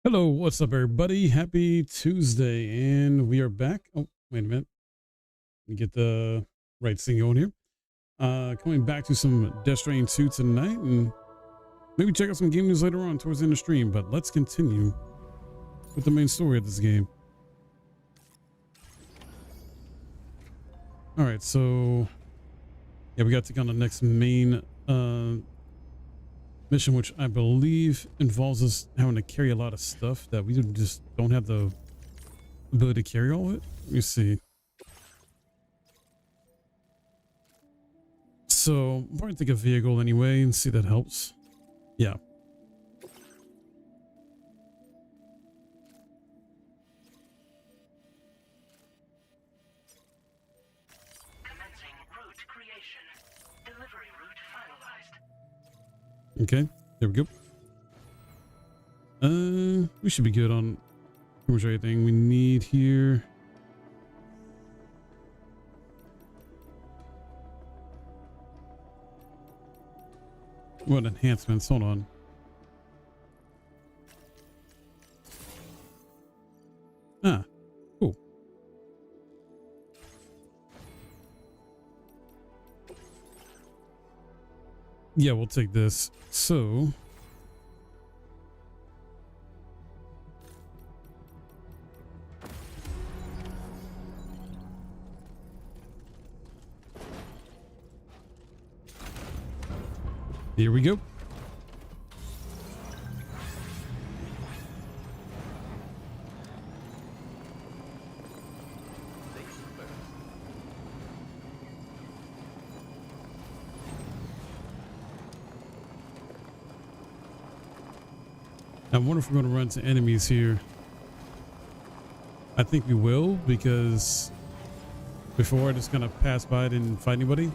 Hello, what's up, everybody? Happy Tuesday, and we are back. Oh, wait a minute. Let me get the right thing going here. Coming back to some Death Stranding 2 tonight, and maybe check out some game news later on towards the end of the stream, but let's continue with the main story of this game. All right, so yeah, we got to take on the next main mission, which I believe involves us having to carry a lot of stuff that we just don't have the ability to carry all of it. Let me see. So I'm probably take a vehicle anyway and see if that helps. Yeah. Commencing route creation. Delivery route finalized. Okay, there we go. We should be good on pretty much everything we need here. What enhancements? Hold on. Ah, cool. Yeah, we'll take this. So here we go. I wonder if we're going to run into enemies here. I think we will, because before I just kind of passed by, I didn't fight anybody.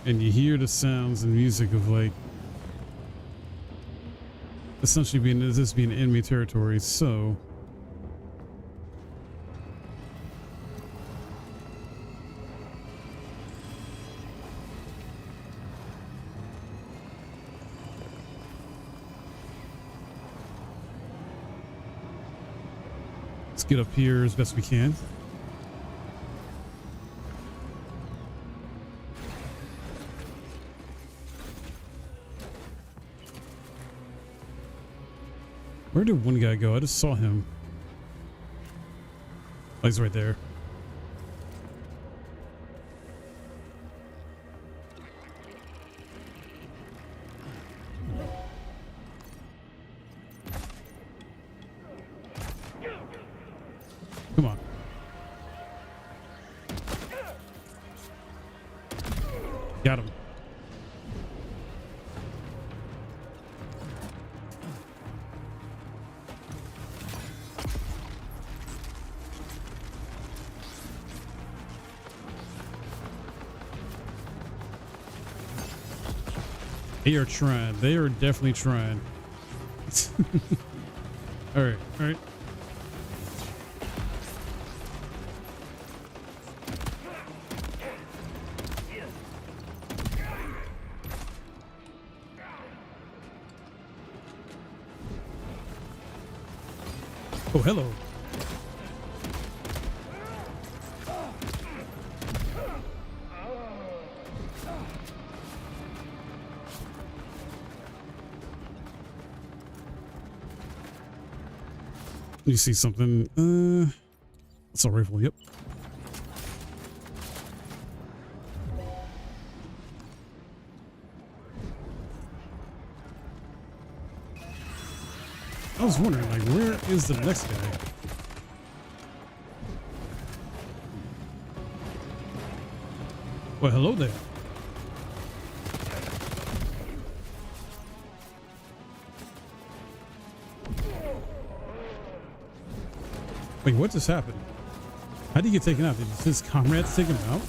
And you hear the sounds and music of, like, essentially being enemy territory. So let's get up here as best we can. Where did one guy go? I just saw him. Oh, he's right there. Come on. Got him. They are trying. They are definitely trying. All right. All right. Oh, hello. You see something? It's a rifle. Yep. I was wondering, like, where is the next guy? Well, hello there. Wait, what just happened? How did he get taken out? Did his comrades take him out?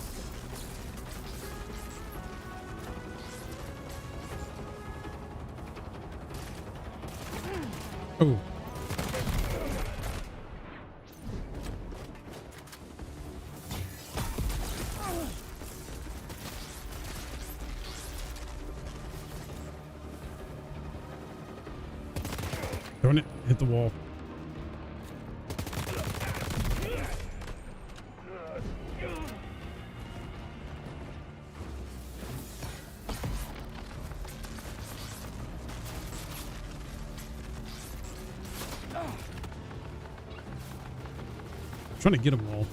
Oh. Darn it, hit the wall. Trying to get them all.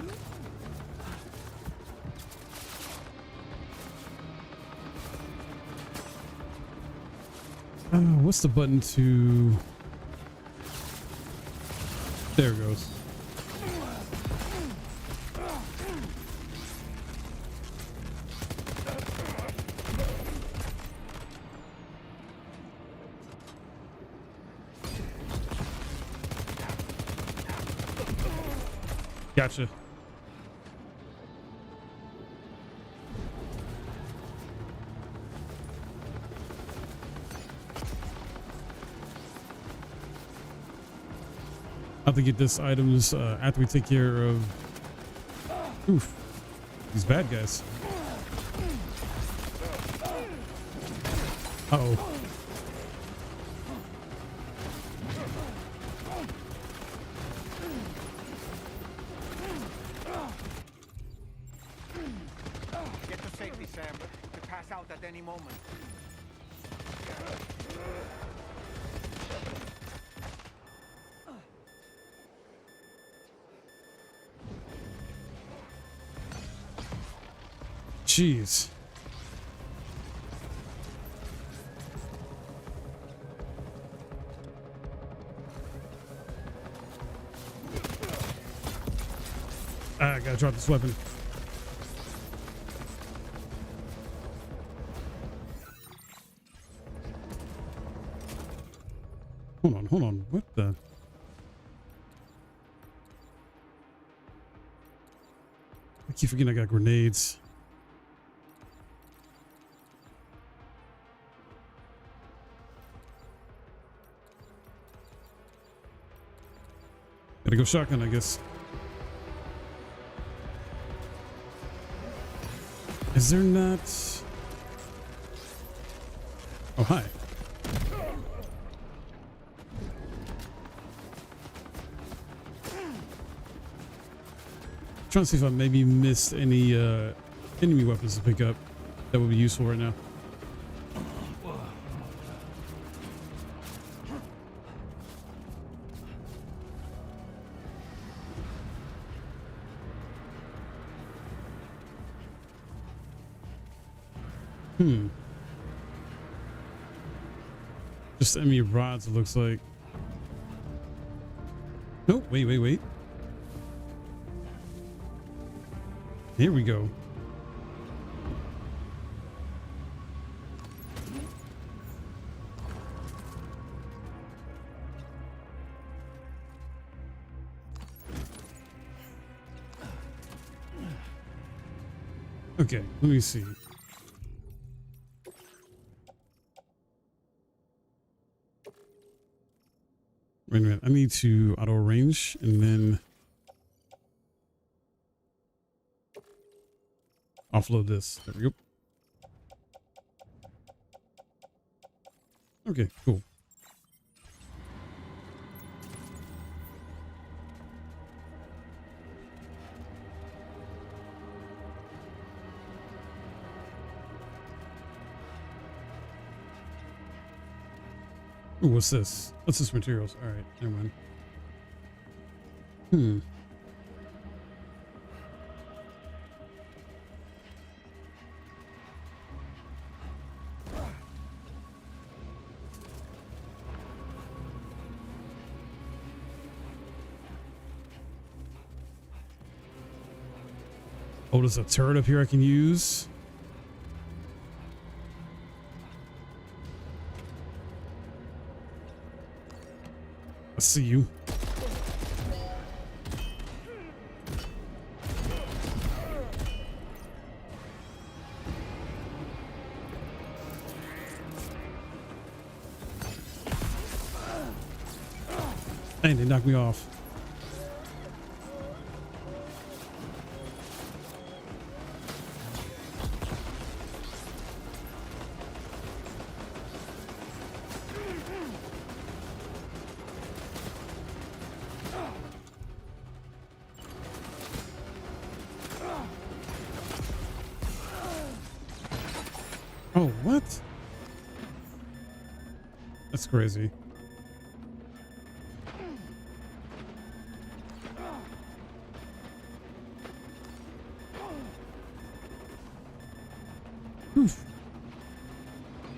What's the button to... There it goes. Gotcha. I have to get this items after we take care of these bad guys. Uh-oh. Get to safety, Sam. To pass out at any moment. Jeez. I gotta drop this weapon. Hold on. What the? I keep forgetting I got grenades. Gotta go shotgun, I guess. Is there not? Oh, hi. Trying to see if I maybe missed any enemy weapons to pick up that would be useful right now. Just enemy rods, it looks like. Nope, wait. Here we go. Okay, let me see. Wait a minute, I need to auto range and then offload this. There we go. Okay, cool. Ooh, what's this? What's this materials? All right, never mind. Oh, there's a turret up here I can use. I see you. Dang, they knocked me off. Oh, what? That's crazy. Oof.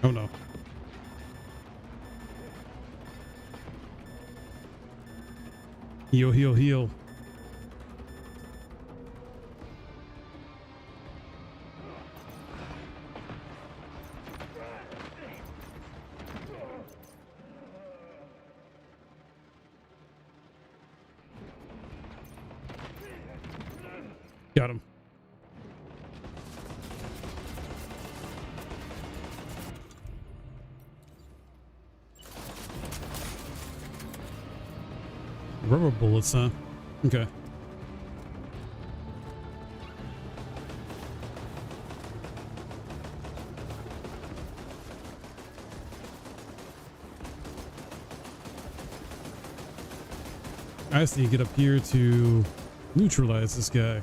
Oh no. Heal, heal, heal. Got him. Rubber bullets, huh? Okay. I just need to get up here to neutralize this guy.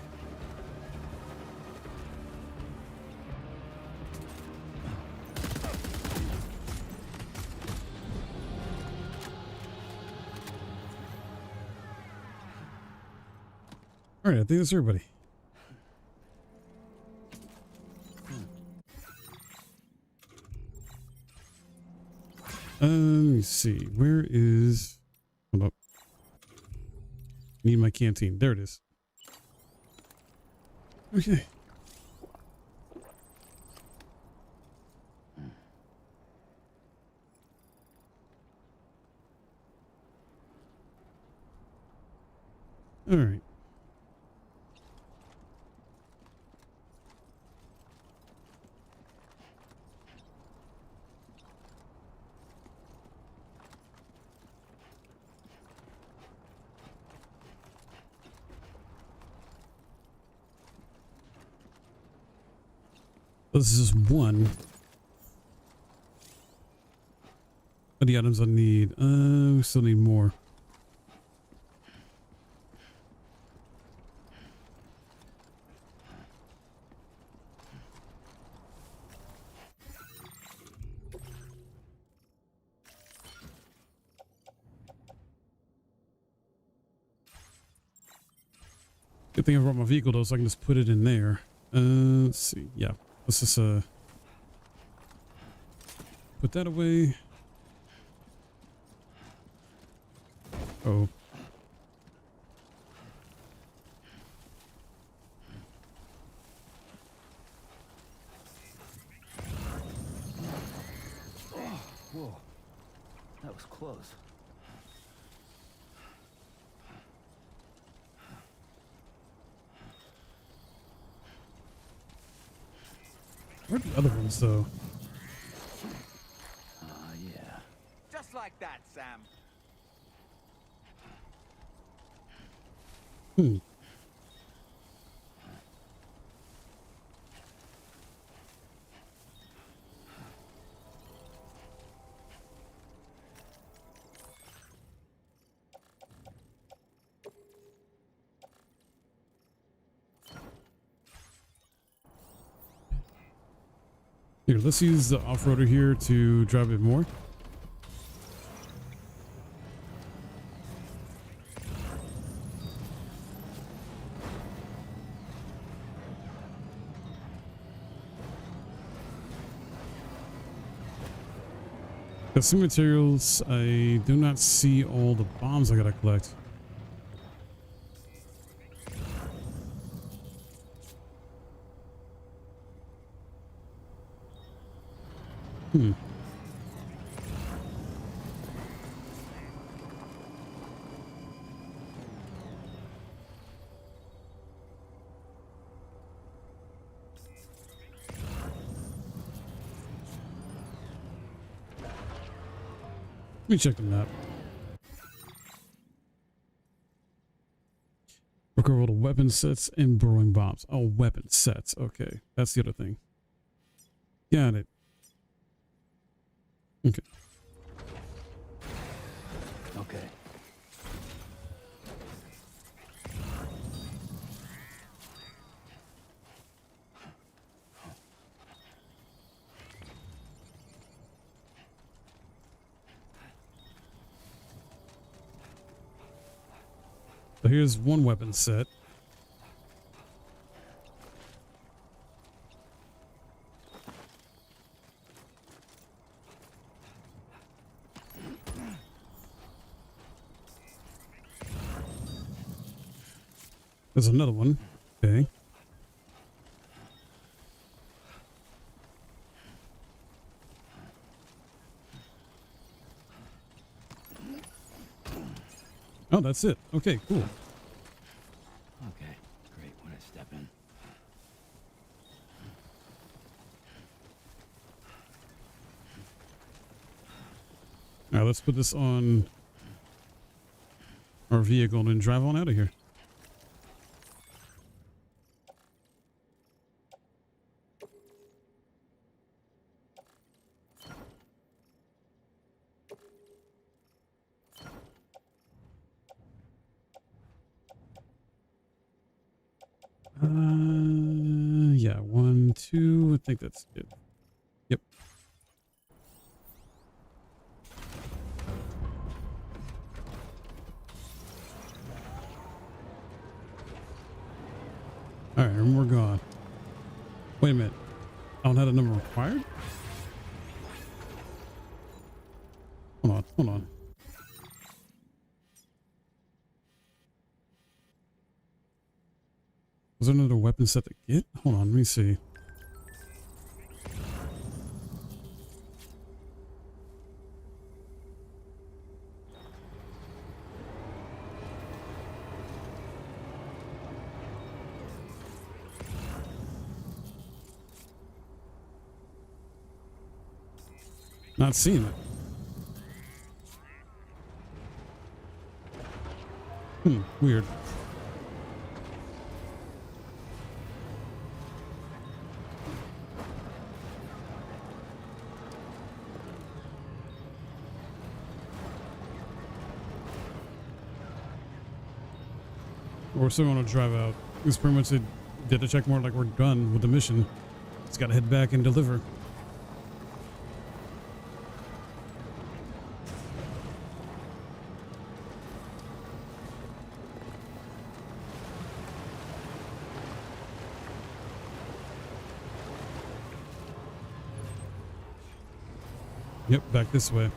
All right, I think that's everybody. Let me see. Where is... Hold up. Need my canteen. There it is. Okay. All right. This is just one of the items I need. We still need more. Good thing I brought my vehicle though, so I can just put it in there. Let's see. Yeah. Let's just put that away. Oh. Whoa. That was close. Where are the other ones though? Yeah. Just like that, Sam. Hmm. Here, let's use the off-roader here to drive it more. Got some materials. I do not see all the bombs I gotta collect. Hmm. Let me check the map. Otherworld weapon sets and burrowing bombs. Oh, weapon sets. Okay, that's the other thing. Got it. Okay. Okay. So here's one weapon set. There's another one. Okay. Oh, that's it. Okay, cool. Okay. Great. When I step in. All right, let's put this on our vehicle and drive on out of here. Yeah, 1, 2. I think that's it. Yep. All right, and we're gone. Wait a minute. I don't have a number required? Hold on, hold on. Was there another weapon set to get? Hold on, let me see. Not seeing it. Weird. We're still going to drive out. It's pretty much it. Did the check mark like we're done with the mission. Just got to head back and deliver. Yep, back this way.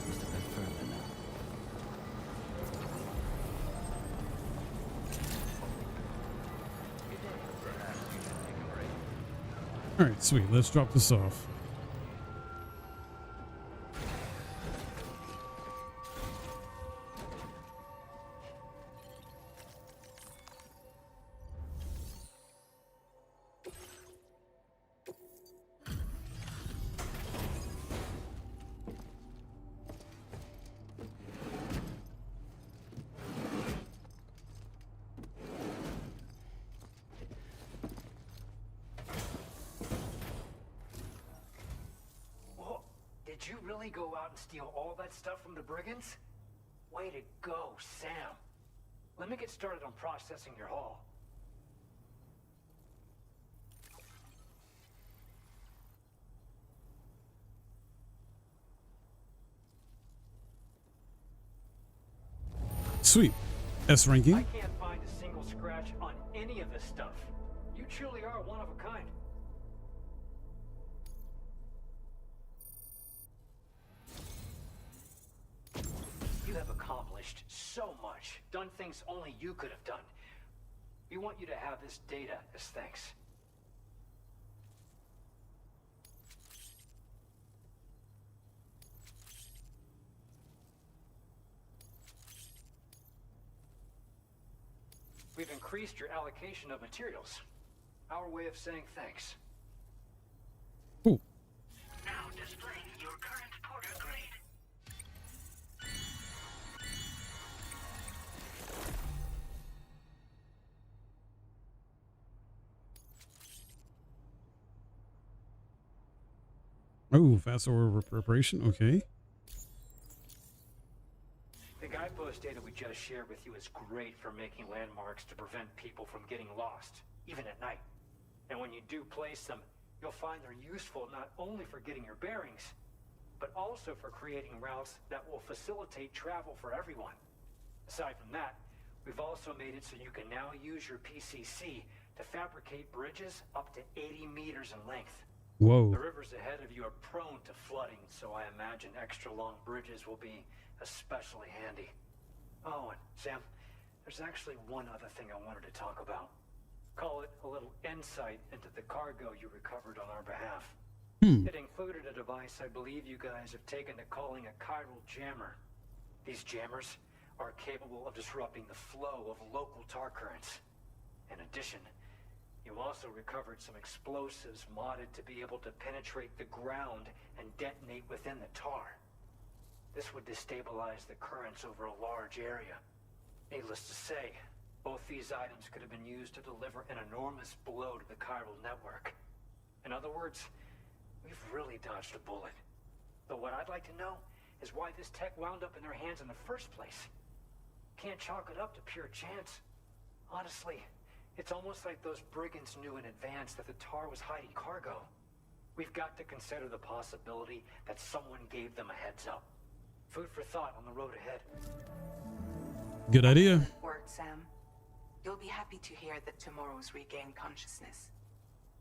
Just a bit further now. All right, sweet. Let's drop this off. Did you really go out and steal all that stuff from the brigands? Way to go, Sam. Let me get started on processing your haul. Sweet. S I ranking. can't find a single scratch on any of this stuff. You truly are one of a kind. You have accomplished so much, done things only you could have done. We want you to have this data as thanks. We've increased your allocation of materials. Our way of saying thanks. Cool. Now displaying your current porter grade. Oh, fast order preparation. Okay. The guidepost data we just shared with you is great for making landmarks to prevent people from getting lost, even at night. And when you do place them, you'll find they're useful not only for getting your bearings, but also for creating routes that will facilitate travel for everyone. Aside from that, we've also made it so you can now use your PCC to fabricate bridges up to 80 meters in length. Whoa. The rivers ahead of you are prone to flooding, so I imagine extra long bridges will be especially handy. Oh, and Sam, there's actually one other thing I wanted to talk about. Call it a little insight into the cargo you recovered on our behalf. It included a device I believe you guys have taken to calling a chiral jammer. These jammers are capable of disrupting the flow of local tar currents. In addition, you also recovered some explosives modded to be able to penetrate the ground and detonate within the tar. This would destabilize the currents over a large area. Needless to say, both these items could have been used to deliver an enormous blow to the chiral network. In other words, we've really dodged a bullet. But what I'd like to know is why this tech wound up in their hands in the first place. Can't chalk it up to pure chance. Honestly, it's almost like those brigands knew in advance that the tar was hiding cargo. We've got to consider the possibility that someone gave them a heads up. Food for thought on the road ahead. Good idea. Word, Sam. You'll be happy to hear that tomorrow's regained consciousness.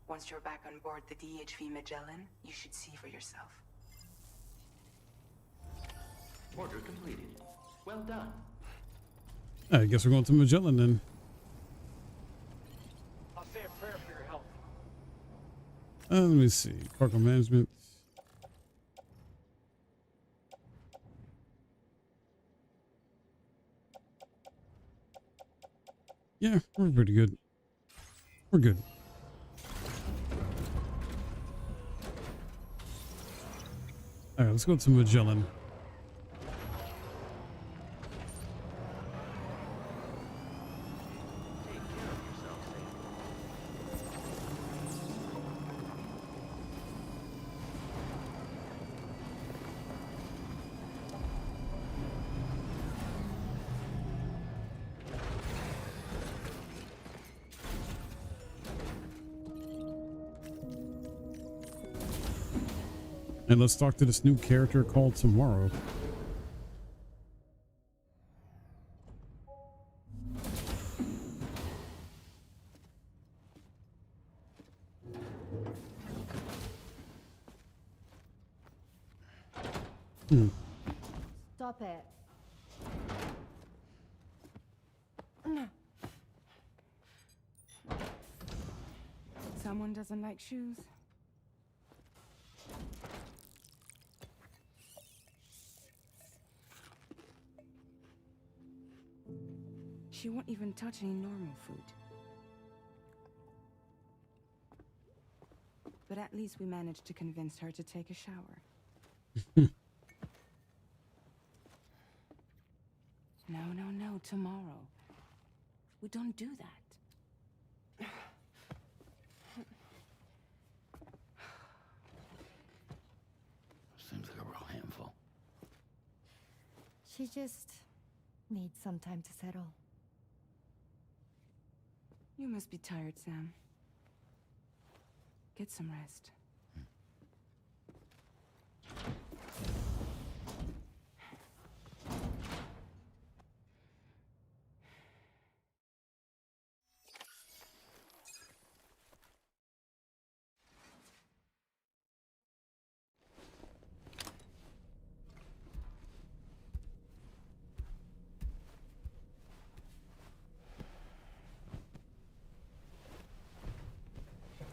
Once you're back on board the DHV Magellan, you should see for yourself. Order completed. Well done. I guess we're going to Magellan then. I'll say a prayer for your help. Let me see. Cargo management. Yeah, we're pretty good. We're good. All right, let's go to Magellan. Take care of yourself, Sam. And let's talk to this new character called Tomorrow. Stop it. Someone doesn't like shoes? She won't even touch any normal food. But at least we managed to convince her to take a shower. No, tomorrow. We don't do that. Seems like a real handful. She just needs some time to settle. You must be tired, Sam. Get some rest.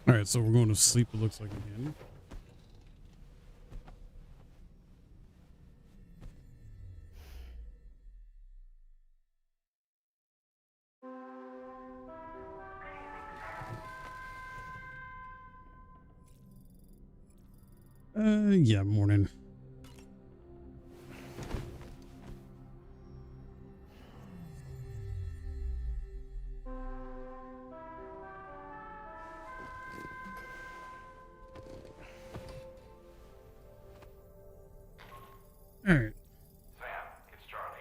All right, so we're going to sleep, it looks like, again. Yeah, morning. All right. Sam, it's Charlie.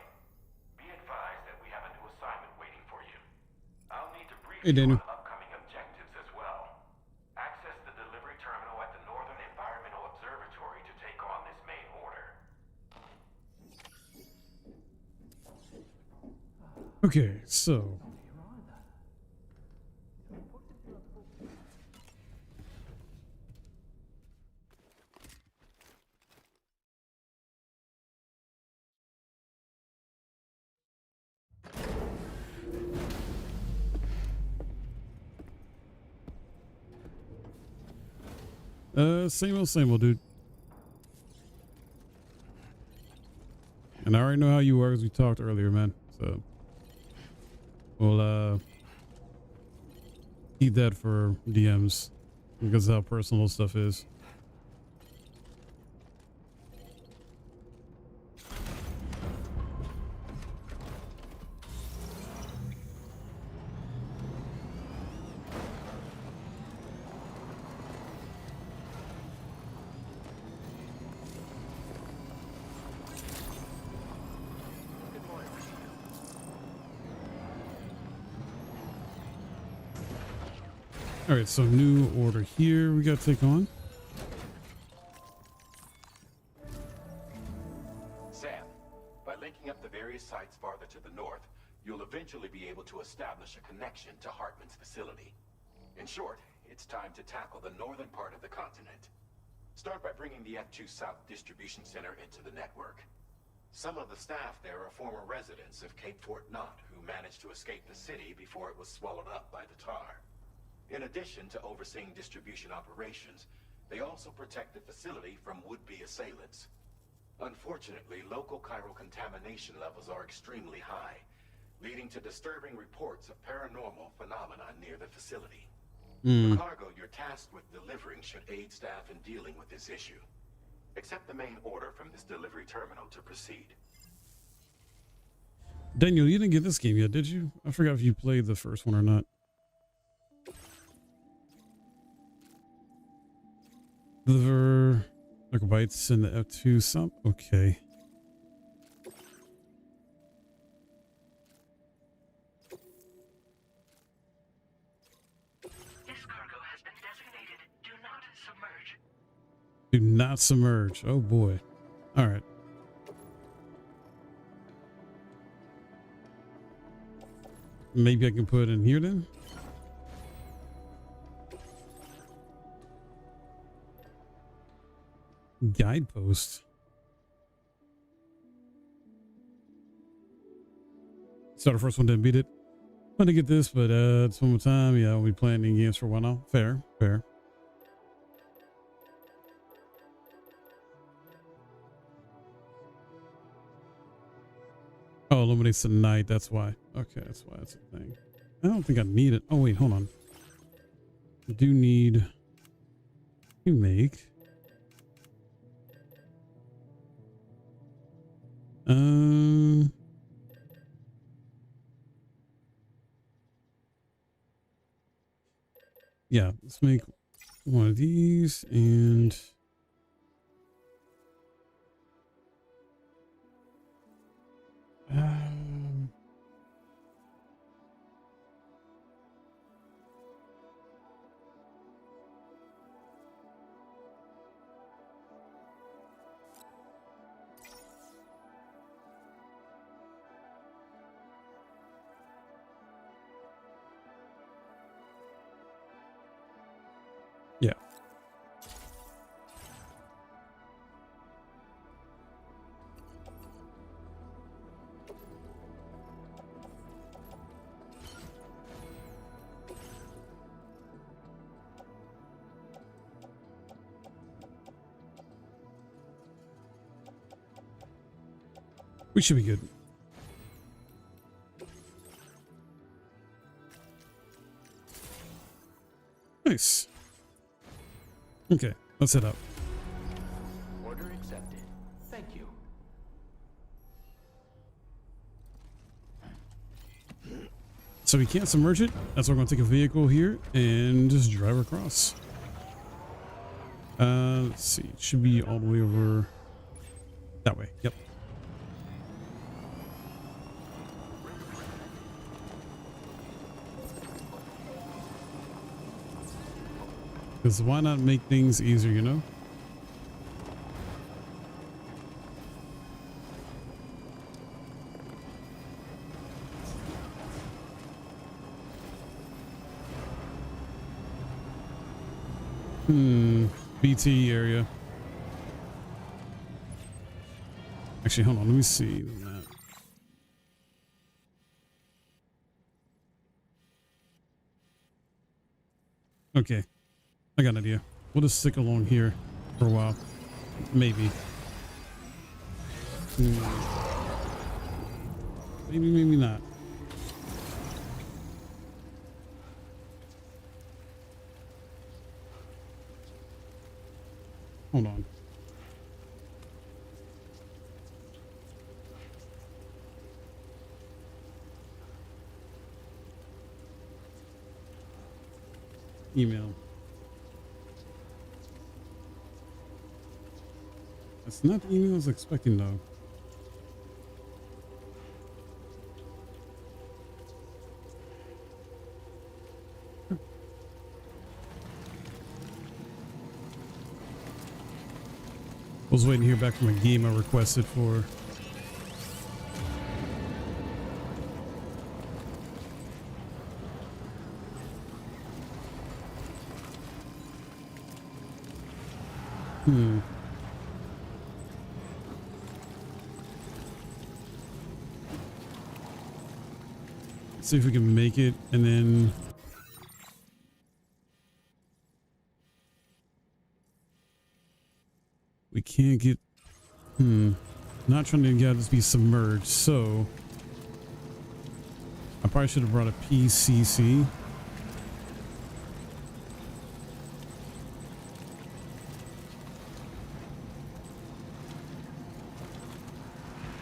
Be advised that we have a new assignment waiting for you. I'll need to brief Hey, you Daniel. on upcoming objectives as well. Access the delivery terminal at the Northern Environmental Observatory to take on this main order. Okay, so same old, dude. And I already know how you are, as we talked earlier, man. So we'll keep that for DMs because of how personal stuff is. All right, so new order here we got to take on. Sam, by linking up the various sites farther to the north, you'll eventually be able to establish a connection to Hartman's facility. In short, it's time to tackle the northern part of the continent. Start by bringing the F2 South Distribution Center into the network. Some of the staff there are former residents of Cape Fort Knott who managed to escape the city before it was swallowed up by the tar. In addition to overseeing distribution operations, they also protect the facility from would-be assailants. Unfortunately, local chiral contamination levels are extremely high, leading to disturbing reports of paranormal phenomena near the facility. The cargo you're tasked with delivering should aid staff in dealing with this issue. Accept the main order from this delivery terminal to proceed. Daniel, you didn't get this game yet, did you? I forgot if you played the first one or not. Deliver megabytes in the F2 sub. Okay. This cargo has been designated Do Not Submerge. Do not submerge. Oh boy. All right. Maybe I can put it in here then. Guidepost. So the first one didn't beat it. Want to get this, but it's one more time. Yeah, we'll be playing the games for a while now. Fair, fair. Oh, illuminates the night. That's why. Okay, that's why that's a thing. I don't think I need it. Oh wait, hold on. I do need to make. Yeah, let's make one of these and yeah. We should be good. Nice. Okay, let's head up. So we can't submerge it. That's why we're going to take a vehicle here and just drive across. Let's see. It should be all the way over that way. Yep. Because why not make things easier, you know? BT area. Actually, hold on. Let me see that. Okay. I got an idea. We'll just stick along here for a while. Maybe. Maybe, maybe not. Hold on. Email. That's not the email I was expecting, though. I was waiting to hear back from a game I requested for. Let's see if we can make it, and then we can't get, not trying to get this be submerged, so I probably should have brought a PCC.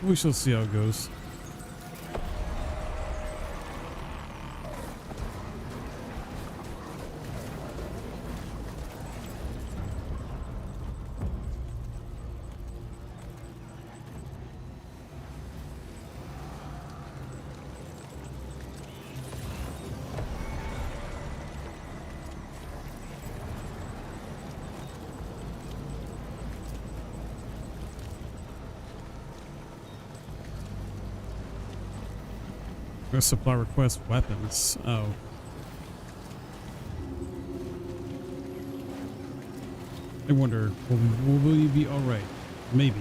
We shall see how it goes. Supply request weapons. Oh. I wonder, will you be alright? Maybe.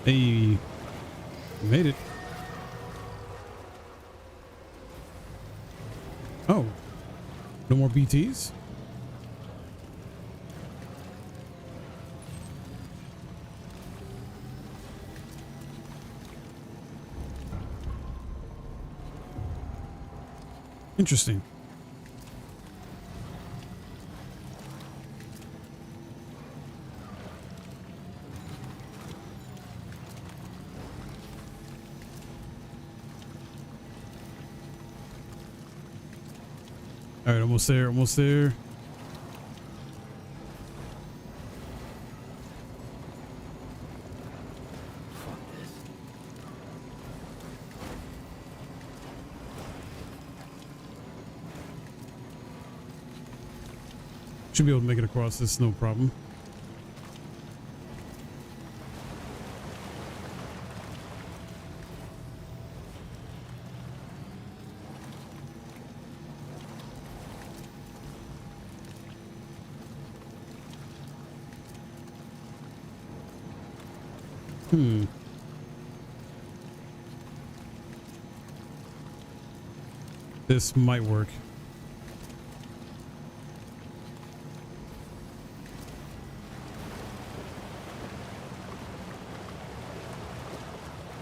Hey, made it. Oh, no more BTs? Interesting. All right, almost there, almost there. Should be able to make it across this, no problem. This might work.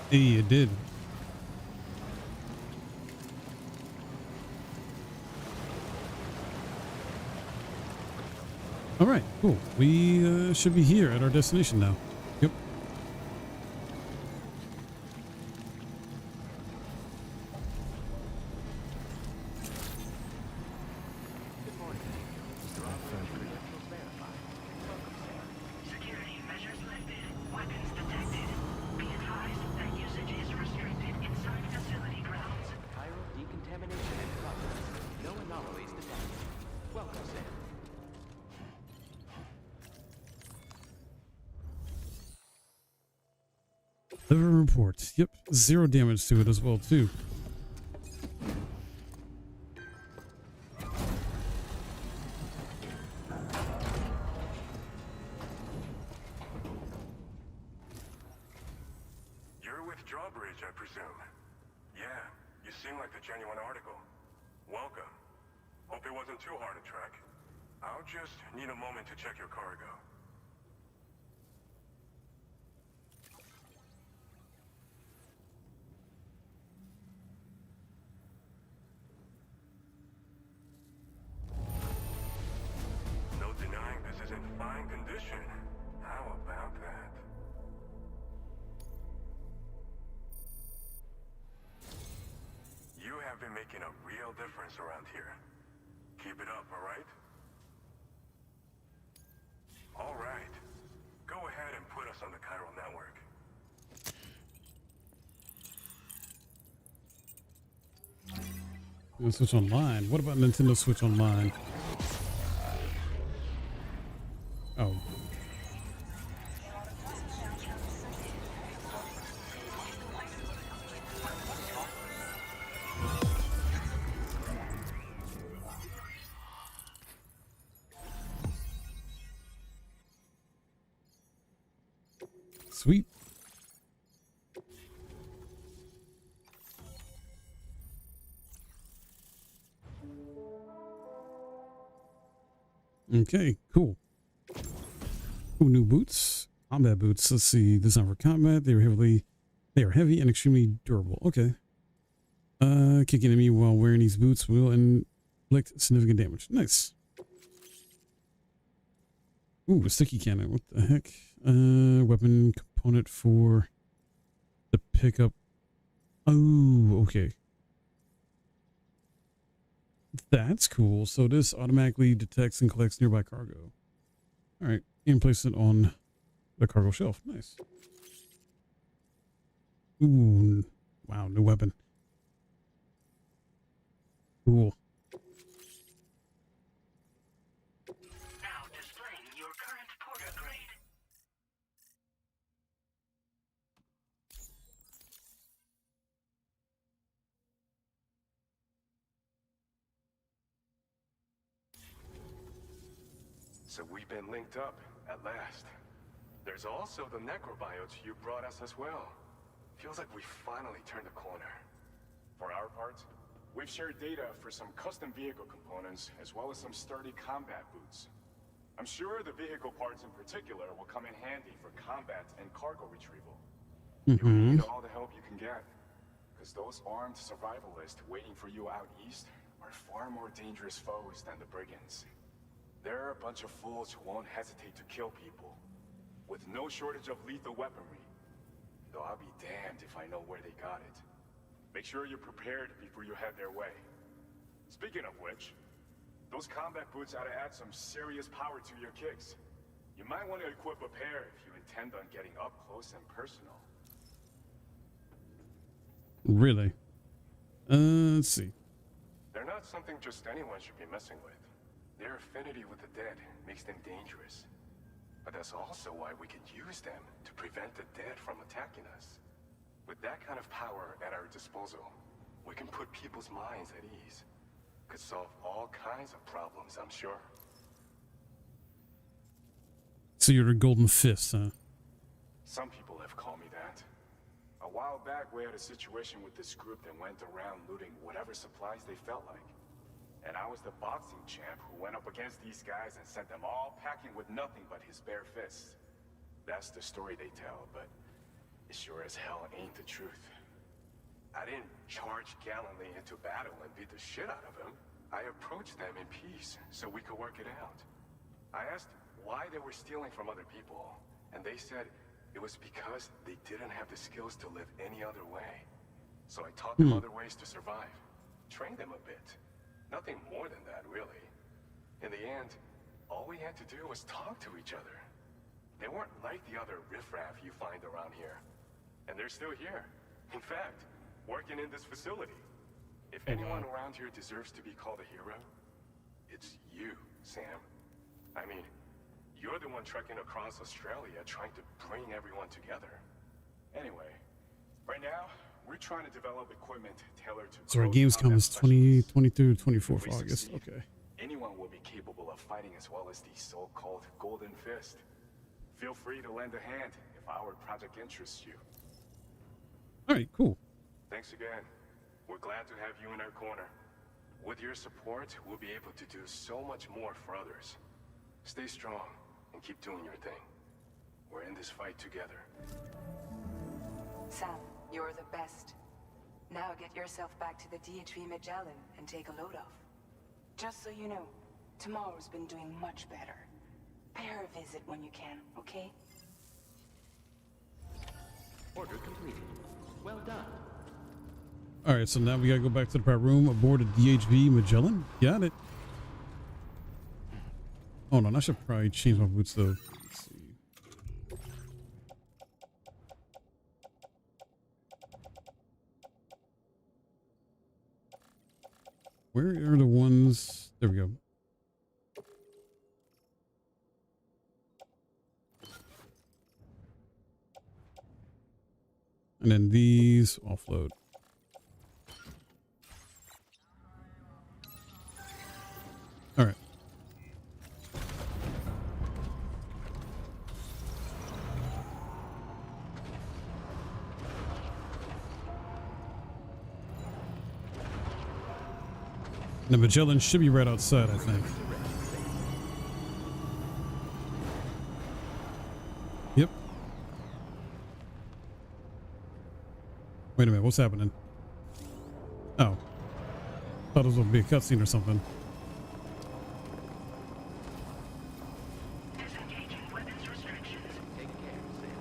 Hey, it did. All right, cool. We should be here at our destination now. Yep. The report. Yep, 0 damage to it as well too. You're with Drawbridge, I presume. Yeah, you seem like a genuine article. Welcome. Hope it wasn't too hard to track. I'll just need a moment to check your cargo. No denying this is in fine condition. How about that? You have been making a real difference around here. Keep it up, all right? All right. Go ahead and put us on the chiral network. You want to switch online? What about Nintendo Switch Online? Oh. Sweet. Okay, cool. Ooh, new boots. Combat boots. Let's see. Designed for combat. They are heavy and extremely durable. Okay. Kick enemy while wearing these boots will inflict significant damage. Nice. Ooh, a sticky cannon. What the heck? Weapon component for the pickup. Oh, okay. That's cool. So this automatically detects and collects nearby cargo. All right, and place it on the cargo shelf. Nice. Ooh, wow, new weapon. Cool. Now displaying your current porter grade. So we've been linked up, at last. There's also the necrobiotes you brought us as well. Feels like we finally turned the corner. For our part, we've shared data for some custom vehicle components, as well as some sturdy combat boots. I'm sure the vehicle parts in particular will come in handy for combat and cargo retrieval. You need all the help you can get, because those armed survivalists waiting for you out east are far more dangerous foes than the brigands. They're a bunch of fools who won't hesitate to kill people, with no shortage of lethal weaponry. Though I'll be damned if I know where they got it. Make sure you're prepared before you head their way. Speaking of which, those combat boots ought to add some serious power to your kicks. You might want to equip a pair if you intend on getting up close and personal. Really? Let's see. They're not something just anyone should be messing with. Their affinity with the dead makes them dangerous. But that's also why we can use them to prevent the dead from attacking us. With that kind of power at our disposal, we can put people's minds at ease. Could solve all kinds of problems, I'm sure. So you're the golden fist, huh? Some people have called me that. A while back, we had a situation with this group that went around looting whatever supplies they felt like. And I was the boxing champ who went up against these guys and sent them all packing with nothing but his bare fists. That's the story they tell, but it sure as hell ain't the truth. I didn't charge gallantly into battle and beat the shit out of them. I approached them in peace so we could work it out. I asked why they were stealing from other people, and they said it was because they didn't have the skills to live any other way. So I taught them other ways to survive, trained them a bit. Nothing more than that, really. In the end, all we had to do was talk to each other. They weren't like the other riffraff you find around here. And they're still here. In fact, working in this facility. If anyone around here deserves to be called a hero, it's you, Sam. I mean, you're the one trekking across Australia trying to bring everyone together. Anyway, right now, we're trying to develop equipment tailored to... So our close games come combat as 20, specialists. 22, 24th If we August. succeed, Okay. anyone will be capable of fighting as well as the so-called Golden Fist. Feel free to lend a hand if our project interests you. All right, cool. Thanks again. We're glad to have you in our corner. With your support, we'll be able to do so much more for others. Stay strong and keep doing your thing. We're in this fight together. Sam, you're the best. Now get yourself back to the DHV Magellan and take a load off. Just so you know, tomorrow's been doing much better. Pay her a visit when you can, okay? Order completed. Well done. All right, so now we gotta go back to the prep room aboard a DHV Magellan. Got it. Oh no, I should probably change my boots though. Let's see. Where are the ones? There we go. And then these offload. All right. The Magellan should be right outside, I think. Yep. Wait a minute, what's happening? Oh. Thought it was going to be a cutscene or something. Disengaging weapons restrictions. Take care, Sam.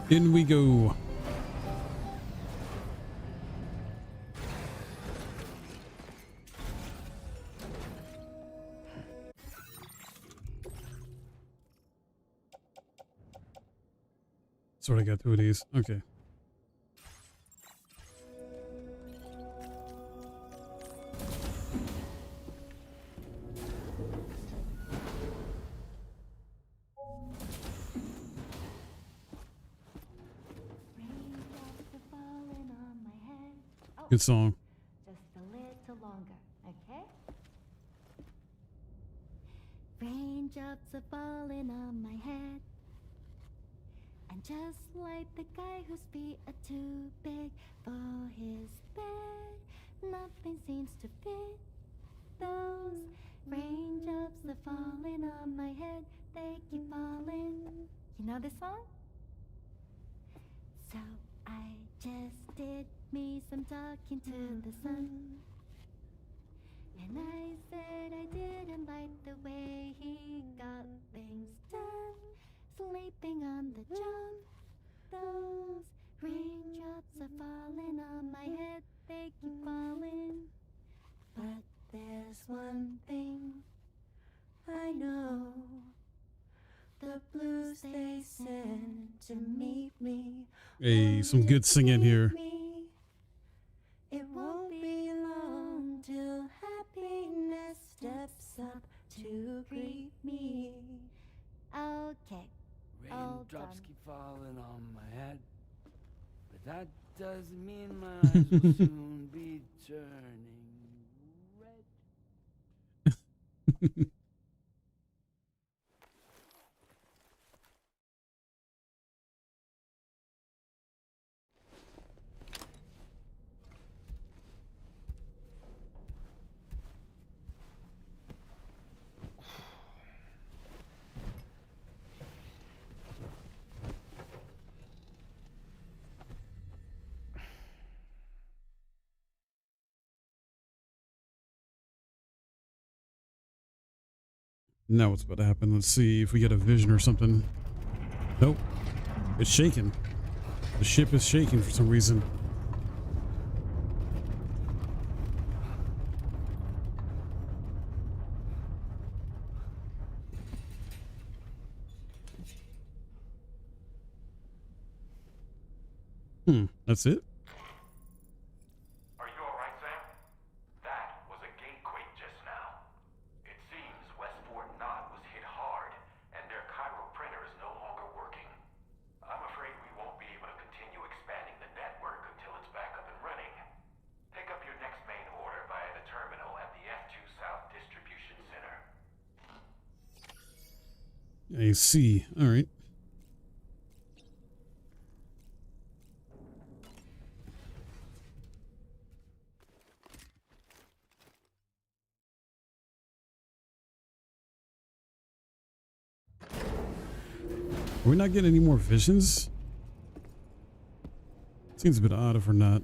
In we go. Sort of got two of these. Okay. Good song. Just a little longer, okay? Raindrops are falling on my head. And just like the guy whose feet are too big for his bed, nothing seems to fit. Those raindrops are falling on my head, they keep falling. You know this song? So I just did me some talking to the sun. And I said I didn't like the way he got things done. Sleeping on the job. Those raindrops are falling on my head, they keep falling. But there's one thing I know. The blues they send to meet me. Hey, some good singing here. It won't be long till happiness steps up to greet me. Okay. Raindrops keep falling on my head, but that doesn't mean my eyes will soon be turning red. Now what's about to happen? Let's see if we get a vision or something. Nope. It's shaking. The ship is shaking for some reason. That's it? Are you alright, Sam? That was a gatequake just now. It seems Westport Knot was hit hard, and their Cairo printer is no longer working. I'm afraid we won't be able to continue expanding the network until it's back up and running. Pick up your next main order via the terminal at the F2 South Distribution Center. I see. All right. Are we not getting any more visions? Seems a bit odd if we're not.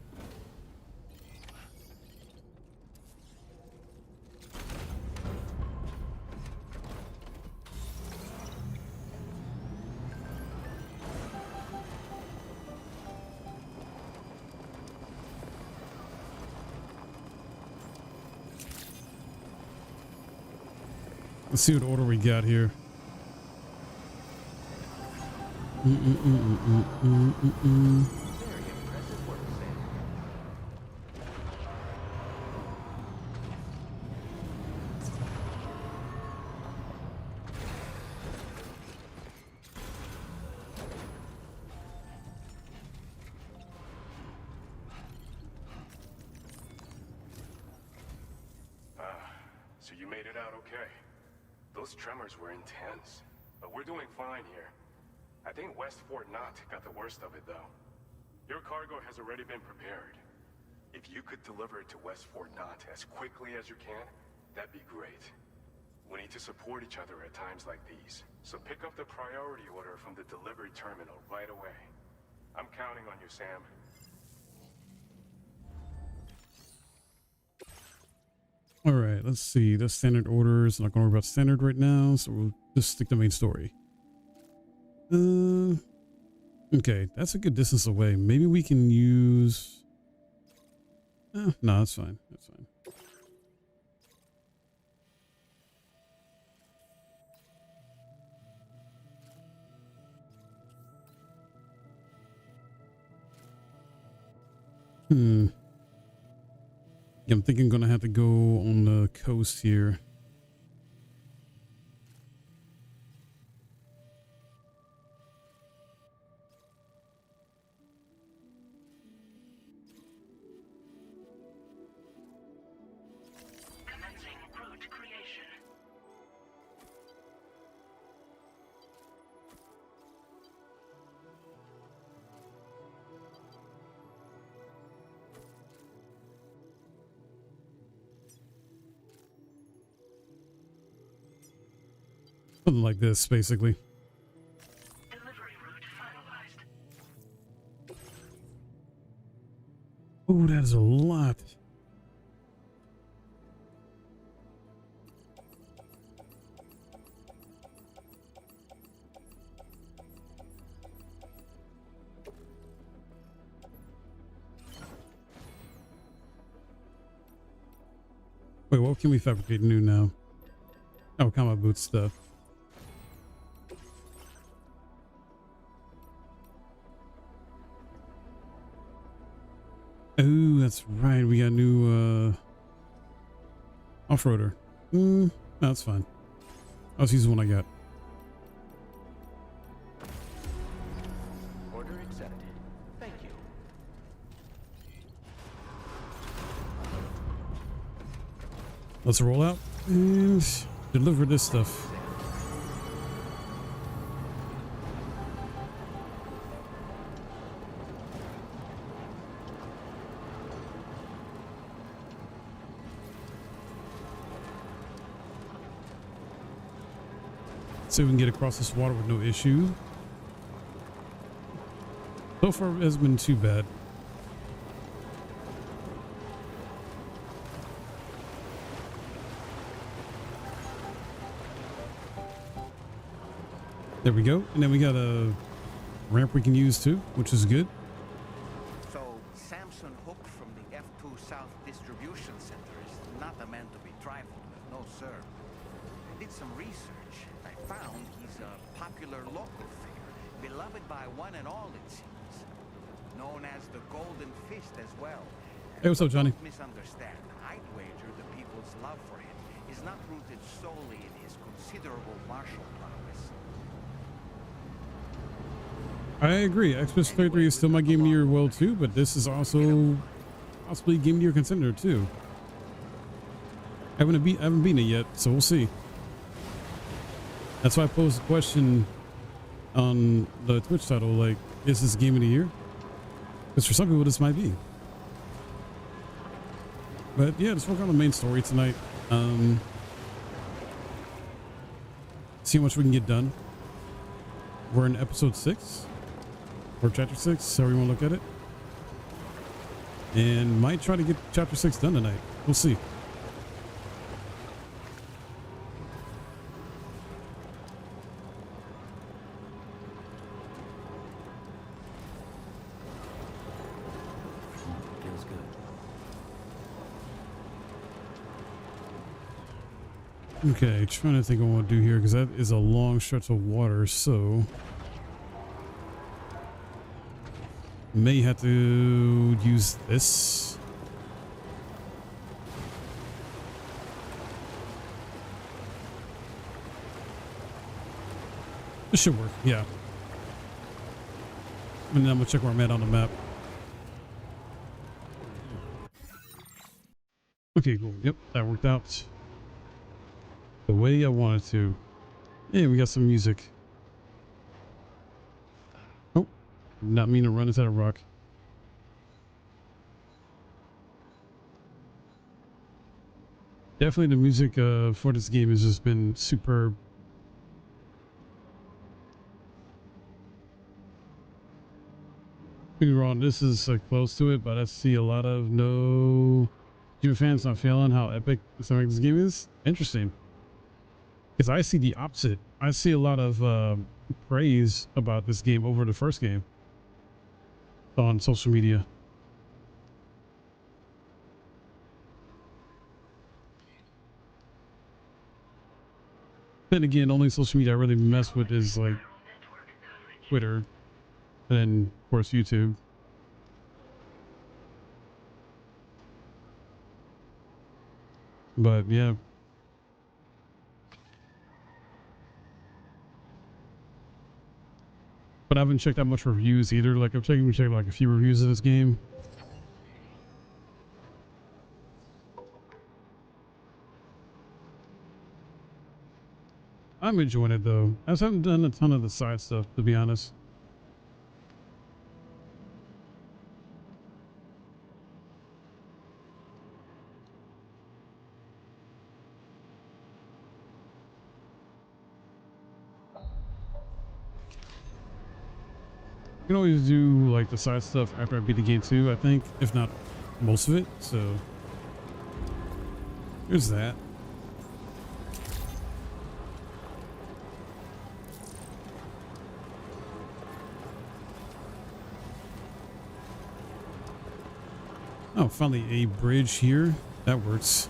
Let's see what order we got here. Very impressive work, Sam. So you made it out okay. Those tremors were intense, but we're doing fine here. I think Westport Knot got the worst of it, though. Your cargo has already been prepared. If you could deliver it to Westport Knot as quickly as you can, that'd be great. We need to support each other at times like these, so pick up the priority order from the delivery terminal right away. I'm counting on you, Sam. All right, let's see. That's standard orders. I'm not going to worry about standard right now, so we'll just stick to the main story. Okay, that's a good distance away. Maybe we can use... no, that's fine. That's fine. Yeah, I'm thinking I'm gonna have to go on the coast here. Commencing route creation. Something like this, basically. Delivery route finalized. Oh, that is a lot. Wait, what can we fabricate new now? Oh, combat boot stuff. Oh, that's right. We got new off-roader. No, that's fine. I'll just use the one I got. Order accepted. Thank you. Let's roll out and deliver this stuff. So we can get across this water with no issue. So far, it hasn't been too bad. There we go. And then we got a ramp we can use too, which is good. So, Samson Hook from the F2 South Distribution Center is not a man to be trifled with, no sir. I did some research. I found he's a popular local figure, beloved by one and all, it seems. known as the Golden Fist as well. Hey, what's up, Johnny? Don't misunderstand. I'd wager the people's love for him is not rooted solely in his considerable martial prowess. I agree. Xbox 33 is still my game of the year well too, but this is also possibly game of the year contender too. I haven't beaten it yet, so we'll see. That's why I posed the question on the Twitch title, like, is this game of the year? Because for some people this might be. But yeah, let's work on the main story tonight. See how much we can get done. We're in episode 6 or chapter 6, however you want to look at it, and might try to get chapter 6 done tonight. We'll see. Feels good. Okay, trying to think of what I want to do here because that is a long stretch of water, so may have to use this. This should work, yeah. And then I'm gonna check where I'm at on the map. Okay, cool. Yep, that worked out the way I wanted to. Hey, we got some music. Oh, not mean to run into that rock. Definitely the music for this game has just been superb. Don't get me wrong, this is close to it, but I see a lot of no Kojima fans not feeling how epic something like this game is. Interesting. Because I see the opposite. I see a lot of praise about this game over the first game on social media. Then again, only social media I really mess with is like Twitter and then of course YouTube. But yeah. But I haven't checked that much reviews either. Like I've checked like a few reviews of this game. I'm enjoying it though. I just haven't done a ton of the side stuff, to be honest. You can always do like the side stuff after I beat the game too, I think, if not most of it. So there's that. Oh, finally a bridge here. That works.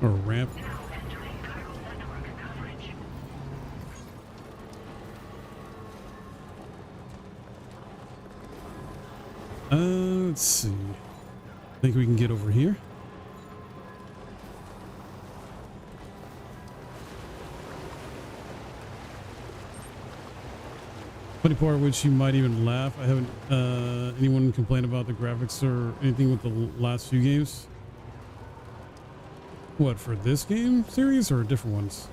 Or a ramp. Let's see. I think we can get over here. Funny part which you might even laugh. I haven't anyone complain about the graphics or anything with the last few games. What, for this game series or different ones?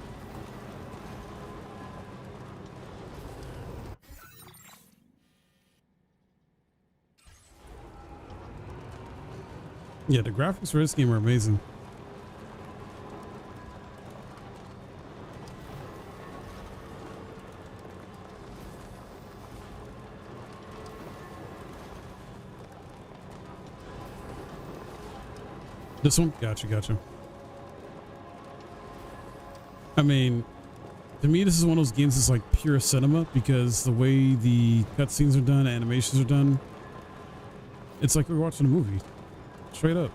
Yeah, the graphics for this game are amazing. This one? Gotcha. I mean, to me, this is one of those games that's like pure cinema because the way the cutscenes are done, animations are done, it's like we're watching a movie. Straight up.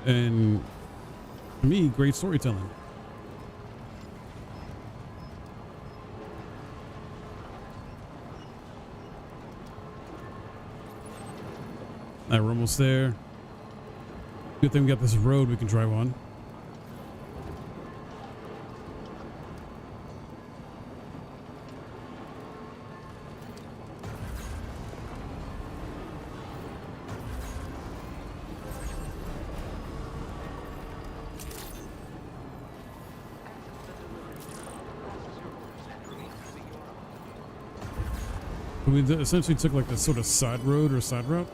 And to me, great storytelling. Alright, we're almost there. Good thing we got this road we can drive on. We essentially took like this sort of side road or side route.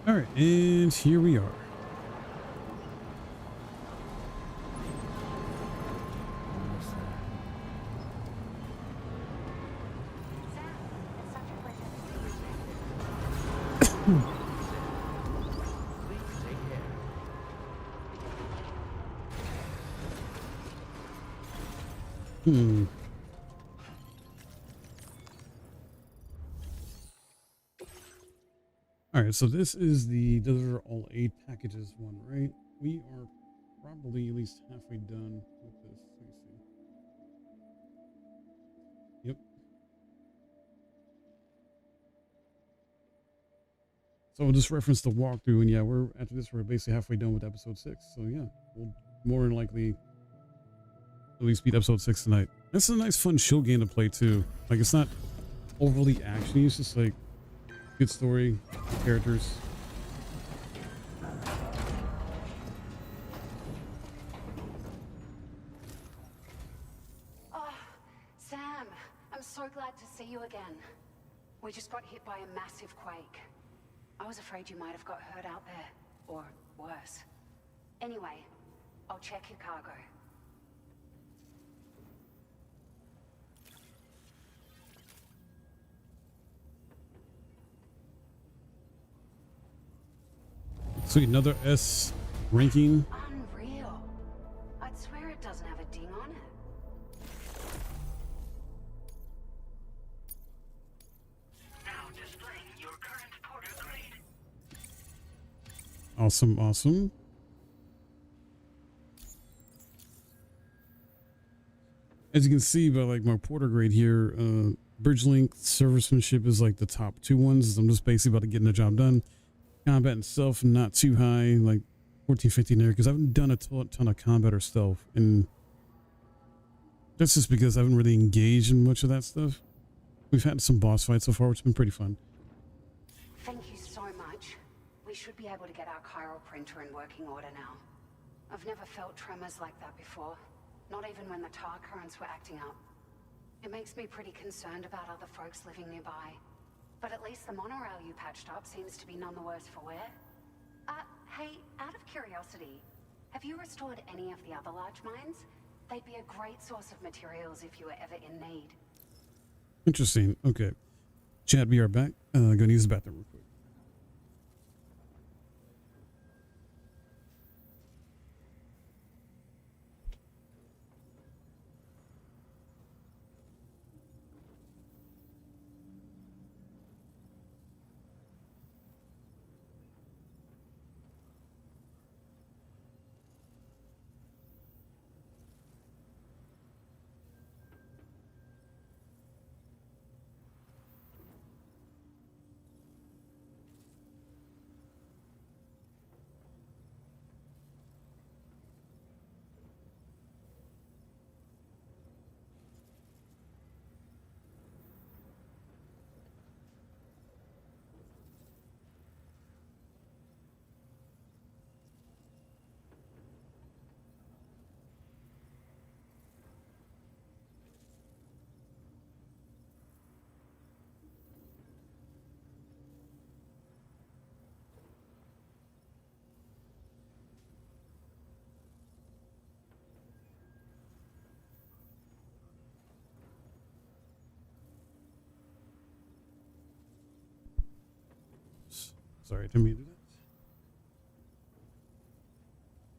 All right, and here we are. All right, so this is the deliver all aid packages one, right? We are probably at least halfway done with this. Let me see. Yep. So we'll just reference the walkthrough, and yeah, after this we're basically halfway done with episode 6. So yeah, we'll more than likely at least beat episode 6 tonight. This is a nice, fun chill game to play too. Like, it's not overly actiony. It's just like good story, characters. Oh, Sam, I'm so glad to see you again. We just got hit by a massive quake. I was afraid you might have got hurt out there, or worse. Anyway, I'll check your cargo. Sweet, another S ranking. Unreal. I'd swear it doesn't have a ding on it. Now displaying your current porter grade. Awesome, awesome. As you can see by like my porter grade here, bridge link, servicemanship is like the top 2 ones. I'm just basically about to get the job done. Combat itself not too high, like 14, 15 there, because I haven't done a ton of combat or stealth, and that's just because I haven't really engaged in much of that stuff. We've had some boss fights so far, which has been pretty fun. Thank you so much. We should be able to get our chiral printer in working order now. I've never felt tremors like that before, not even when the tar currents were acting up. It makes me pretty concerned about other folks living nearby. But at least the monorail you patched up seems to be none the worse for wear. Hey, out of curiosity, have you restored any of the other large mines? They'd be a great source of materials if you were ever in need. Interesting. Okay. Chad, be right back. Gonna use the bathroom real quick. Sorry, didn't mean to do that.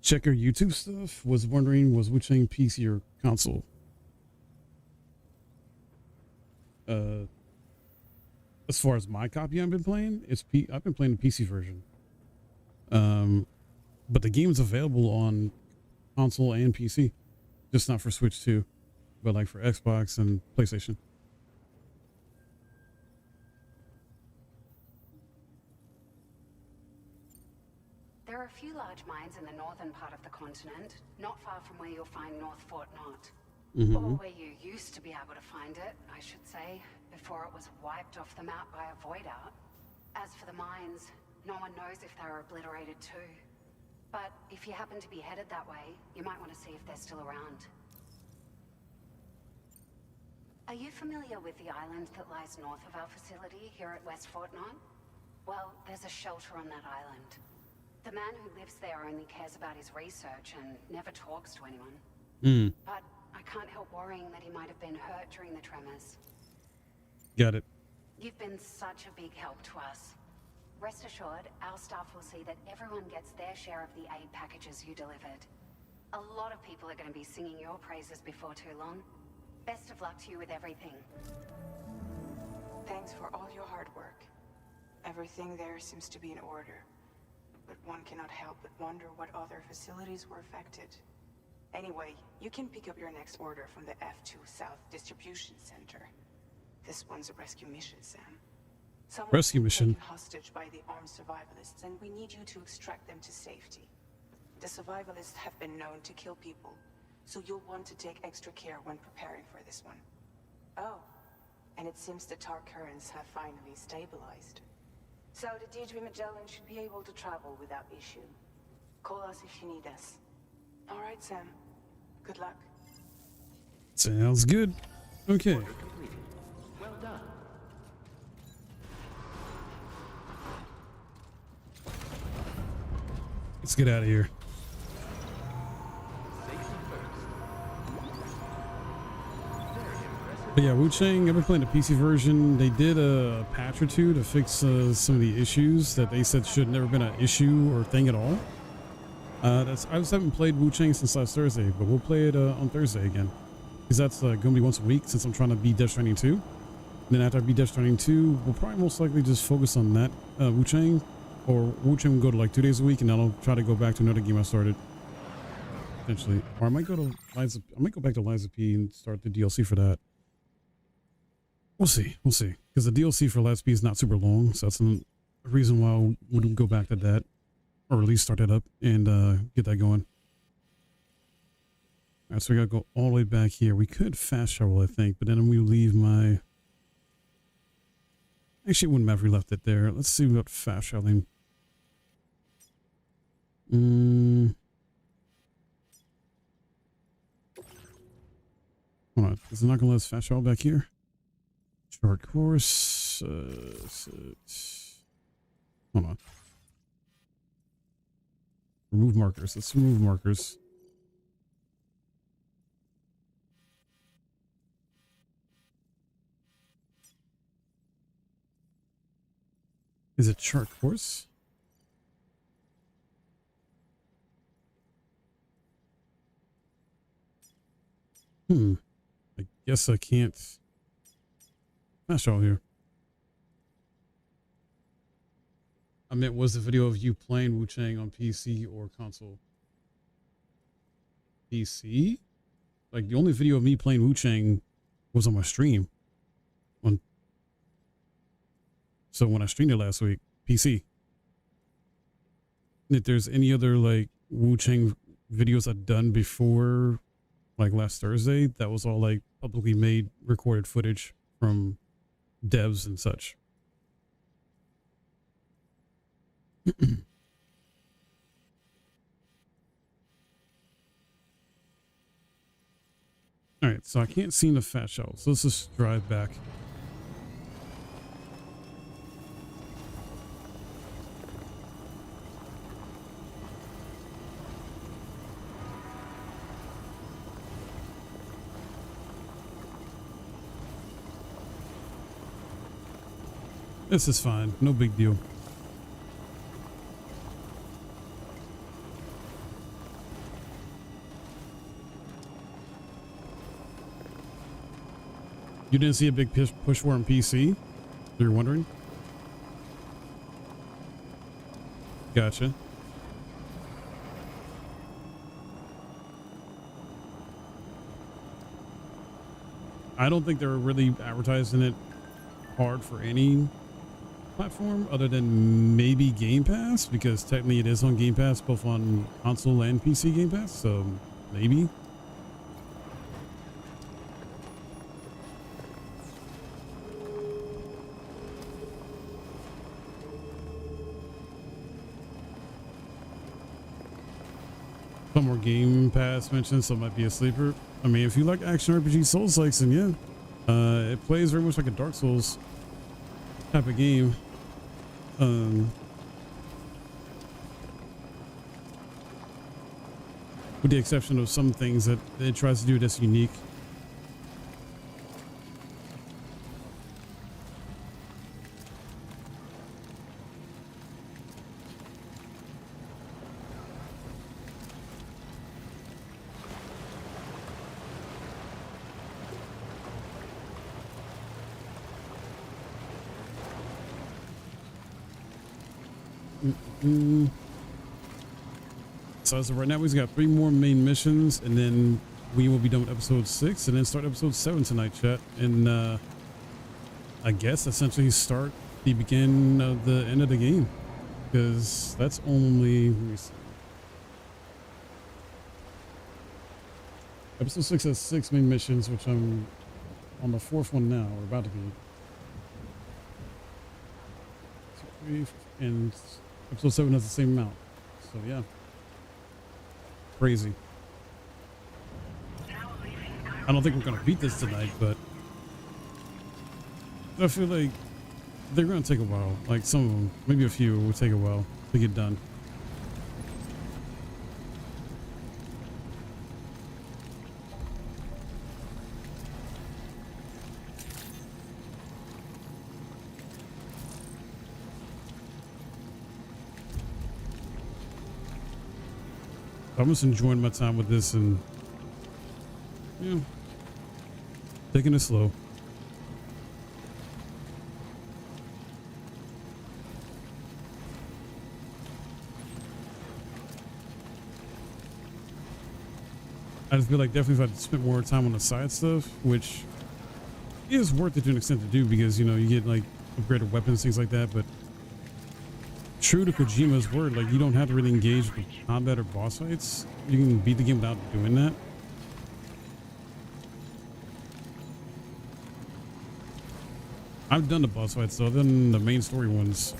Check our YouTube stuff. Was wondering, was Wu-Chang PC or console? As far as my copy I've been playing, I've been playing the PC version. But the game's available on console and PC, just not for Switch 2, but like for Xbox and PlayStation. There are a few large mines in the northern part of the continent, not far from where you'll find North Fort Knot. Or where you used to be able to find it, I should say, before it was wiped off the map by a void out. As for the mines, no one knows if they were obliterated too. But if you happen to be headed that way, you might want to see if they're still around. Are you familiar with the island that lies north of our facility here at West Fort Knot? Well, there's a shelter on that island. The man who lives there only cares about his research and never talks to anyone. But I can't help worrying that he might have been hurt during the tremors. Got it. You've been such a big help to us. Rest assured, our staff will see that everyone gets their share of the aid packages you delivered. A lot of people are going to be singing your praises before too long. Best of luck to you with everything. Thanks for all your hard work. Everything there seems to be in order. But one cannot help but wonder what other facilities were affected. Anyway, you can pick up your next order from the F2 South Distribution Center. This one's a rescue mission, Sam. Someone's Rescue been mission? taken hostage by the armed survivalists, and we need you to extract them to safety. The survivalists have been known to kill people, so you'll want to take extra care when preparing for this one. Oh, and it seems the tar currents have finally stabilized. So the D3 Magellan should be able to travel without issue. Call us if you need us. All right, Sam. Good luck. Sounds good. Okay. Order completed. Well done. Let's get out of here. Safety first. Very impressive. But yeah, Wu-Chang, I've been playing the PC version. They did a patch or two to fix some of the issues that they said should never been an issue or thing at all. I just haven't played Wu-Chang since last Thursday, but we'll play it on Thursday again. Because that's going to be once a week since I'm trying to beat Death Stranding 2. And then after I beat Death Stranding 2, we'll probably most likely just focus on that Wu-Chang. Or Wu-Chang will go to like 2 days a week, and then I'll try to go back to another game I started. Potentially. Or I might go back to Liza P and start the DLC for that. We'll see. We'll see. Because the DLC for Liza P is not super long, so that's a reason why we'll go back to that. Or at least start it up and get that going. Alright, so we gotta go all the way back here. We could fast travel, I think, but then we leave my... Actually, it wouldn't matter if we left it there. Let's see about fast traveling. Hold on. Is it not gonna let us fast travel back here? Short course. Hold on. Remove markers. Let's remove markers. Is it chart course? I guess I can't fast travel here. I meant, was the video of you playing Wu-Chang on PC or console? PC? Like, the only video of me playing Wu-Chang was on my stream. So when I streamed it last week, PC. And if there's any other, like, Wu-Chang videos I've done before, like last Thursday, that was all, like, publicly made, recorded footage from devs and such. Alright, so I can't seem to fast travel, so let's just drive back. This is fine, no big deal. You didn't see a big push war on PC? You're wondering? Gotcha. I don't think they're really advertising it hard for any platform other than maybe Game Pass, because technically it is on Game Pass, both on console and PC Game Pass, so maybe. Some more Game Pass mentions, so it might be a sleeper. I mean, if you like action RPG Souls-likes, then yeah. It plays very much like a Dark Souls type of game. With the exception of some things that it tries to do that's unique. So as of right now, we've got 3 more main missions, and then we will be done with episode 6, and then start episode 7 tonight, chat. And I guess essentially start the beginning of the end of the game, because that's only, let me see. Episode 6 has 6 main missions, which I'm on the 4th one now. We're about to be. 2, 3, and episode 7 has the same amount. So yeah. Crazy. I don't think we're gonna beat this tonight, but I feel like they're gonna take a while. Like some of them, maybe a few, will take a while to get done. I'm just enjoying my time with this and, you know, taking it slow. I just feel like definitely if I spent more time on the side stuff, which is worth it to an extent to do, because, you know, you get like upgraded weapons, things like that, but true to Kojima's word, like, you don't have to really engage with combat or boss fights. You can beat the game without doing that. I've done the boss fights though, than the main story ones.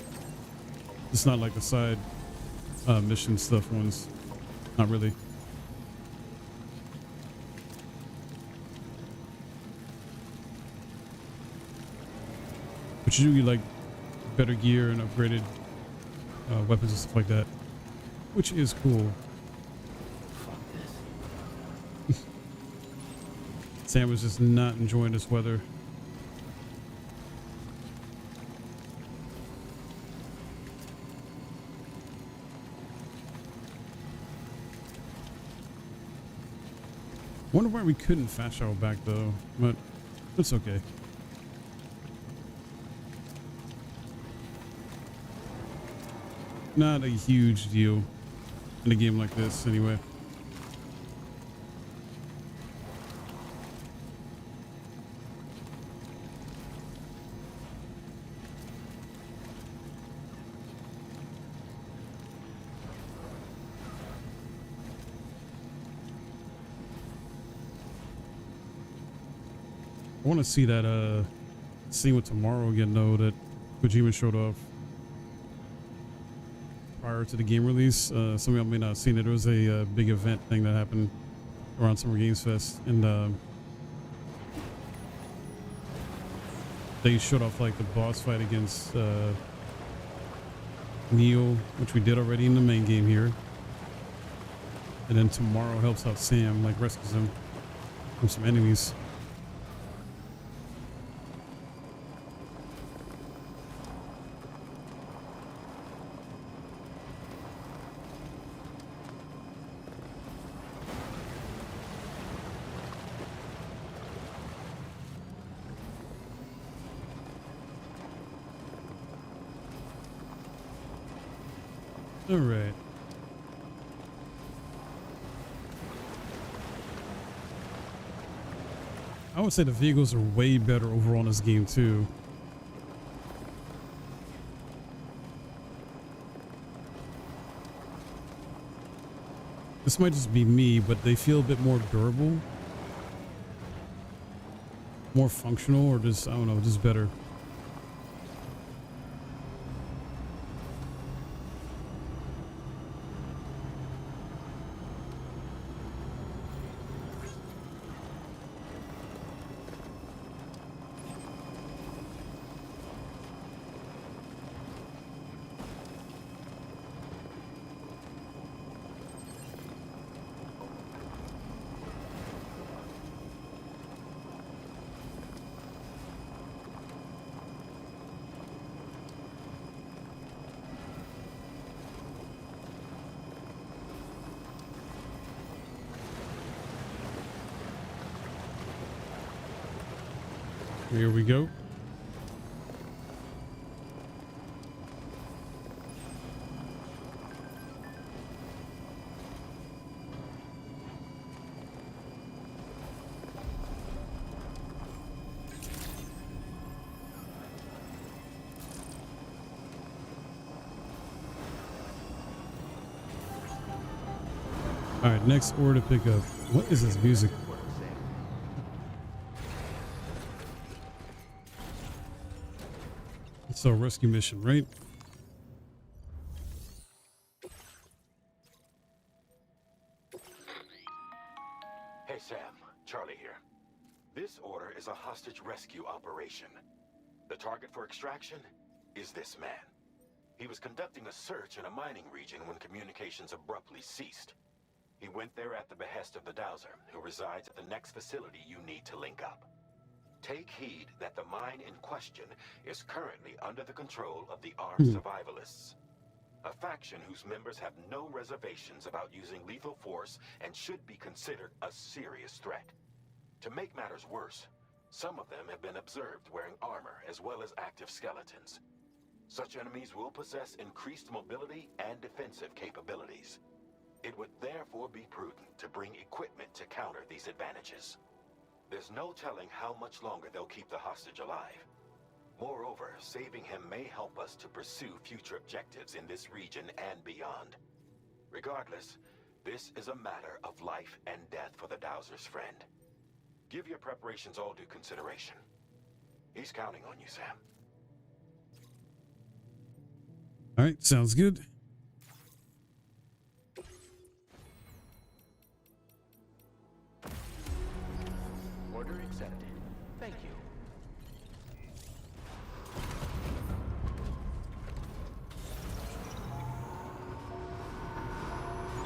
It's not like the side mission stuff ones. Not really. But you do get like better gear and upgraded weapons and stuff like that, which is cool. Sam was just not enjoying this weather. Wonder why we couldn't fast travel back though, but it's okay. Not a huge deal in a game like this anyway. I want to see that scene with Tomorrow again though, that Kojima showed off prior to the game release. Some of y'all may not have seen it. There was a big event thing that happened around Summer Games Fest, and they showed off like the boss fight against Neo, which we did already in the main game here, and then Tomorrow helps out Sam, like rescues him from some enemies. All right. I would say the vehicles are way better overall in this game too. This might just be me, but they feel a bit more durable, more functional, or just, I don't know, just better. Here we go. All right, next order to pick up. What is this music? It's a rescue mission, right? Hey Sam, Charlie here. This order is a hostage rescue operation. The target for extraction is this man. He was conducting a search in a mining region when communications abruptly ceased. He went there at the behest of the Dowser, who resides at the next facility you need to link up. Take heed that the mine in question is currently under the control of the armed survivalists, a faction whose members have no reservations about using lethal force and should be considered a serious threat. To make matters worse, some of them have been observed wearing armor as well as active skeletons. Such enemies will possess increased mobility and defensive capabilities. It would therefore be prudent to bring equipment to counter these advantages. There's no telling how much longer they'll keep the hostage alive. Moreover, saving him may help us to pursue future objectives in this region and beyond. Regardless, this is a matter of life and death for the Dowser's friend. Give your preparations all due consideration. He's counting on you, Sam. All right, sounds good. Order accepted. Thank you.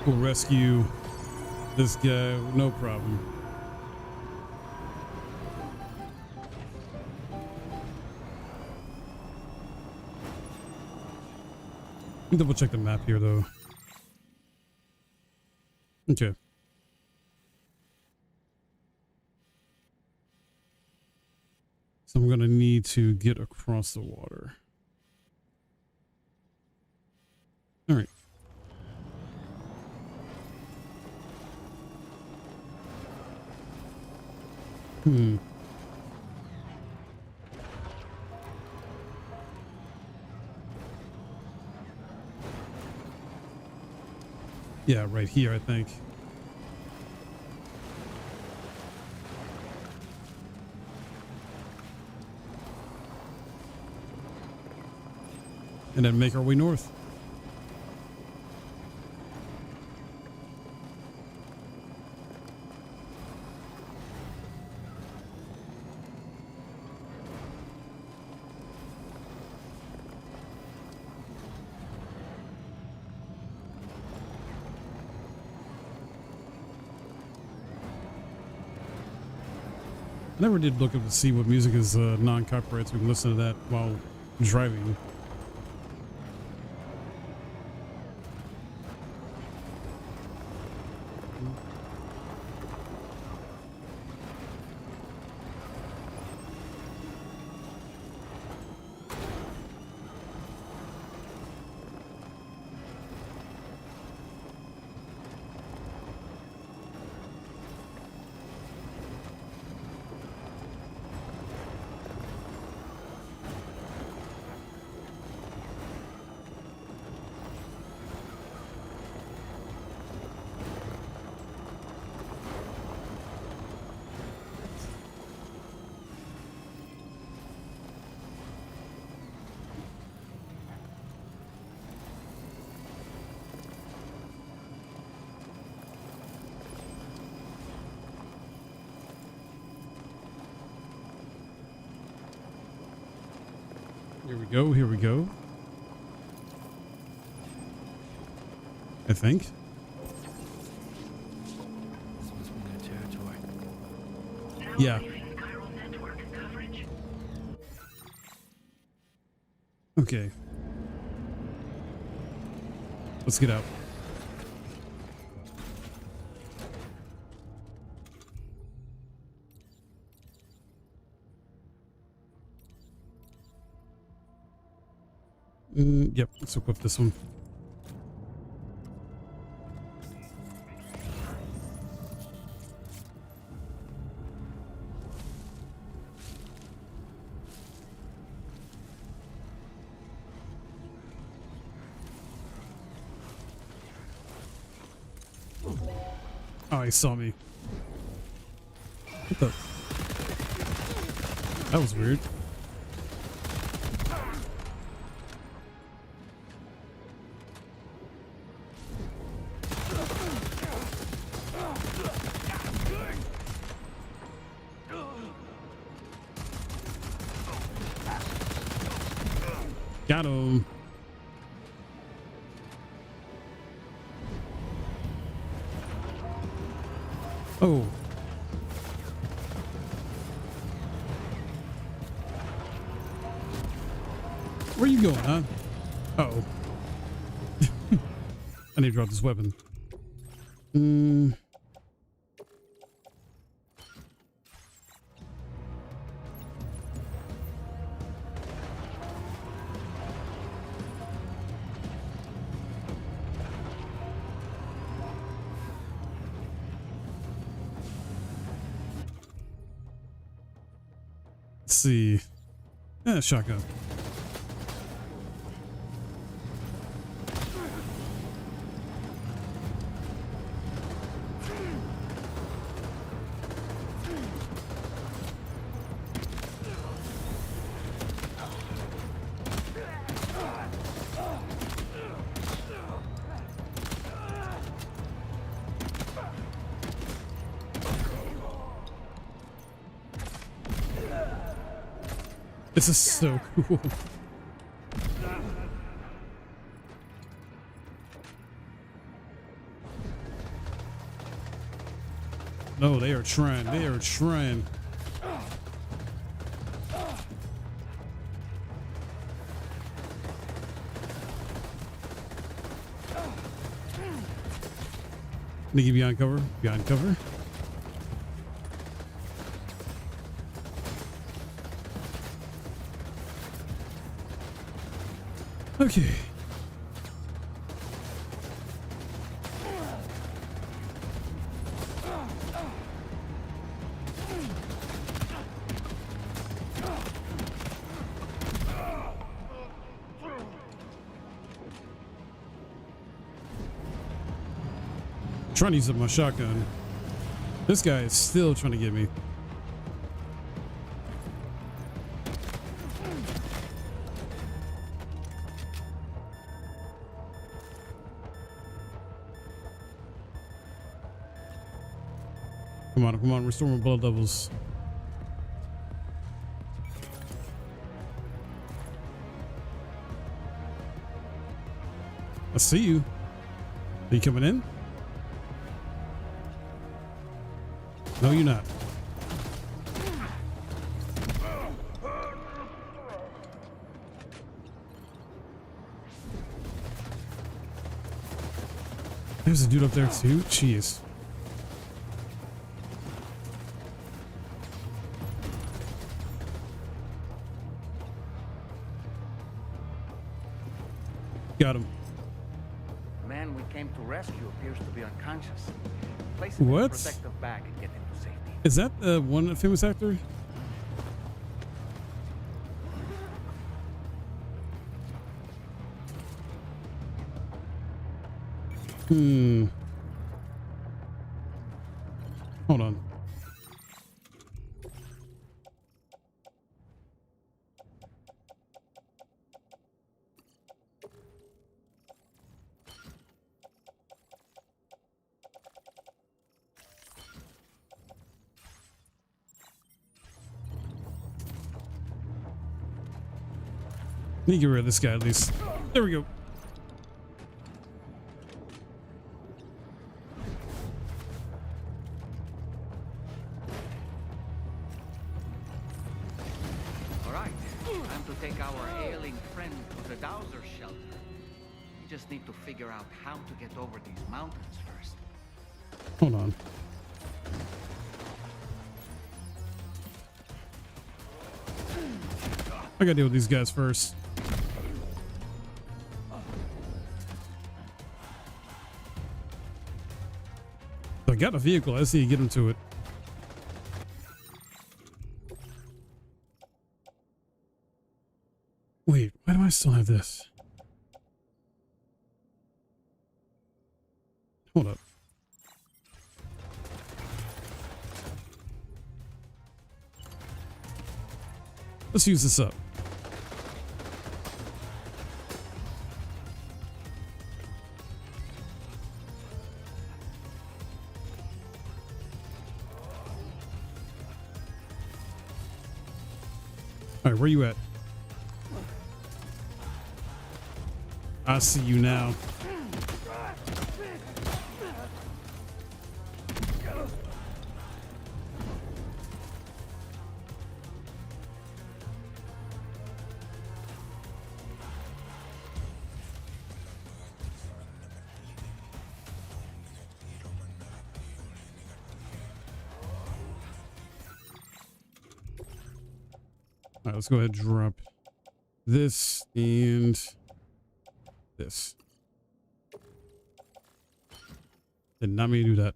We'll rescue this guy, no problem. Let me double check the map here, though. Okay. So I'm gonna need to get across the water. All right. Yeah, right here, I think. And then make our way north. I never did look up to see what music is non-copyright, so we can listen to that while driving. go. Here we go. I think. This must be their territory. Now Yeah. leaving chiral network coverage. Okay. Let's get out. Yep, let's equip this one. Oh, he saw me. What the? That was weird. Got him. Oh. Where you going, huh? Uh-oh. I need to drop this weapon. Let's see. Shotgun. This is so cool. No, they are trying. They are trying. Nikki, behind cover. Behind cover. Okay. Trying to use up my shotgun. This guy is still trying to get me. Come on, restore my blood levels. I see you. Are you coming in? No, you're not. There's a dude up there too. Jeez. Got him. The man we came to rescue appears to be unconscious. Place him in a What? protective bag and get him to safety. Is that one famous actor? Hold on. Let me get rid of this guy at least. There we go. All right, time to take our ailing friend to the Dowser shelter. We just need to figure out how to get over these mountains first. Hold on. I gotta deal with these guys first. I got a vehicle. I see you get him to it. Wait, why do I still have this? Hold up. Let's use this up. All right, where you at? I see you now. All right, let's go ahead and drop this and this. Did not mean to do that.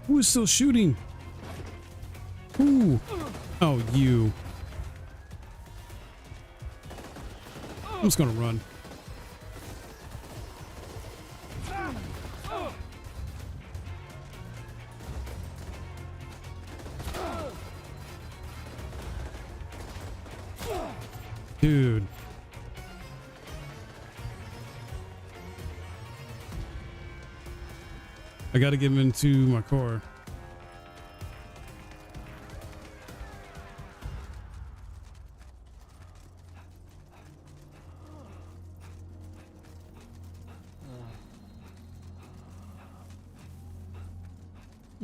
Who is still shooting? Ooh. Oh, you. I'm just gonna run. Dude. I gotta get him into my car.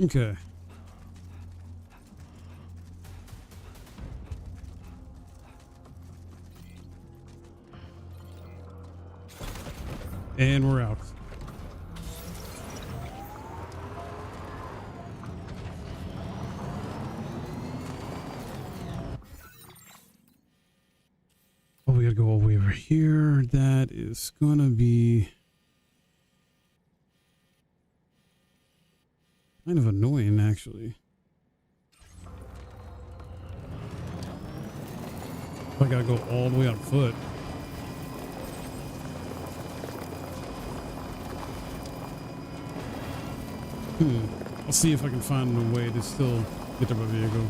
Okay. And we're out. Oh, we gotta go all the way over here. That is gonna be kind of annoying, actually. I gotta go all the way on foot. I'll see if I can find a way to still get to my vehicle.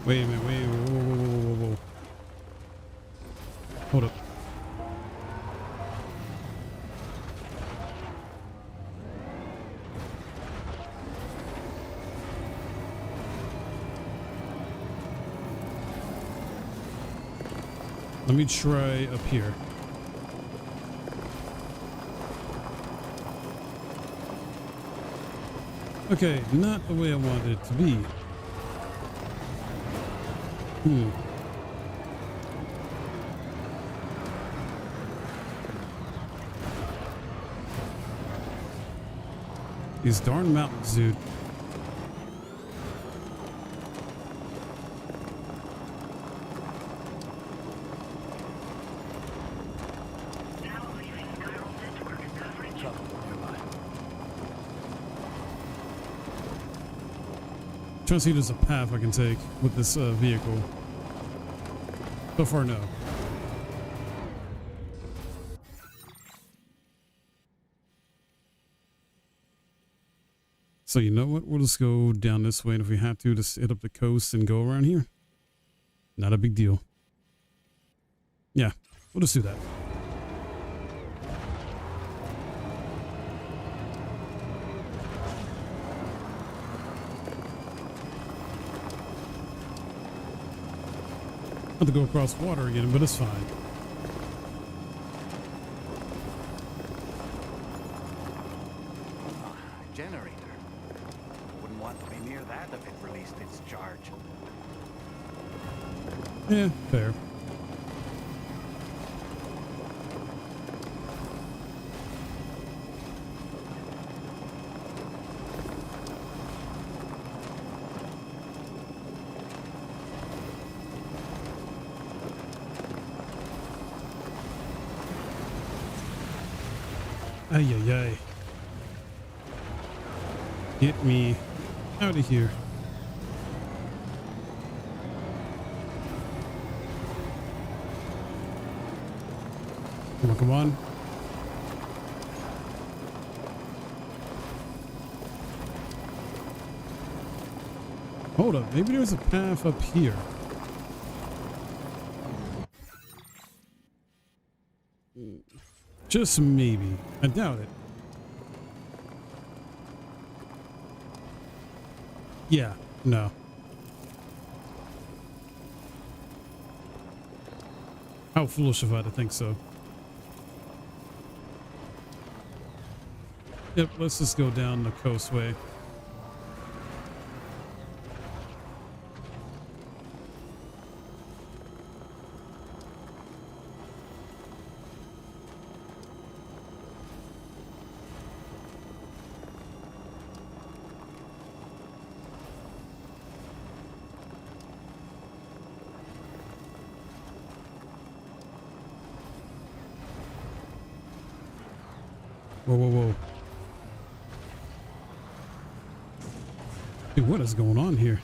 Wait a minute, wait, whoa. Hold up. Let me try up here. Okay, not the way I wanted it to be. These darn mountains, dude. Trying to see if there's a path I can take with this vehicle. So far, no. So you know what? We'll just go down this way, and if we have to, just hit up the coast and go around here. Not a big deal. Yeah, we'll just do that. Have to go across water again, but it's fine. Generator. Wouldn't want to be near that if it released its charge. Yeah, fair. Ay, ay, ay. Get me out of here. Come on, come on. Hold up, maybe there's a path up here. Just maybe. I doubt it. Yeah, no. How foolish of I to think so. Yep, let's just go down the coastway. Whoa, whoa, whoa. Dude, what is going on here?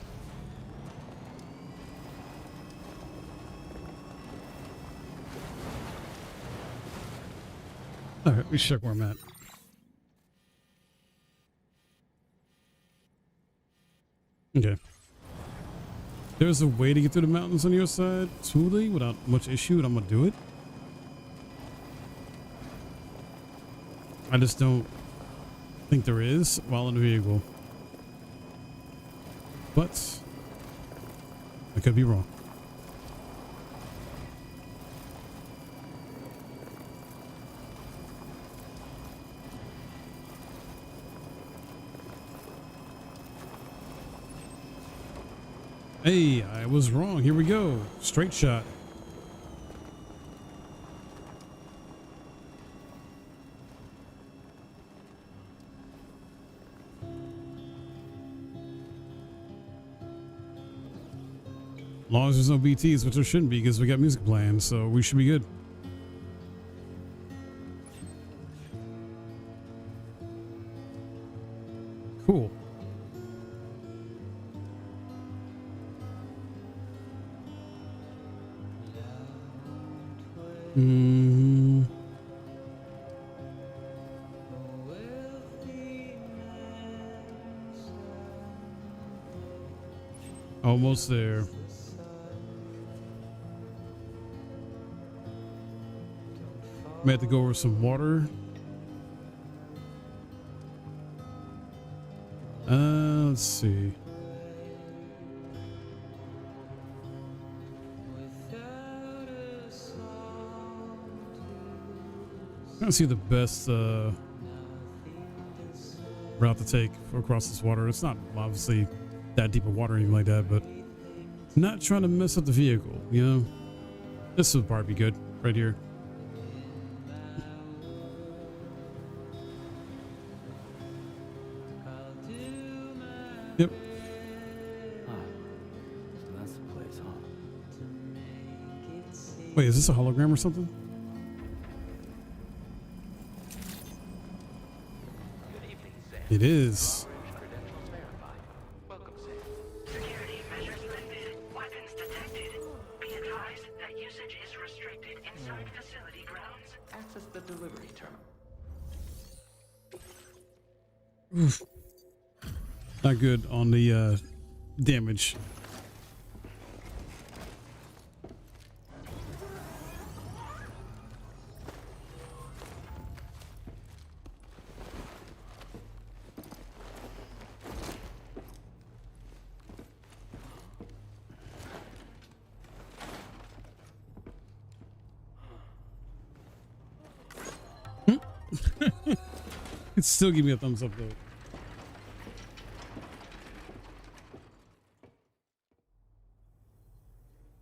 All right, we check where I'm at. Okay. There's a way to get through the mountains on your side, smoothly, without much issue, and I'm gonna do it. I just don't think there is while in the vehicle. But I could be wrong. Hey, I was wrong. Here we go. Straight shot. As long as there's no BTs, which there shouldn't be because we got music playing, so we should be good. Cool. Almost there. May have to go over some water. Let's see. I don't see the best route to take across this water. It's not obviously that deep of water or anything like that, but not trying to mess up the vehicle, you know? This would probably be good right here. Yep. So that's the place, huh? Wait, is this a hologram or something? It is. Security measures lifted. Weapons detected. Be advised that you Oof. Not good on the damage. It still give me a thumbs up though.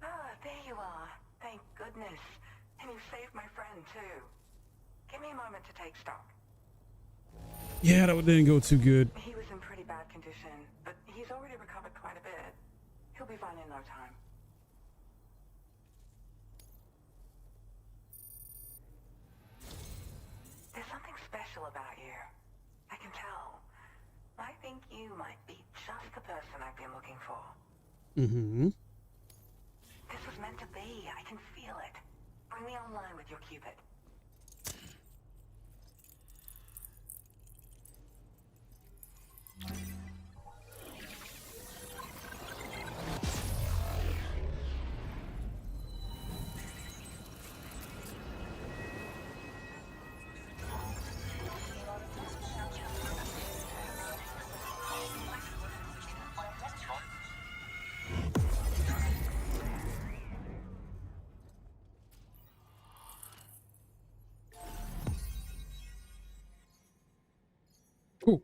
Ah, there you are. Thank goodness. And you saved my friend too. Give me a moment to take stock. Yeah, that didn't go too good. He was in pretty bad condition, but he's already recovered quite a bit. He'll be fine in no time. There's something special about you. I can tell. I think you might be just the person I've been looking for. Mm-hmm. This was meant to be. I can feel it. Bring me online with your Cupid. Cool.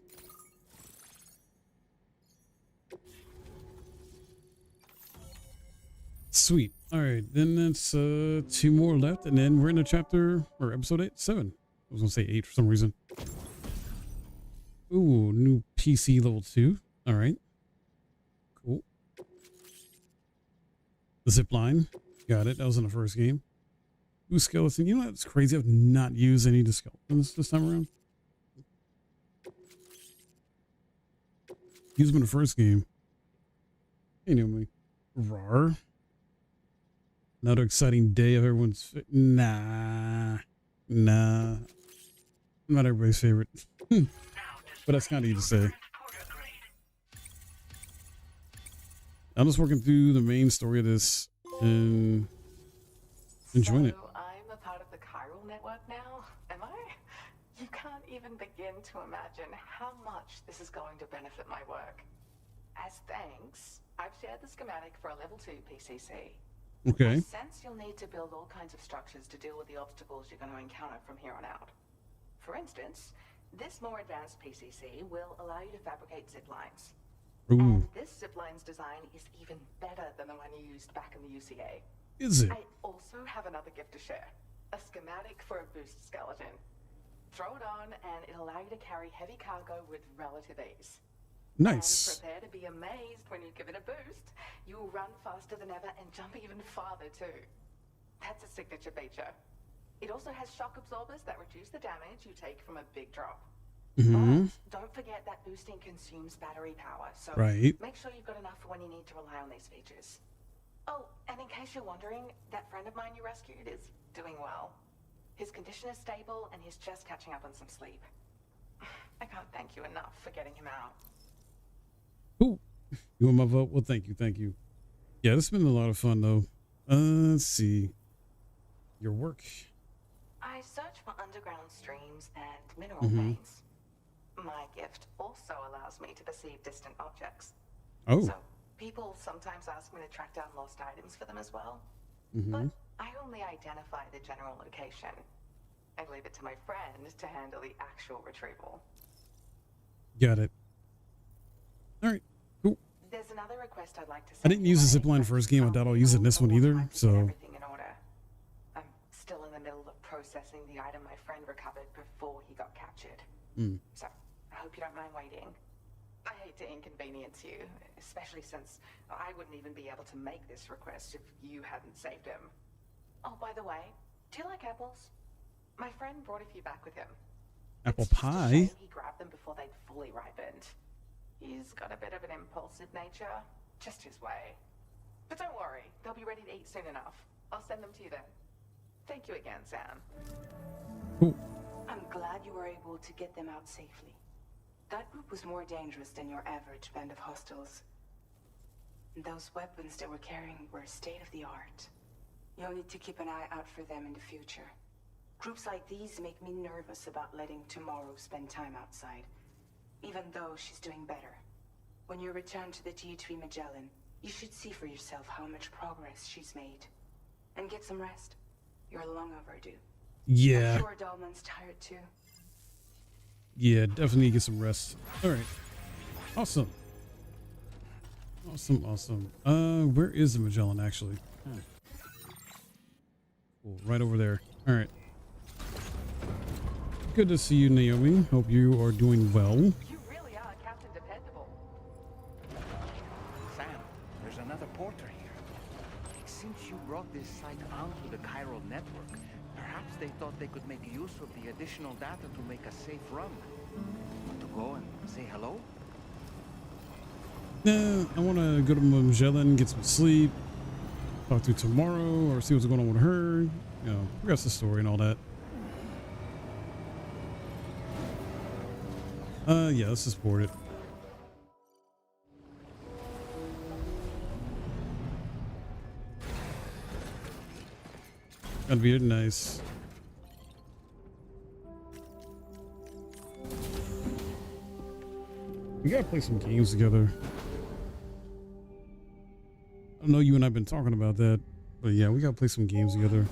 Sweet. All right, then that's 2 more left, and then we're in a chapter or episode 7. I was gonna say 8 for some reason. Ooh, new PC level 2. All right, cool. The zip line, got it. That was in the first game. Ooh, skeleton. You know what's crazy? I've not used any of the skeletons this time around. Used them in the first game. You know me. Rar. Another exciting day of everyone's. Nah. Not everybody's favorite. But that's kind of easy to say. I'm just working through the main story of this and enjoying it. I'm a part of the chiral network now, am I? You can't even begin to imagine how much this is going to benefit my work. As thanks, I've shared the schematic for a level 2 PCC. Okay. I sense you'll need to build all kinds of structures to deal with the obstacles you're going to encounter from here on out. For instance, this more advanced PCC will allow you to fabricate zip lines. Ooh. And this zip line's design is even better than the one you used back in the UCA. Is it? I also have another gift to share. A schematic for a boost skeleton. Throw it on and it'll allow you to carry heavy cargo with relative ease. Nice. And prepare to be amazed when you give it a boost. You'll run faster than ever and jump even farther too. That's a signature feature. It also has shock absorbers that reduce the damage you take from a big drop. Mm-hmm. But don't forget that boosting consumes battery power, so Right. make sure you've got enough for when you need to rely on these features. Oh, and in case you're wondering, that friend of mine you rescued is doing well. His condition is stable and he's just catching up on some sleep. I can't thank you enough for getting him out. Cool. You want my vote? Well, thank you. Yeah, this has been a lot of fun though. Let's see. Your work. I search for underground streams and mineral Mm-hmm. veins. My gift also allows me to perceive distant objects. Oh. So people sometimes ask me to track down lost items for them as well. Mm-hmm. But I only identify the general location. I leave it to my friend to handle the actual retrieval. Got it. All right. Cool. There's another request I'd like to I didn't use the zipline first game. I doubt I'll use it in this one either. So. Everything in order. I'm still in the middle of processing the item my friend recovered before he got captured. Mm. So I hope you don't mind waiting. I hate to inconvenience you, especially since I wouldn't even be able to make this request if you hadn't saved him. Oh, by the way, do you like apples? My friend brought a few back with him. Apple It's just a pie? shame he grabbed them before they'd fully ripened. He's got a bit of an impulsive nature, just his way. But don't worry, they'll be ready to eat soon enough. I'll send them to you then. Thank you again, Sam. Cool. I'm glad you were able to get them out safely. That group was more dangerous than your average band of hostiles. Those weapons they were carrying were state-of-the-art. You'll need to keep an eye out for them in the future. Groups like these make me nervous about letting Tomorrow spend time outside, even though she's doing better. When you return to the G3 Magellan, you should see for yourself how much progress she's made. And get some rest. You're long overdue. Yeah. I'm sure Dahlman's tired too. Yeah, definitely get some rest. All right. Awesome. Awesome. Where is the Magellan actually? Cool, right over there. All right. Good to see you, Naomi. Hope you are doing well. You really are Captain Dependable. Sam, there's another porter here. Since you brought this site onto the chiral network, perhaps they thought they could make use of the additional data to make a safe run. Want to go and say hello? I want to go to Magellan, get some sleep, talk to Tomorrow, or see what's going on with her. You know, progress the story and all that. Yeah, let's just board it. That'd be nice. We gotta play some games together. I know you and I've been talking about that, but yeah, we gotta play some games together.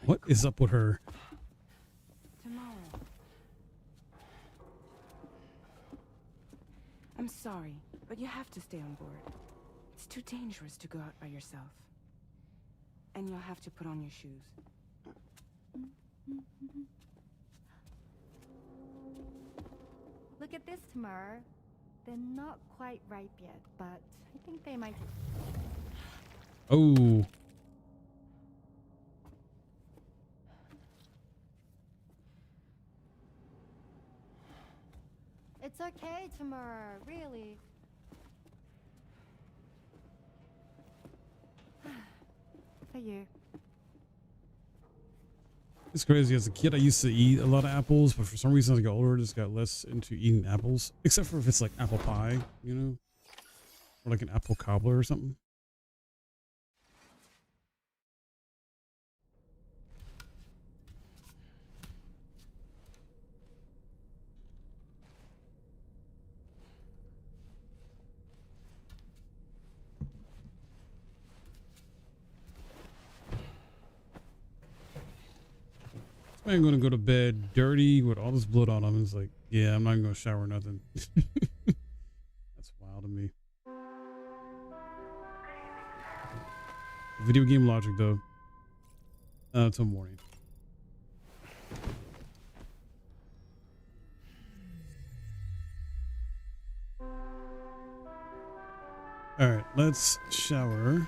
What is up with her? Tomorrow. I'm sorry, but you have to stay on board. It's too dangerous to go out by yourself. And you'll have to put on your shoes. Look at this, Tamara. They're not quite ripe yet, but I think they might. Oh. It's okay, Tamara, really. For you. It's crazy. As a kid, I used to eat a lot of apples, but for some reason, as I got older, I just got less into eating apples. Except for if it's like apple pie, you know? Or like an apple cobbler or something. I'm gonna go to bed dirty with all this blood on him. It's like, yeah, I'm not even gonna shower or nothing. That's wild to me. Video game logic though. Till morning. All right, let's shower.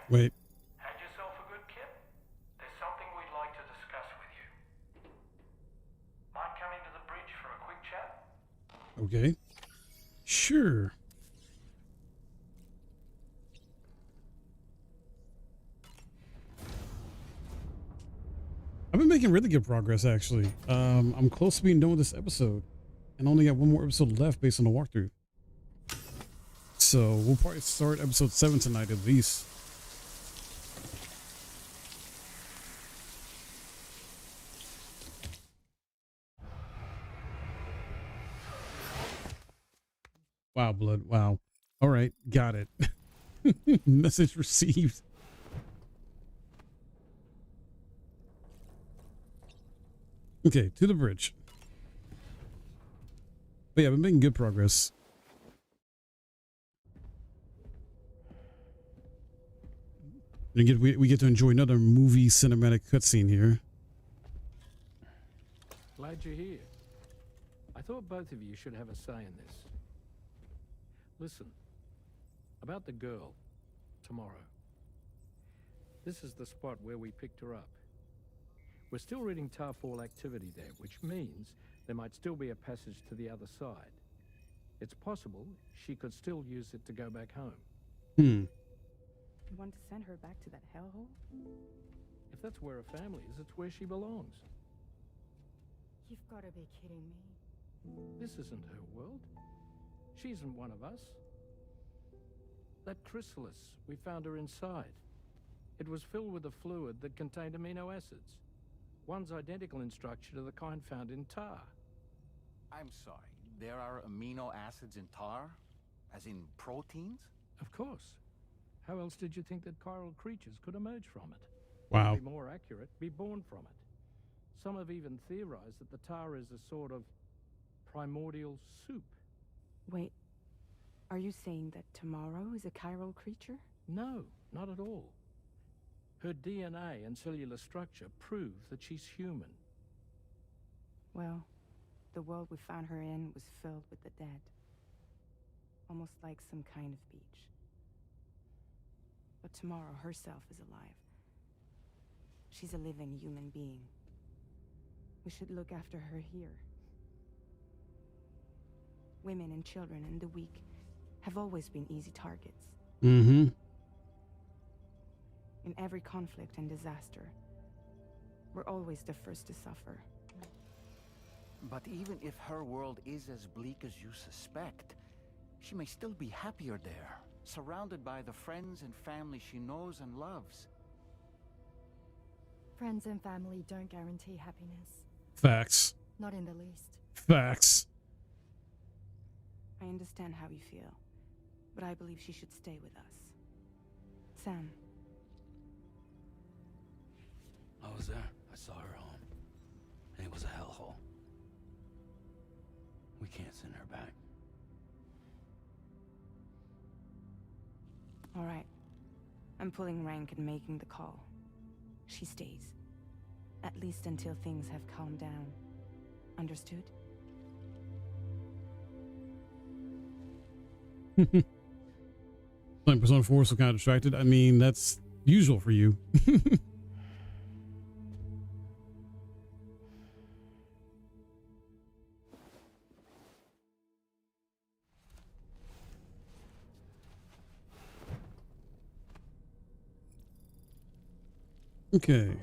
Wait. Had yourself a good kip? There's something we'd like to discuss with you. Mind coming to the bridge for a quick chat? Okay. Sure. I've been making really good progress actually. I'm close to being done with this episode and only got one more episode left based on the walkthrough. So we'll probably start episode 7 tonight at least. Wow, blood. Wow. All right. Got it. Message received. Okay, to the bridge. But yeah, I've been making good progress. We get to enjoy another movie cinematic cutscene here. Glad you're here. I thought both of you should have a say in this. Listen, about the girl, Tomorrow. This is the spot where we picked her up. We're still reading Tarfall activity there, which means there might still be a passage to the other side. It's possible she could still use it to go back home. Hmm. You want to send her back to that hellhole? If that's where her family is, it's where she belongs. You've got to be kidding me. This isn't her world. She isn't one of us. That chrysalis, we found her inside. It was filled with a fluid that contained amino acids. One's identical in structure to the kind found in tar. I'm sorry, there are amino acids in tar? As in proteins? Of course. How else did you think that chiral creatures could emerge from it? Wow. Or be more accurate, be born from it. Some have even theorized that the tar is a sort of primordial soup. Wait, are you saying that Tomorrow is a chiral creature? No, not at all. Her DNA and cellular structure prove that she's human. Well, the world we found her in was filled with the dead. Almost like some kind of beach. But Tomorrow herself is alive. She's a living human being. We should look after her here. Women and children and the weak have always been easy targets. Mm-hmm. In every conflict and disaster, we're always the first to suffer. But even if her world is as bleak as you suspect, she may still be happier there, surrounded by the friends and family she knows and loves. Friends and family don't guarantee happiness. Facts. Not in the least. Facts. I understand how you feel, but I believe she should stay with us. Sam. I was there. I saw her home. And it was a hellhole. We can't send her back. All right. I'm pulling rank and making the call. She stays. At least until things have calmed down. Understood? Playing Persona 4, so kind of distracted. I mean, that's usual for you. Okay.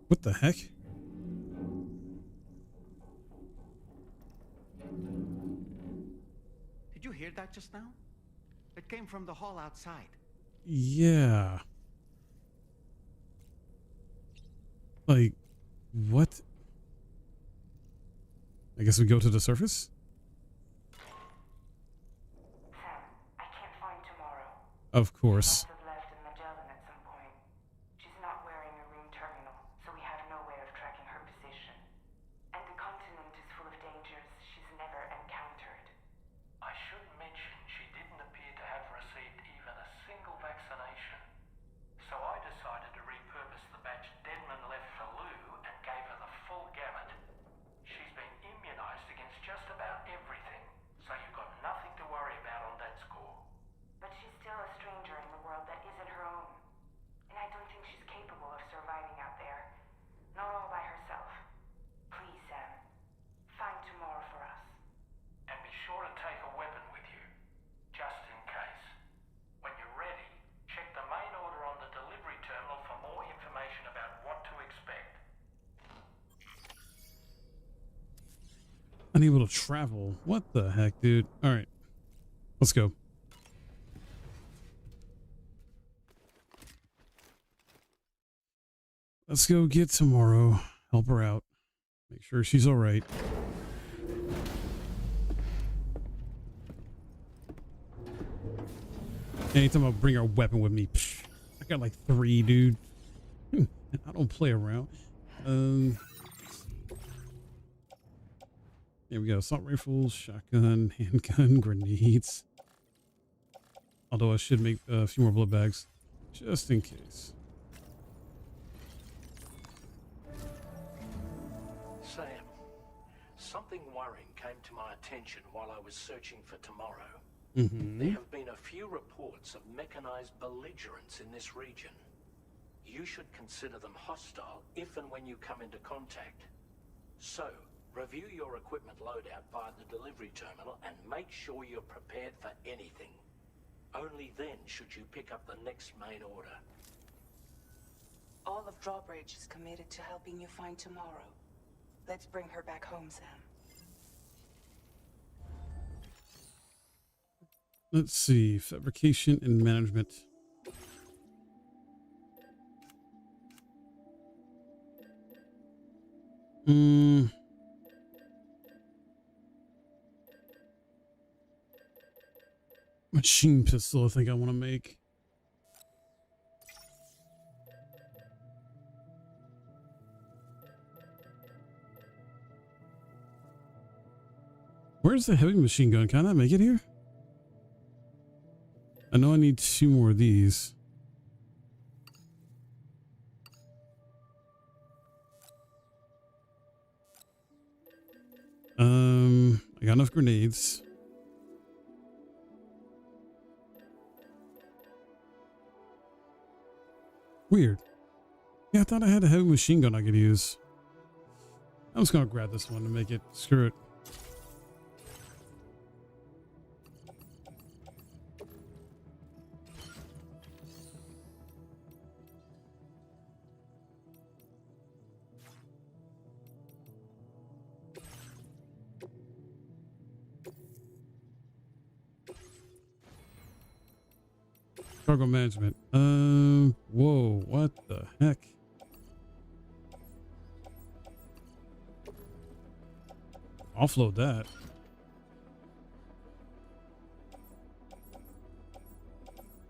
What the heck? Did you hear that just now? It came from the hall outside. Yeah. Like, what? I guess we go to the surface? Sam, I can't find Tomorrow. Of course. She must have left in Magellan at some point. She's not wearing a room terminal, so we have no way of tracking her position. And the continent is full of dangers she's never encountered. I should mention she didn't appear to have received even a single vaccination. So I decided to repurpose the batch Deadman left for Lou and gave her the full gamut. She's been immunized against just about everything, so you've got nothing to worry about on that score. But she's still a stranger in the world that isn't her own. And I don't think she's capable of surviving out there. Not all by herself. Please, Sam. Find Tomorrow for us. And be sure to take a weapon with you, just in case. When you're ready, check the main order on the delivery terminal for more information about what to expect. Unable to travel. What the heck, dude? Alright. Let's go. Let's go get Tomorrow. Help her out. Make sure she's alright. Anytime I bring our weapon with me, psh, I got like 3, dude. I don't play around. There we go. Assault rifles, shotgun, handgun, grenades. Although I should make a few more blood bags, just in case. Sam, something worrying came to my attention while I was searching for Tomorrow. There have been a few reports of mechanized belligerents in this region. You should consider them hostile if and when you come into contact. So, Review your equipment loadout via the delivery terminal and make sure you're prepared for anything. Only then should you pick up the next main order. All of Drawbridge is committed to helping you find tomorrow. Let's bring her back home, Sam. Let's see. Fabrication and management. Machine pistol, I think I want to make. Where's the heavy machine gun? Can I make it here? I know I need 2 more of these. I got enough grenades. Weird. Yeah, I thought I had a heavy machine gun I could use. I'm just gonna grab this one to make it. Screw it. Cargo management. Whoa, what the heck? Offload that.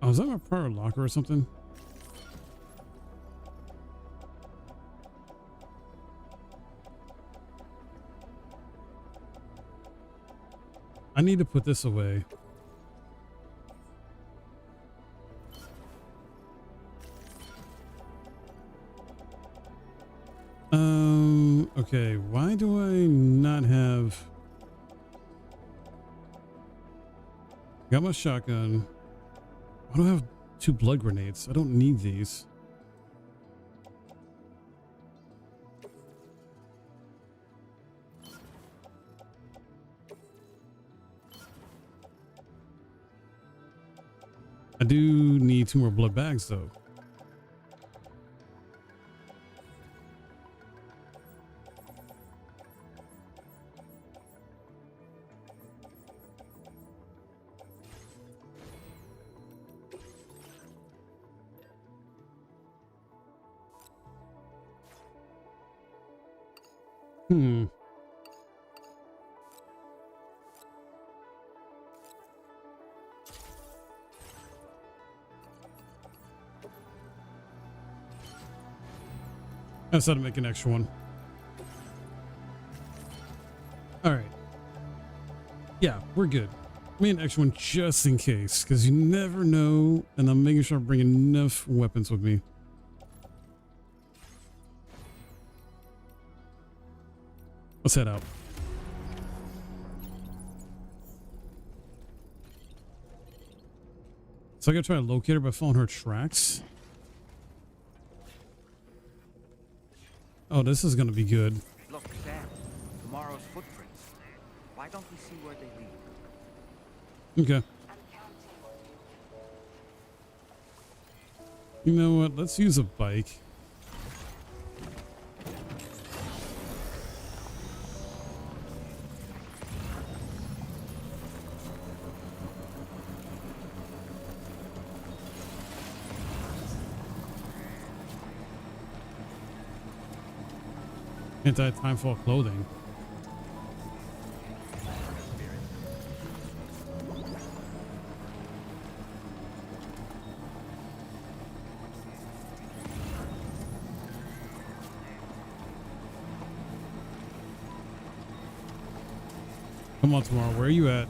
Oh, is that my prior locker or something? I need to put this away. Okay, why do I not have... Got my shotgun. Why do I have 2 blood grenades? I don't need these. I do need 2 more blood bags though. I decided to make an extra one. All right. Yeah, we're good. I made an extra one just in case, because you never know, and I'm making sure I bring enough weapons with me. Let's head out. So I gotta try to locate her by following her tracks. Oh, this is gonna be good. Look, Sam, tomorrow's footprints. Why don't we see where they lead? Okay. You know what? Let's use a bike. Anti-timefall clothing. Come on, tomorrow. Where are you at?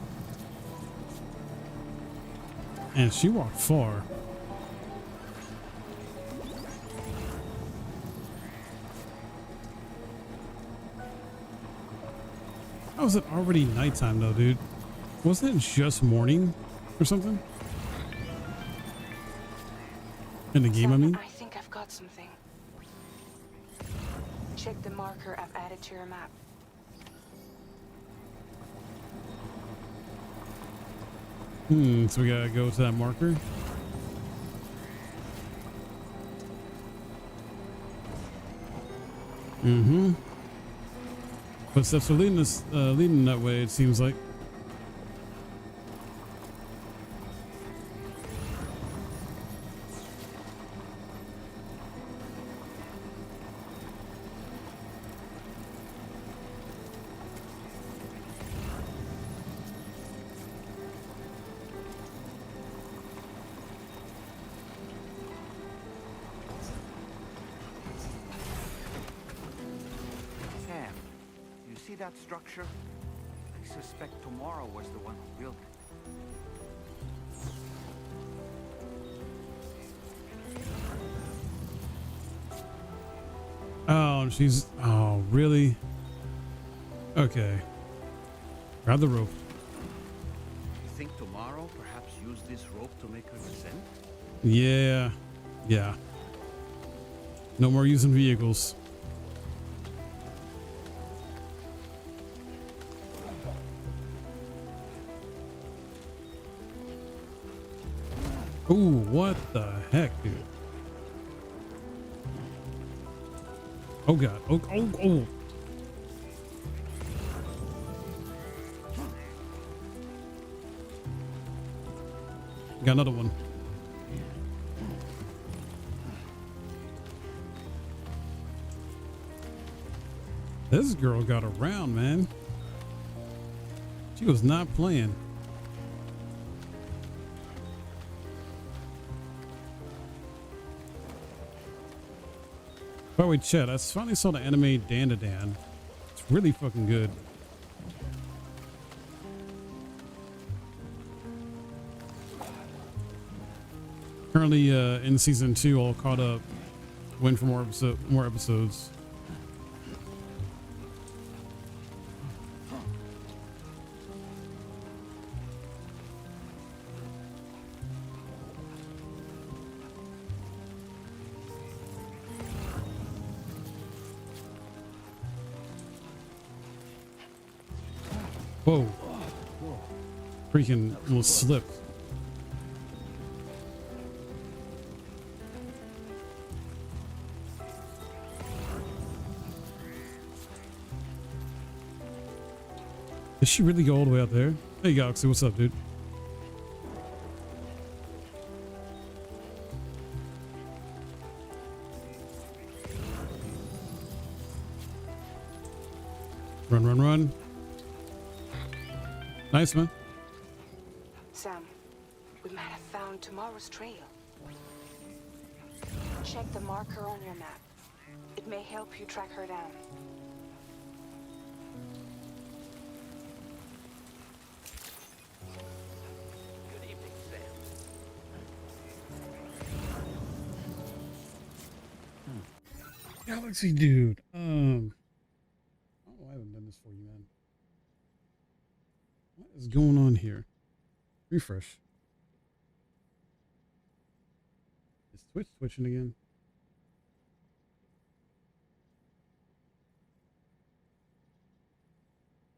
And she walked far. How is it already nighttime though, dude? Wasn't it just morning or something? In the game, I mean? I think I've got something. Check the marker I've added to your map. So we gotta go to that marker. Footsteps are leading us, leading that way, it seems like. Sam, you see that structure? I suspect Tomorrow was the one who built it. Oh, she's... Oh, really? Okay. Grab the rope. You think Tomorrow perhaps used this rope to make her descend? Yeah. Yeah. No more using vehicles. Ooh, what the heck, dude? Oh god. Oh. Got another one. This girl got around, man. She was not playing. By the way, Chet, I finally saw the anime Dan to Dan. It's really fucking good. Currently in season 2, all caught up. Waiting for more episodes. Whoa. Freaking almost slipped. Did she really go all the way out there? Hey Galaxy, what's up, dude? Run. Nice, man. Sam, we might have found Tomorrow's trail. Check the marker on your map. It may help you track her down. Good evening, Sam. Galaxy, dude. Oh, I haven't done this for you, man. What is going on here? Refresh. Is Twitch twitching again?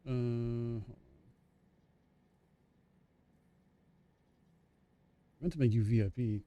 Hold on. I meant to make you VIP.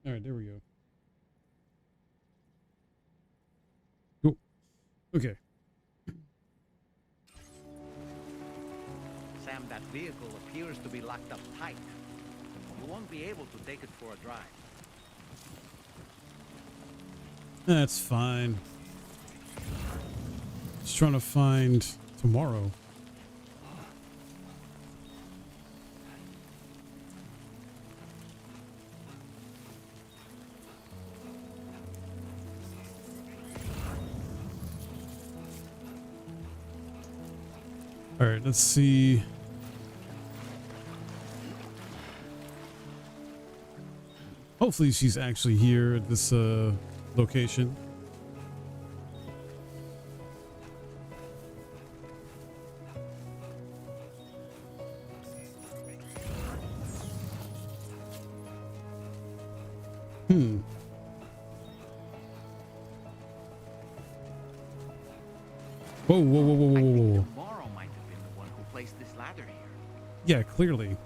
All right, there we go. Cool. Okay. Sam, that vehicle appears to be locked up tight. You won't be able to take it for a drive. That's fine. Just trying to find Tomorrow. All right, let's see. Hopefully she's actually here at this location. Whoa, whoa, whoa, whoa, whoa, whoa. Tomorrow might have been the one who placed this ladder here. Yeah, clearly.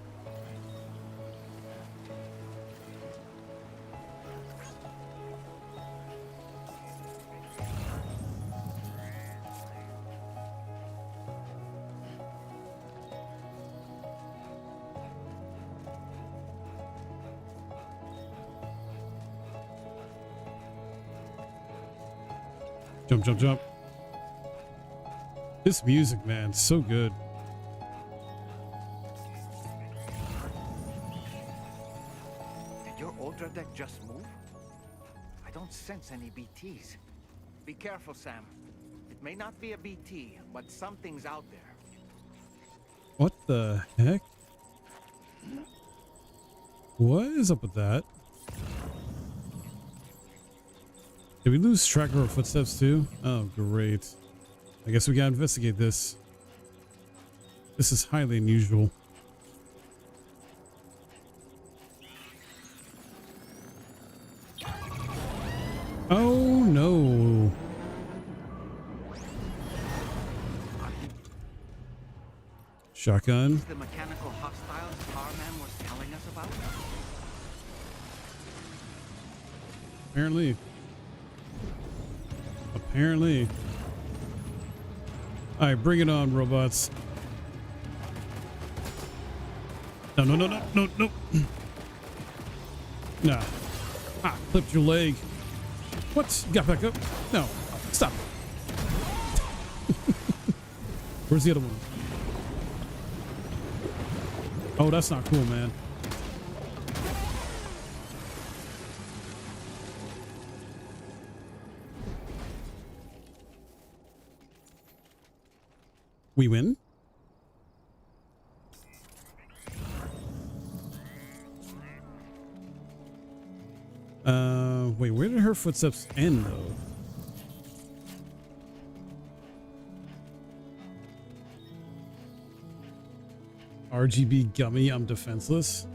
Jump, jump, jump. This music, man, so good. Did your Ultra deck just move? I don't sense any BTs. Be careful, Sam. It may not be a BT, but something's out there. What the heck? What is up with that? Did we lose track of our footsteps too? Oh, great. I guess we gotta investigate this. This is highly unusual. Oh no. Shotgun. The mechanical hostiles Starman was telling us about? Apparently. Apparently. Alright, bring it on, robots. No, no, no, no, no, no. Nah. Ah, clipped your leg. What? You got back up? No. Stop. Where's the other one? Oh, that's not cool, man. We win? Wait, where did her footsteps end though? RGB gummy, I'm defenseless.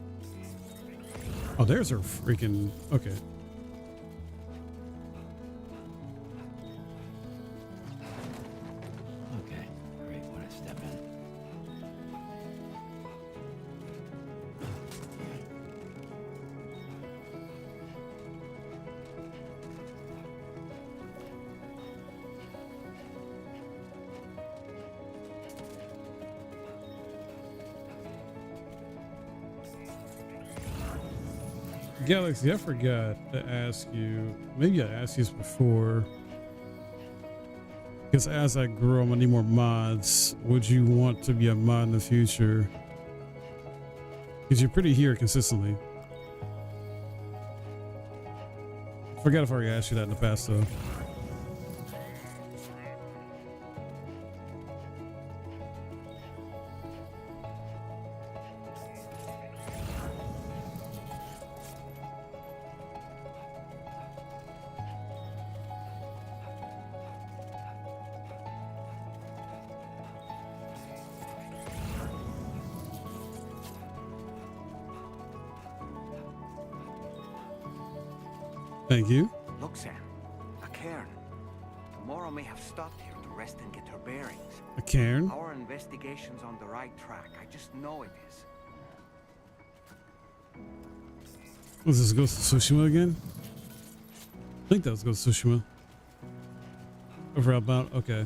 Oh, there's her freaking, okay. Okay, great. Want to step in? Galaxy, I forgot to ask you. Maybe I asked you this before. Because as I grow, I'm gonna need more mods. Would you want to be a mod in the future? Because you're pretty here consistently. Forgot if I already asked you that in the past, though. Thank you. Look, Sam. A cairn. Tomorrow may have stopped here to rest and get her bearings. A cairn? Our investigation's on the right track. I just know it is. Was this Ghost of Tsushima again? I think that was Ghost of Tsushima. Over Outbound? Okay.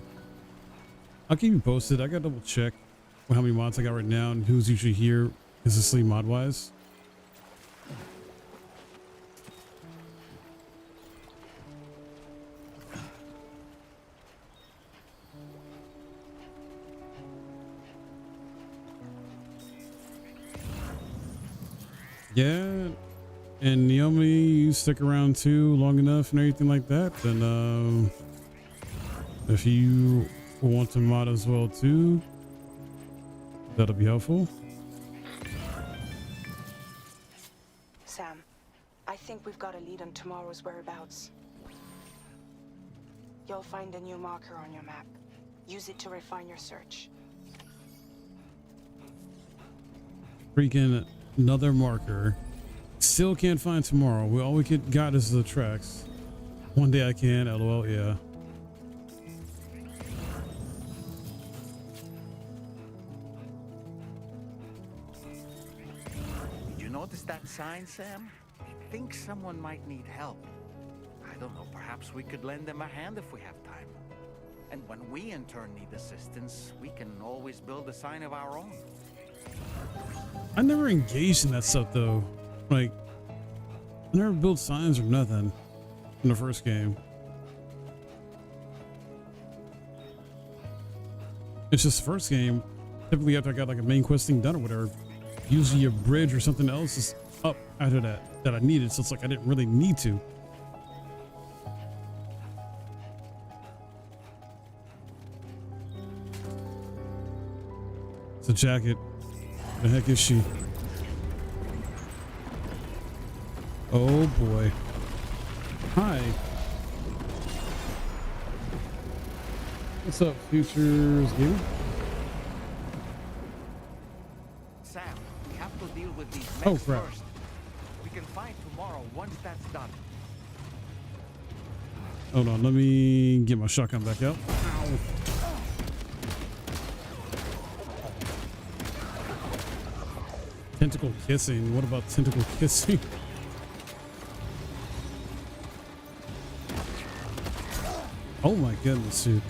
I'll keep you posted. I gotta double check how many mods I got right now and who's usually here consistently mod wise. Yeah, and Naomi, you stick around too long enough and everything like that, then if you want to mod as well too, that'll be helpful. Sam, I think we've got a lead on tomorrow's whereabouts. You'll find a new marker on your map. Use it to refine your search. Freaking another marker. Still can't find tomorrow. All we got is the tracks. One day I can, lol, yeah. Did you notice that sign, Sam? I think someone might need help. I don't know, perhaps we could lend them a hand if we have time. And when we in turn need assistance, we can always build a sign of our own. I never engaged in that stuff though. Like, I never built signs or nothing in the first game. It's just the first game. Typically after I got like a main quest thing done or whatever, usually a bridge or something else is up after that I needed. So it's like I didn't really need to. It's a jacket. The heck is she? Oh boy. Hi. What's up, Futures Gamer? Sam, we have to deal with these Oh, mechs crap. first. We can find tomorrow once that's done. Hold on, let me get my shotgun back out. Ow. Tentacle kissing. What about tentacle kissing? Oh my goodness, dude.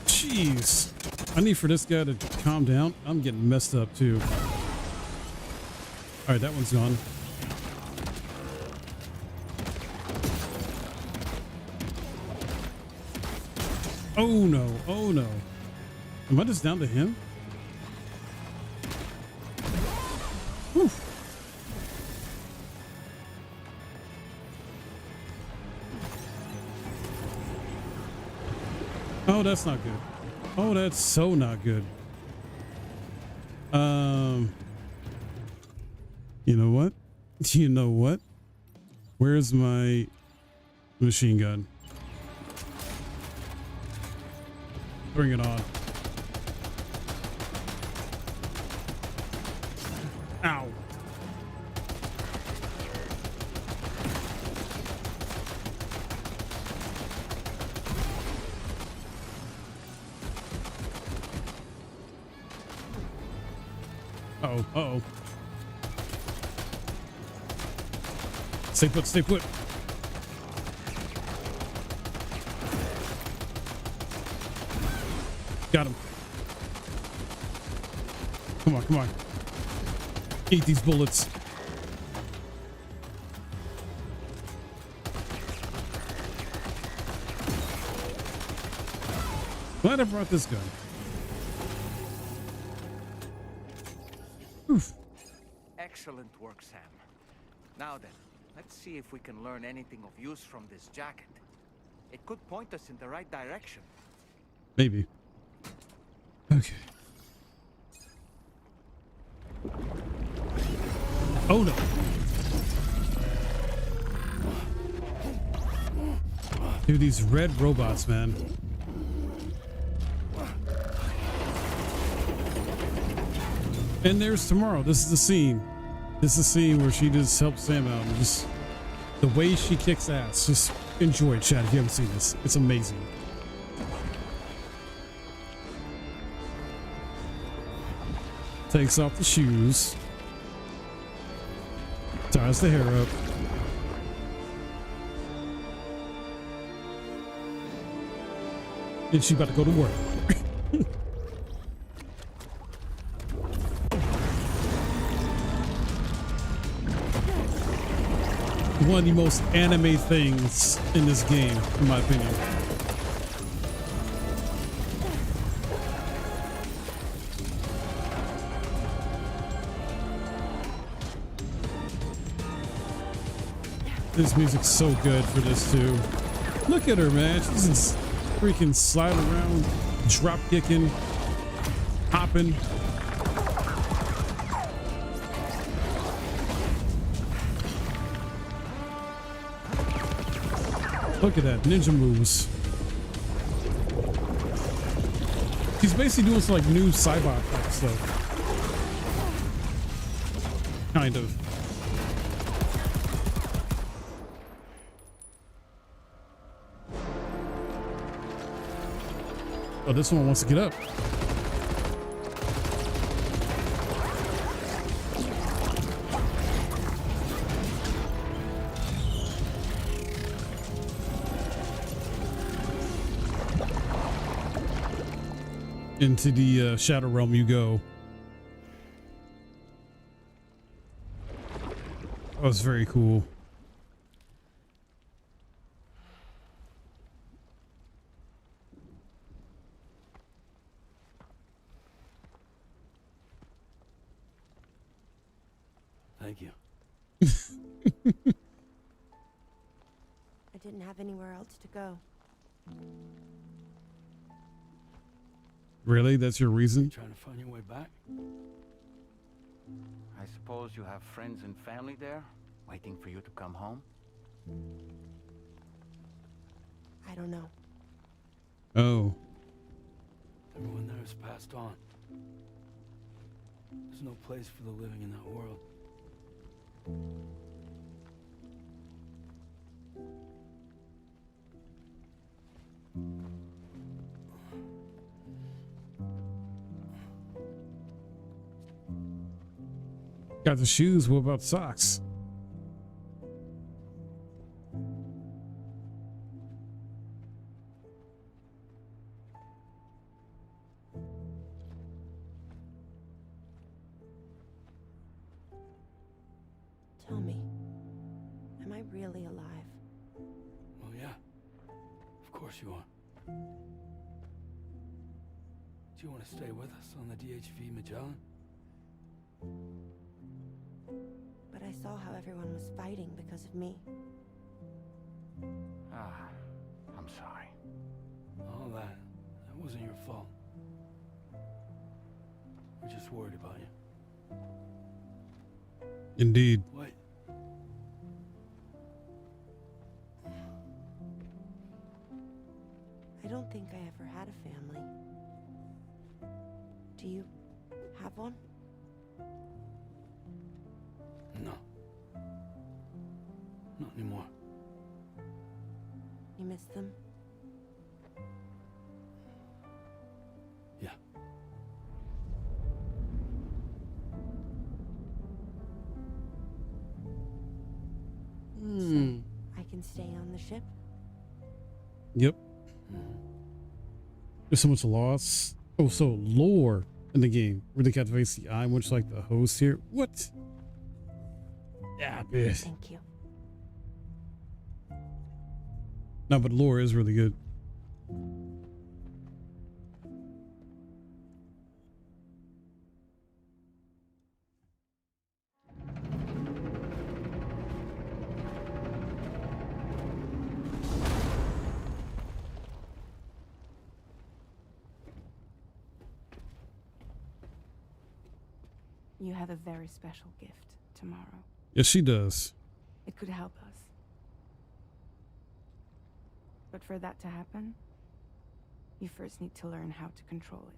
Jeez. I need for this guy to calm down. I'm getting messed up too. All right, that one's gone. Oh no, oh no. Am I just down to him? Whew. Oh, that's not good. Oh, that's so not good. You know what? You know what? Where's my machine gun? Bring it on. Ow. Uh-oh, uh-oh. Stay put, stay put. Got him. Come on, come on. Eat these bullets. Glad I brought this gun. Oof. Excellent work, Sam. Now then, let's see if we can learn anything of use from this jacket. It could point us in the right direction. Maybe. Okay. Oh no. Dude, these red robots, man. And there's tomorrow. This is the scene. This is the scene where she just helps Sam out. And just the way she kicks ass. Just enjoy it, Chad, if you haven't seen this. It's amazing. Takes off the shoes. Ties the hair up. And she about to go to work. One of the most anime things in this game, in my opinion. This music's so good for this too. Look at her, man. She's just freaking sliding around, drop kicking, hopping. Look at that, ninja moves. He's basically doing some like new cyber type stuff. Kind of. Oh, this one wants to get up. Into the Shadow Realm you go. That was very cool. Thank you. I didn't have anywhere else to go. Really? That's your reason? Trying to find your way back? I suppose you have friends and family there, waiting for you to come home? I don't know. Oh. Everyone there has passed on. There's no place for the living in that world. Got the shoes, what about socks? Tell me, am I really alive? Well, yeah. Of course you are. Do you want to stay with us on the DHV Magellan? But I saw how everyone was fighting because of me. Ah, I'm sorry. All that wasn't your fault. We're just worried about you. Indeed. Wait. I don't think I ever had a family. Do you have one? No. Not anymore. You miss them? Yeah. So, I can stay on the ship? Yep. There's so much loss. Oh, so lore in the game. Really captivates the eye, much like the host here. What? Yeah, bitch. Thank you. No, but lore is really good. You have a very special gift tomorrow. Yes, she does. It could help us. But for that to happen, you first need to learn how to control it.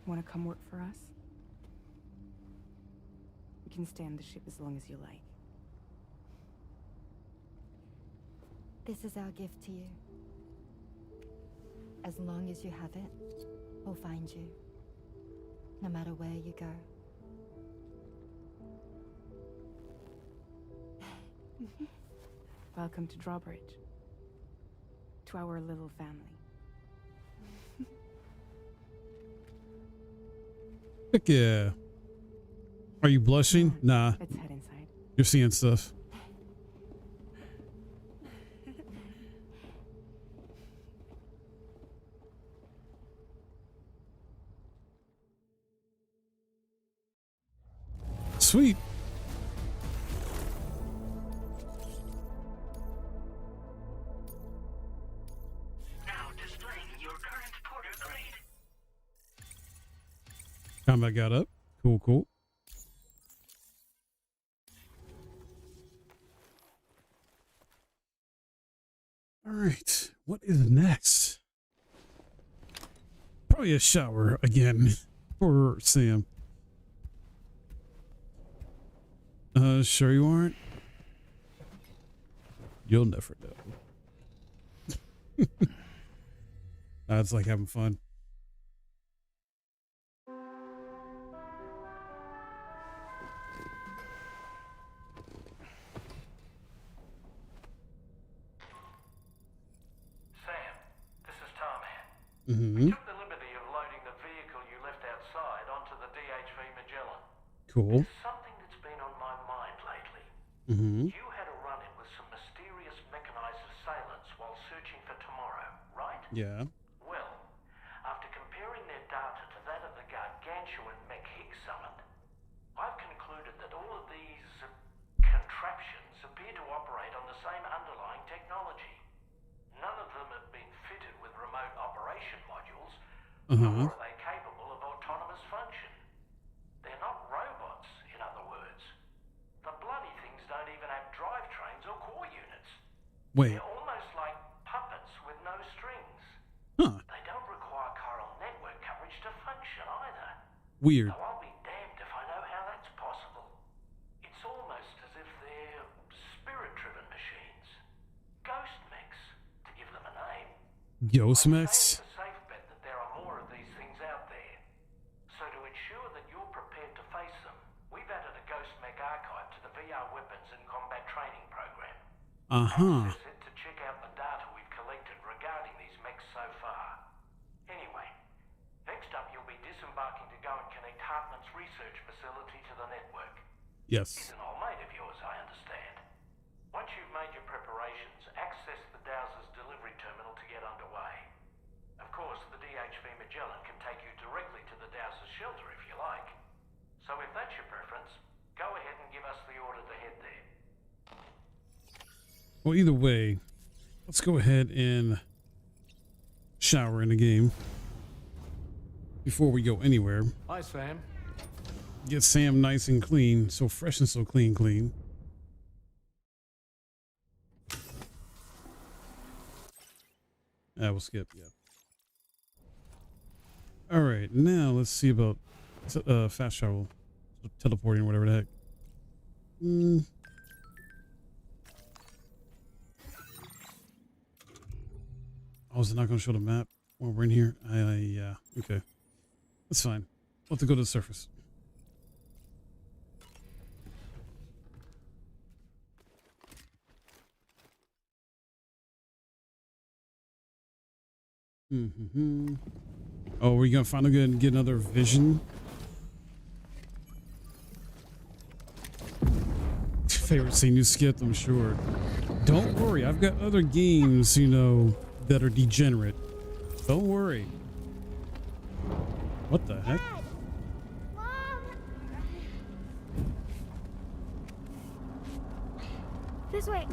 Want to come work for us? You can stay on the ship as long as you like. This is our gift to you. As long as you have it, we'll find you. No matter where you go. Welcome to Drawbridge. To our little family. Heck yeah. Are you blushing? Nah. Let's head inside. You're seeing stuff. Sweet. Now displaying your current porter grade. Combat got up. Cool, cool. right, what is next? Probably a shower again for Sam. Sure you aren't? You'll never know. It's like having fun. Sam, this is Tarman. Mm-hmm. We took the liberty of loading the vehicle you left outside onto the DHV Magellan. Cool. There's something that's been on my mind lately. Mm-hmm. You had a run-in with some mysterious mechanized assailants while searching for Tomorrow, right? Yeah. Well, after comparing their data to that of the gargantuan mech Higgs summoned, I've concluded that all of these contraptions appear to operate on the same underlying technology. None of them have been fitted with remote operation modules, nor are they capable of autonomous function. They're not robots, in other words. The bloody things don't even have drivetrains or core units. Wait. They're almost like puppets with no strings. Huh. They don't require chiral network coverage to function either. Weird. Now, I'll be damned if I know how that's possible. It's almost as if they're spirit-driven machines. Ghost mechs, to give them a name. Ghost I'd say mechs? it's a safe bet that there are more of these things out there. So to ensure that you're prepared to face them, we've added a Ghost Mech archive to the VR weapons and combat training program. Access it to check out the data we've collected regarding these mechs so far. Anyway, next up you'll be disembarking to go and connect Hartman's research facility to the network. Yes. He's an old mate of yours, I understand. Once you've made your preparations, access the Dowser's delivery terminal to get underway. Of course, the DHV Magellan can take you directly to the Dowser's shelter if you like. So if that's your preference, go ahead and give us the order to head there. Well, either way, let's go ahead and shower in the game before we go anywhere. Hi, Sam. Get Sam nice and clean, so fresh and so clean. We'll skip, yeah. All right, now let's see about fast travel, teleporting, whatever the heck. Oh, is it not going to show the map while we're in here? Yeah, okay. That's fine. We'll have to go to the surface. Oh, we're going to finally go and get another vision? Favorite scene you skipped, I'm sure. Don't worry, I've got other games, you know, that are degenerate. Don't worry. What the heck? This way.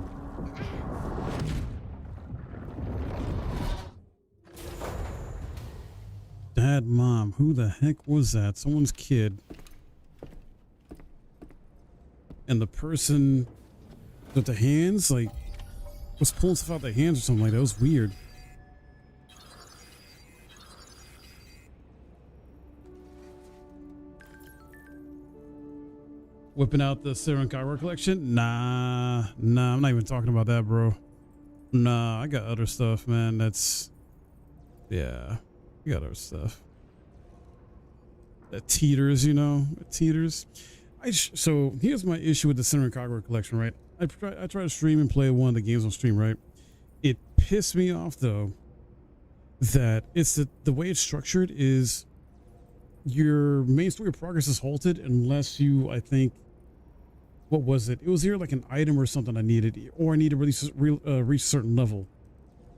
Dad, Mom, who the heck was that? Someone's kid. And the person with the hands, like, was pulling stuff out their hands or something like that. It was weird. Whipping out the Siren Kairos collection? Nah, I'm not even talking about that, bro. Nah, I got other stuff, man. Yeah, I got other stuff. That teeters, you know, it teeters. So here's my issue with the Siren Kairos collection, right? I try to stream and play one of the games on stream, right? It pissed me off though that it's the way it's structured is your main story progress is halted unless you, I think, what was it? It was either like an item or something I needed, or I need to reach a certain level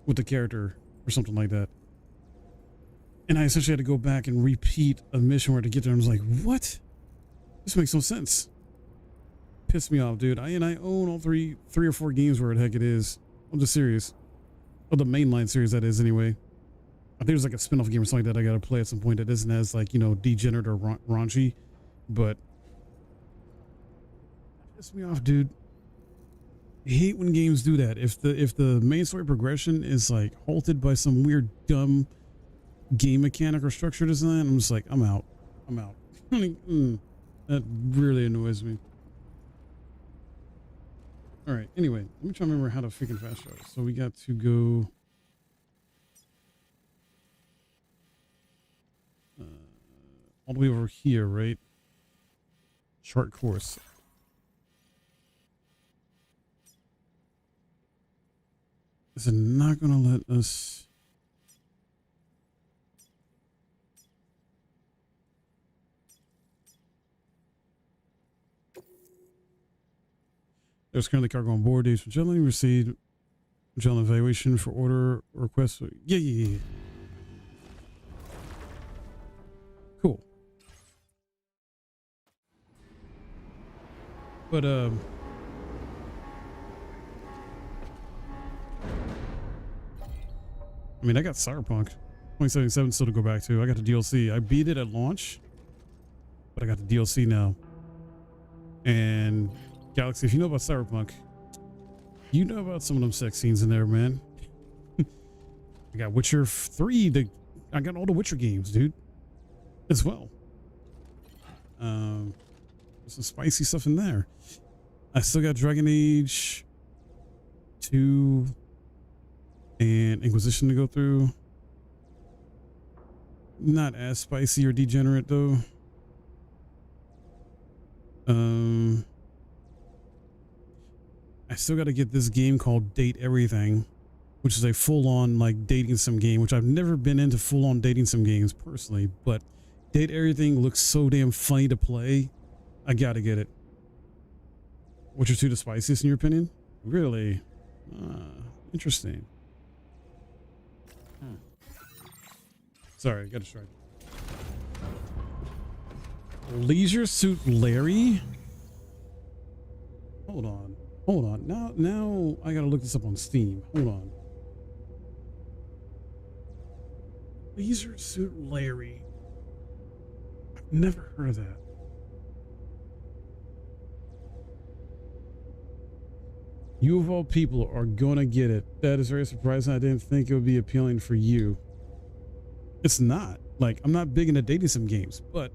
with the character or something like that. And I essentially had to go back and repeat a mission where to get there. And I was like, what? This makes no sense. Pissed me off, dude. I own all three or four games where the heck it is. I'm just serious. Oh, the mainline series that is anyway. I think there's like a spin-off game or something like that I gotta play at some point that isn't as like, you know, degenerate or raunchy, but that pissed me off, dude. hate when games do that. If the main story progression is like halted by some weird dumb game mechanic or structure design, I'm just like, I'm out. That really annoys me. All right, anyway, let me try to remember how to freaking fast travel. So we got to go all the way over here, right? Chart course. Is it not going to let us? There's currently cargo on board. Days for Magellan. Received Magellan evaluation for order request. Yeah. Cool. But I mean, I got Cyberpunk 2077 still to go back to. I got the DLC. I beat it at launch, but I got the DLC now. And Galaxy, if you know about Cyberpunk, you know about some of them sex scenes in there, man. I got Witcher 3. I got all the Witcher games, dude, as well. There's some spicy stuff in there. I still got Dragon Age 2 and Inquisition to go through. Not as spicy or degenerate though. I still got to get this game called Date Everything, which is a full-on like dating sim game, which I've never been into full-on dating sim games personally, but Date Everything looks so damn funny to play. I gotta get it. Witcher 2 the spiciest in your opinion? Really? Interesting. Sorry, I got distracted. Leisure Suit Larry? Hold on. Now I gotta look this up on Steam. Hold on. Leisure Suit Larry. I've never heard of that. You of all people are gonna get it. That is very surprising. I didn't think it would be appealing for you. It's not. Like, I'm not big into dating sim games, but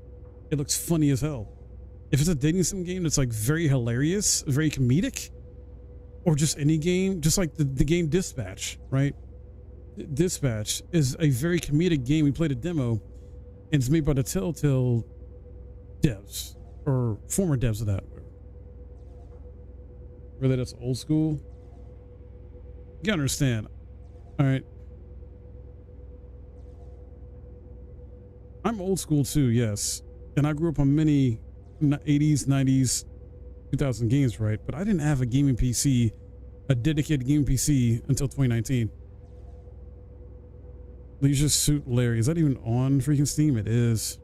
it looks funny as hell. If it's a dating sim game that's like very hilarious, very comedic, or just any game, just like the game Dispatch, right? Dispatch is a very comedic game. We played a demo, and it's made by the Telltale devs, or former devs of that. Really, that's old school? You gotta understand. All right. I'm old school too, yes. And I grew up on many 80s, 90s, 2000 games, right? But I didn't have a gaming PC, a dedicated gaming PC until 2019. Leisure Suit Larry. Is that even on freaking Steam? It is.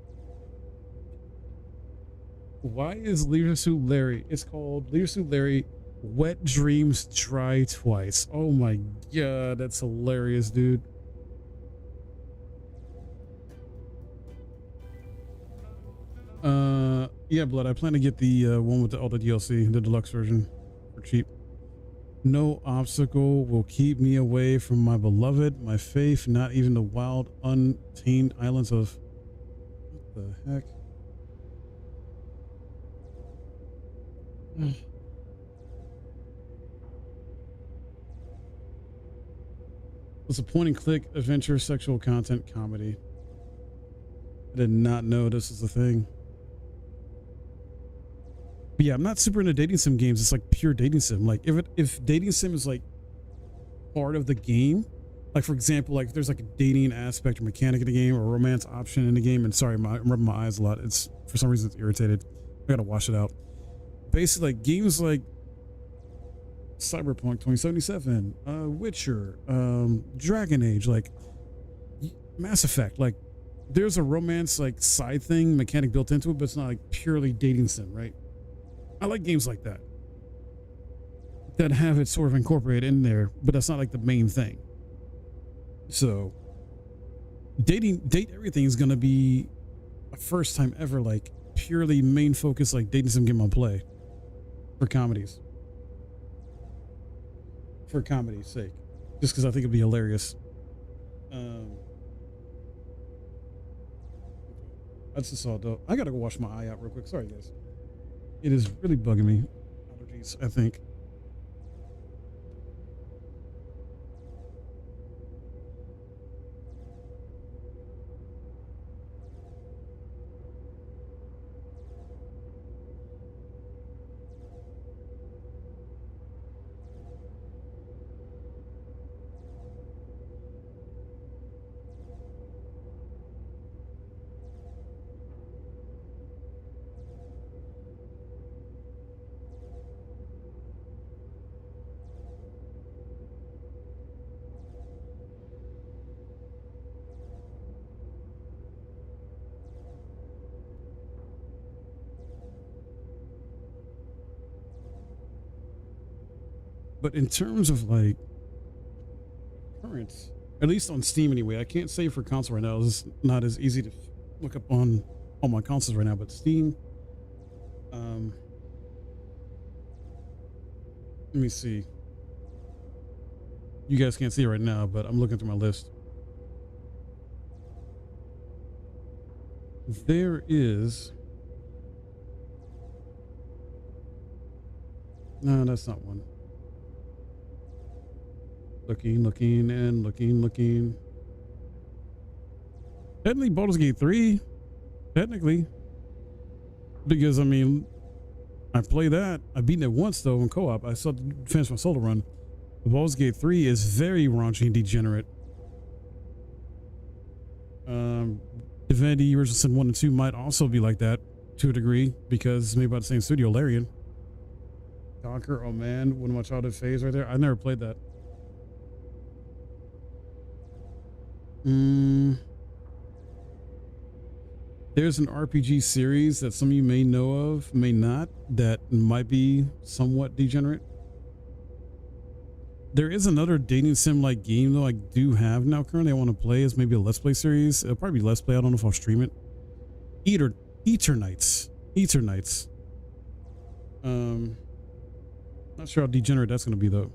Why is Leisure Suit Larry? It's called Leisure Suit Larry Wet Dreams Dry Twice. Oh my god, that's hilarious, dude. Yeah, Blood, I plan to get the one with all the DLC, the deluxe version, for cheap. No obstacle will keep me away from my beloved, my faith, not even the wild, untamed islands of... What the heck? It's a point-and-click adventure sexual content comedy. I did not know this is a thing. But yeah, I'm not super into dating sim games. It's like pure dating sim. Like if dating sim is like part of the game, like for example, like if there's like a dating aspect or mechanic in the game or a romance option in the game, and sorry, I'm rubbing my eyes a lot. It's for some reason it's irritated. I gotta wash it out. Basically, like games like Cyberpunk 2077, Witcher, Dragon Age, like Mass Effect, like there's a romance like side thing mechanic built into it, but it's not like purely dating sim, right? I like games like that have it sort of incorporated in there, but that's not like the main thing. So Date Everything is gonna be a first time ever like purely main focus like dating sim game I'll play for comedies. for comedy's sake, just because I think it'd be hilarious. That's just all dope. I gotta go wash my eye out real quick. Sorry, guys. It is really bugging me. Allergies, I think. But in terms of like currents, at least on Steam anyway, I can't say for console right now. It's not as easy to look up on all my consoles right now, but Steam. Let me see. You guys can't see it right now, but I'm looking through my list. There is. No, that's not one. Looking. Technically, Baldur's Gate 3. Technically. Because, I mean, I play that. I've beaten it once, though, in co-op. I still finished my solo run. But Baldur's Gate 3 is very raunchy and degenerate. Divinity Original Sin 1 and 2 might also be like that, to a degree, because it's made by the same studio, Larian. Conquer, oh man, one of my childhood faves right there. I never played that. There's an RPG series that some of you may know of, may not, that might be somewhat degenerate. There is another dating sim like game though I do have now currently I want to play. Is maybe a Let's Play series. It'll probably be Let's Play. I don't know if I'll stream it. Eternights. Not sure how degenerate that's going to be though.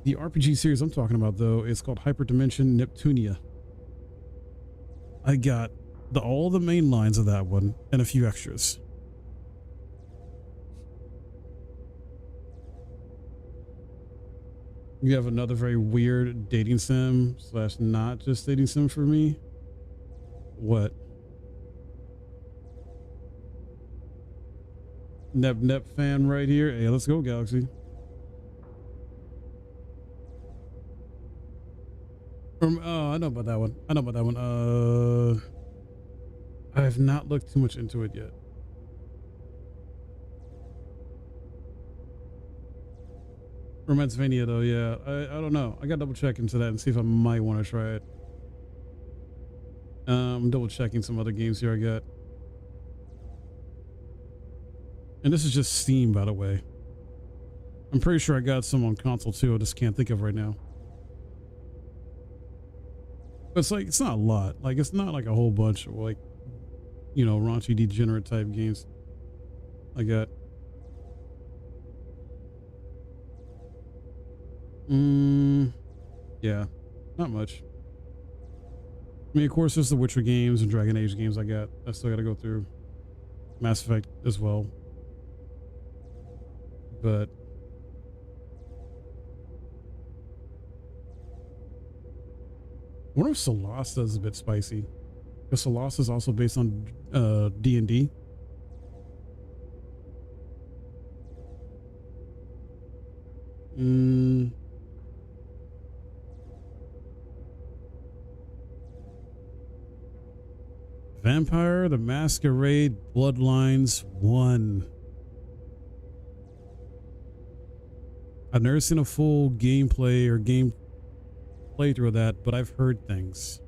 The RPG series I'm talking about though is called Hyperdimension Neptunia. I got all the main lines of that one and a few extras. You have another very weird dating sim / not just dating sim for me. What? Nep fan right here. Hey, let's go, Galaxy. Oh, I know about that one. I have not looked too much into it yet. Romancevania though, yeah. I don't know. I gotta double check into that and see if I might want to try it. I'm double checking some other games here I got. And this is just Steam, by the way. I'm pretty sure I got some on console too. I just can't think of right now. But it's like, it's not a lot. Like, it's not like a whole bunch of like, you know, raunchy, degenerate type games I got. Yeah, not much. I mean, of course, there's the Witcher games and Dragon Age games I still got to go through. Mass Effect as well. But I wonder if Solasta is a bit spicy. Because Solasta is also based on D&D. Vampire the Masquerade Bloodlines 1. I've never seen a full gameplay or game playthrough of that, but I've heard things.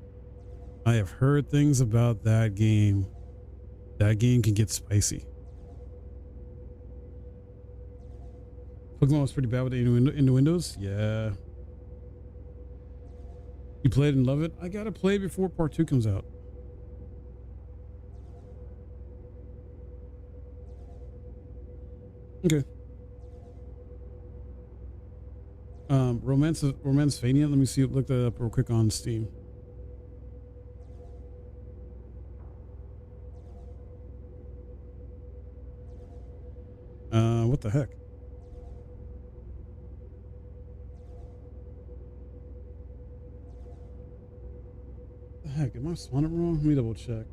I have heard things about that game. That game can get spicy. Pokemon was pretty bad with the innuendos. Yeah. You played and love it? I gotta play it before part 2 comes out. Okay. Romance Fania. Let me see. Look that up real quick on Steam. What the heck? What the heck? Am I spawning it wrong? Let me double check.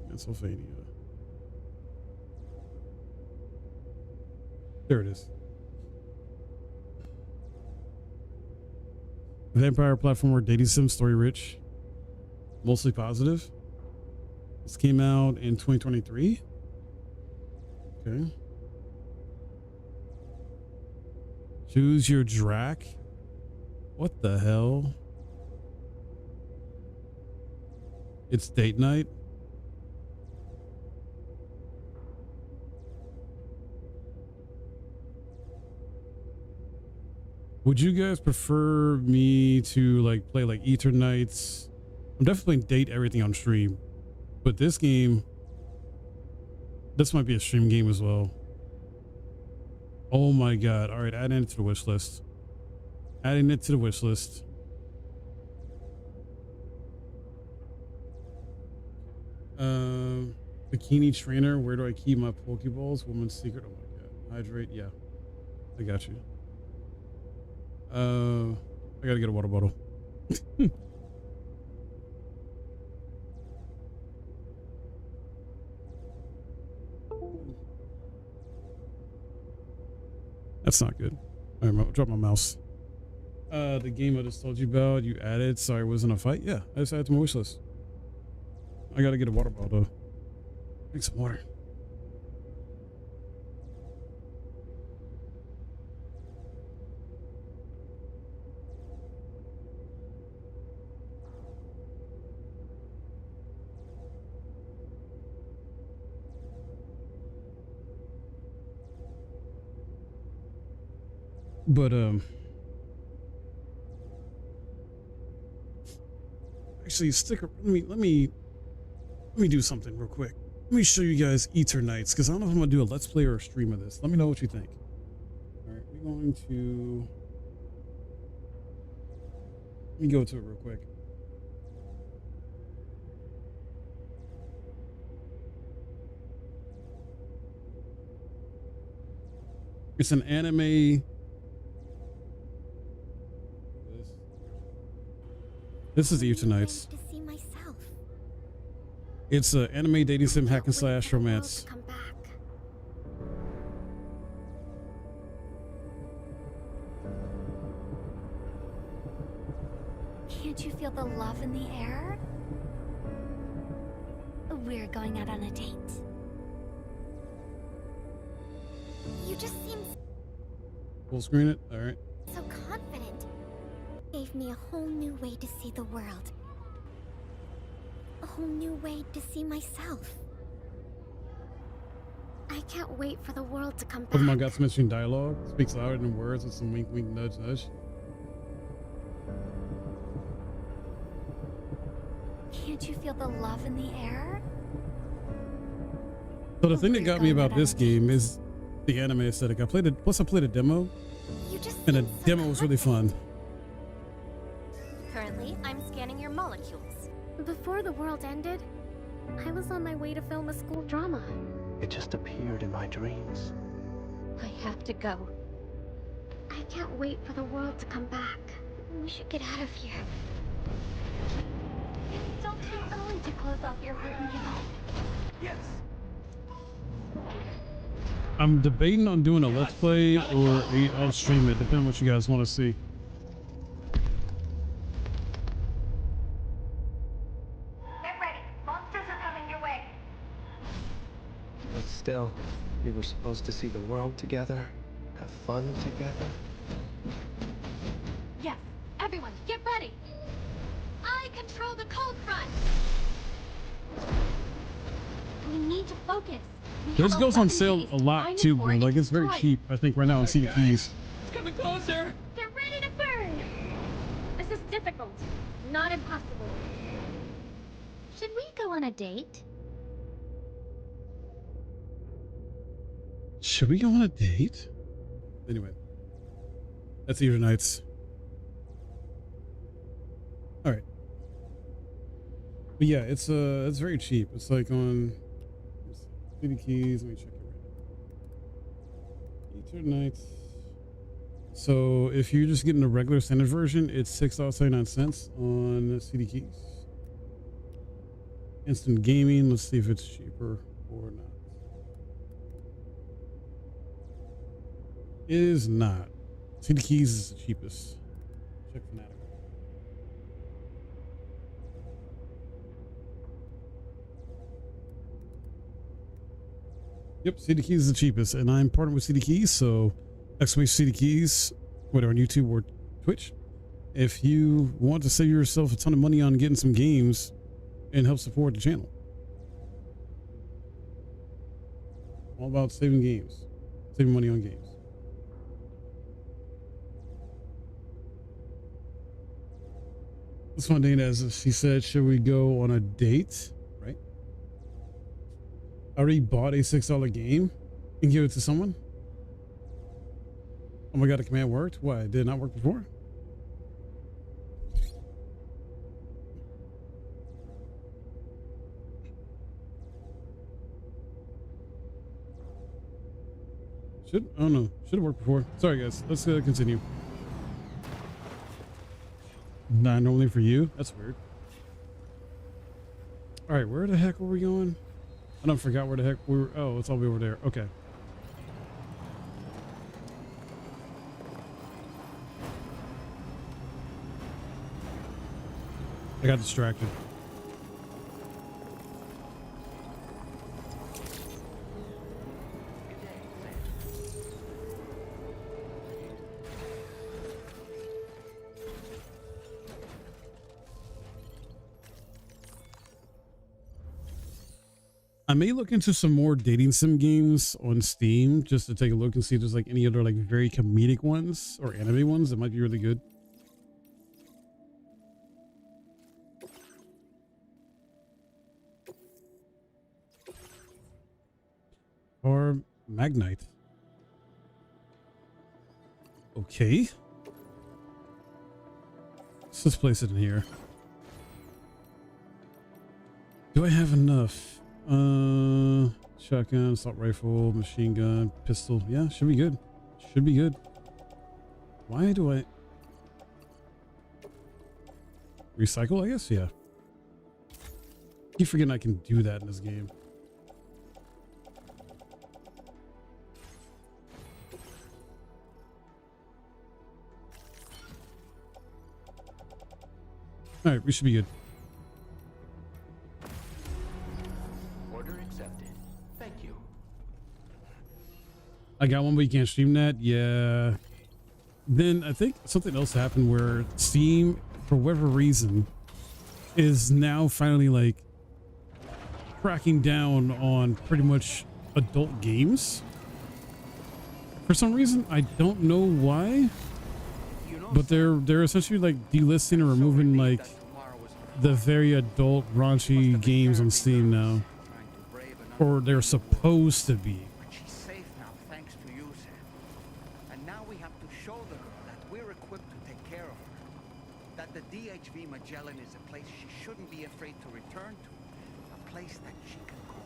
Pennsylvania. There it is. Vampire platformer, dating sim, story rich, mostly positive. This came out in 2023. Okay. Choose your Drac. What the hell? It's date night. Would you guys prefer me to like play like Eternights? I'm definitely playing Date Everything on stream, but this game, this might be a stream game as well. Oh my god! All right, adding it to the wish list. Adding it to the wish list. Bikini trainer. Where do I keep my Pokeballs? Woman's secret. Oh my god. Hydrate. Yeah, I got you. I gotta get a water bottle. That's not good. All right, drop my mouse. The game I just told you about, you added. Sorry, it wasn't a fight. Yeah, I just added to my wish list. I gotta get a water bottle though. Drink some water. But actually let me do something real quick. Let me show you guys Eternights, because I don't know if I'm gonna do a let's play or a stream of this. Let me know what you think. All right, we're going to, let me go to it real quick. It's an anime. This is Eternights. To see myself. It's an anime dating sim hack and slash romance. Come back. Can't you feel the love in the air? We're going out on a date. You just seem Full screen it. All right. so confident. Gave me a whole new way to see the world. A whole new way to see myself. I can't wait for the world to come back. Pokemon got some interesting dialogue. Speaks louder than words with some wink, wink, nudge, nudge. Can't you feel the love in the air? So the thing that got me about this game is the anime aesthetic. I played it. Plus, I played a demo, and the demo was really fun. Currently, I'm scanning your molecules. Before the world ended, I was on my way to film a school drama. It just appeared in my dreams. I have to go. I can't wait for the world to come back. We should get out of here. It's still too early to close off your heart, you know. Yes. I'm debating on doing a let's play or I'll stream it, depending on what you guys want to see. Get ready. Monsters are coming your way. But still, we were supposed to see the world together, have fun together. Yes, everyone, get ready. I control the cold front. We need to focus. This goes on sale a lot too, bro. Like it's very cheap, I think, right now on CDPs. It's coming closer. They're ready to burn. This is difficult, not impossible. Should we go on a date? Should we go on a date? Anyway, that's either nights. All right. But yeah, it's very cheap. It's like on City Keys. Let me check it right now. Each nights. So if you're just getting the regular standard version, it's $6.79 on CD Keys. Instant gaming. Let's see if it's cheaper or not. It is not. CD Keys is the cheapest. Check Fnatic. Yep, CD Keys is the cheapest, and I'm partnered with CD Keys, so CD Keys, whether on YouTube or Twitch. If you want to save yourself a ton of money on getting some games and help support the channel. All about saving games, saving money on games. This one, Dana, as she said, should we go on a date? Right? I already bought a $6 game and give it to someone. Oh my god, the command worked? Why? It did not work before? Oh no, should have worked before. Sorry guys, let's continue. Not normally for you? That's weird. Alright, where the heck were we going? I don't forgot where the heck we were. Oh, it's all the way over there. Okay. I got distracted. I may look into some more dating sim games on Steam just to take a look and see if there's like any other like very comedic ones or anime ones that might be really good. Or Magnite. Okay. Let's just place it in here. Do I have enough? Shotgun, assault rifle, machine gun, pistol. Yeah, should be good. Should be good. Why do I recycle? I guess, yeah. Keep forgetting I can do that in this game. All right, we should be good. I got one, but you can't stream that. Yeah. Then I think something else happened where Steam, for whatever reason, is now finally like cracking down on pretty much adult games. For some reason, I don't know why, but they're essentially like delisting or removing like the very adult, raunchy games on Steam now, or they're supposed to be.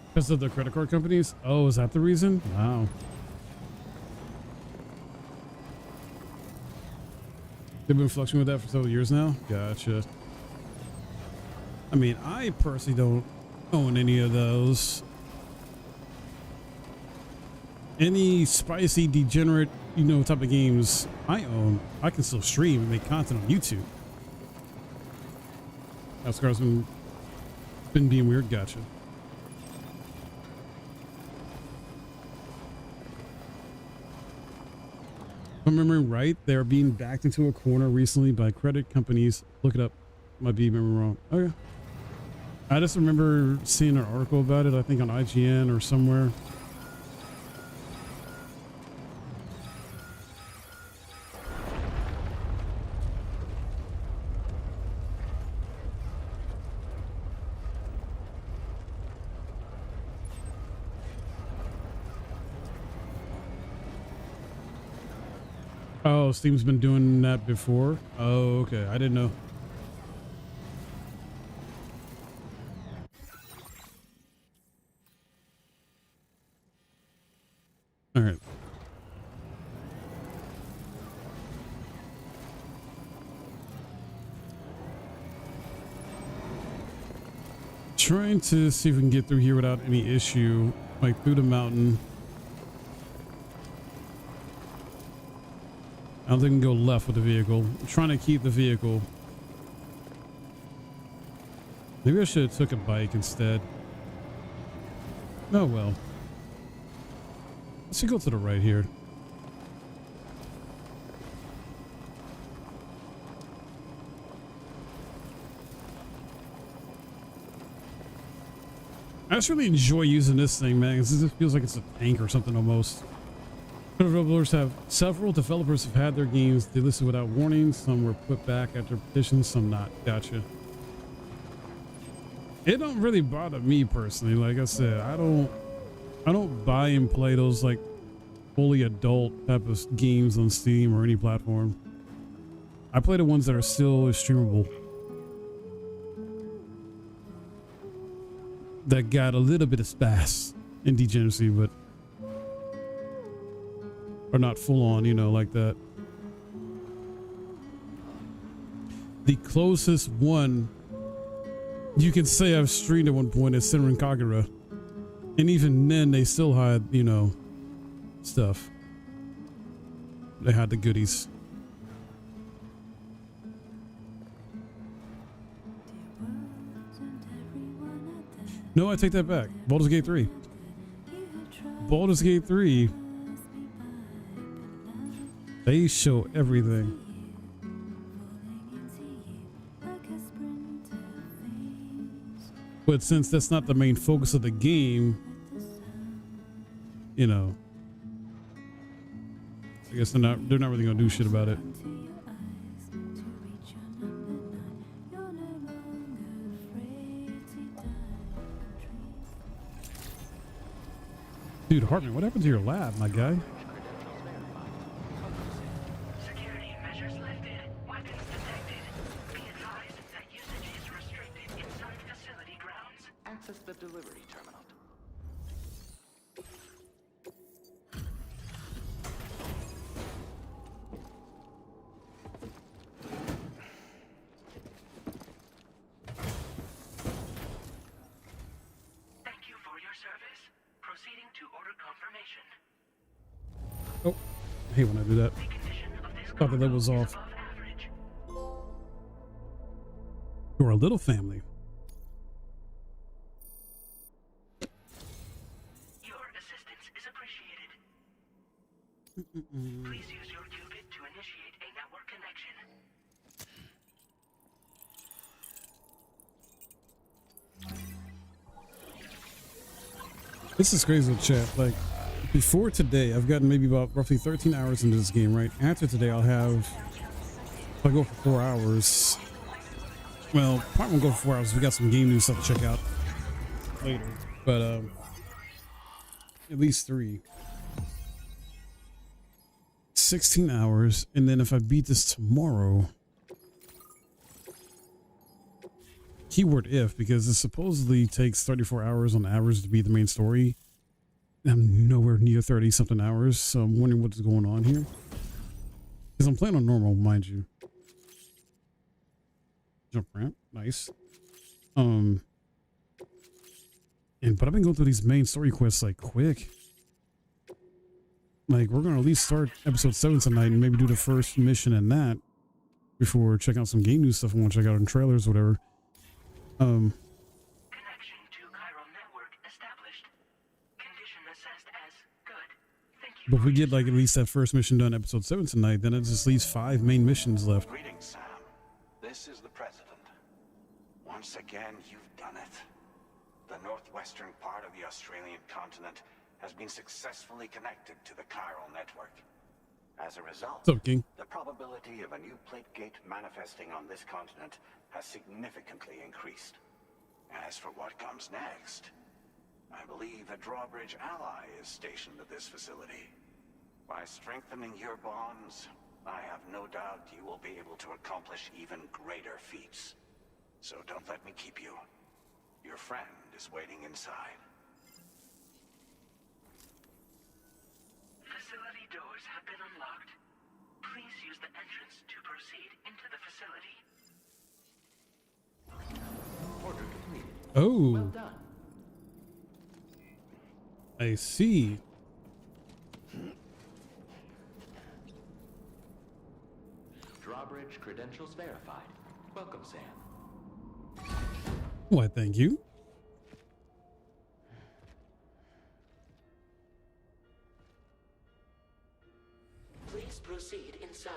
Because of the credit card companies? Oh, is that the reason? Wow. They've been fluctuating with that for several years now? Gotcha. I mean, I personally don't own any of those. Any spicy, degenerate, you know, type of games I own, I can still stream and make content on YouTube. Oscar's been being weird. Gotcha. If I'm remembering right, they're being backed into a corner recently by credit companies. Look it up. Might be remembering wrong. Okay. I just remember seeing an article about it, I think on IGN or somewhere. Oh, Steam's been doing that before? Oh, okay. I didn't know. All right. Trying to see if we can get through here without any issue, like through the mountain. I don't think we can go left with the vehicle. I'm trying to keep the vehicle. Maybe I should have took a bike instead. Oh well. Let's go to the right here. I just really enjoy using this thing, man. It just feels like it's a tank or something almost. Several developers have had their games delisted without warning. Some were put back after petitions, some not. Gotcha. It don't really bother me personally. Like I said, I don't buy and play those like fully adult type of games on Steam or any platform. I play the ones that are still streamable. That got a little bit of spaz and degeneracy, but are not full on, you know, like that. The closest one you can say I've streamed at one point is Senran Kagura, and even then they still had, you know, stuff. They had the goodies. No, I take that back. Baldur's Gate 3. Baldur's Gate 3. They show everything. But since that's not the main focus of the game, you know, I guess they're not really gonna do shit about it. Dude, Hartman, what happened to your lab, my guy? Security measures lifted. Weapons detected. Be advised that usage is restricted inside facility grounds. Access the delivery terminal. Thank you for your service. Proceeding to order confirmation. Oh, I hate when I do that. Thought the level was off. You're a little family. Your assistance is appreciated. Please use your qubit to initiate a network connection. This is crazy with chat. Like, before today, I've gotten maybe about roughly 13 hours into this game, right? After today, I'll have, if I go for 4 hours, well, probably won't go for 4 hours. We got some game news stuff to check out later, but at least 3. 16 hours, and then if I beat this tomorrow, keyword if, because it supposedly takes 34 hours on average to beat the main story. I'm nowhere near 30 something hours, so I'm wondering what's going on here. Because I'm playing on normal, mind you. Jump ramp, nice. But I've been going through these main story quests like quick. Like, we're gonna at least start episode 7 tonight and maybe do the first mission in that before checking out some game news stuff I want to check out in trailers or whatever. Connection to chiral network established. Condition assessed as good. Thank you. But if we get like at least that first mission done episode 7 tonight, then it just leaves 5 main missions left. Greetings, Sam. This is the President. Once again, you've done it. The northwestern part of the Australian continent has been successfully connected to the chiral network. As a result, What's up, King? the probability of a new plate gate manifesting on this continent has significantly increased. As for what comes next, I believe a drawbridge ally is stationed at this facility. By strengthening your bonds, I have no doubt you will be able to accomplish even greater feats. So don't let me keep you. Your friend is waiting inside. Facility doors have been unlocked. Please use the entrance to proceed into the facility. Order completed. Oh. Well done. I see. Drawbridge credentials verified. Welcome, Sam. Why, thank you. Please proceed inside.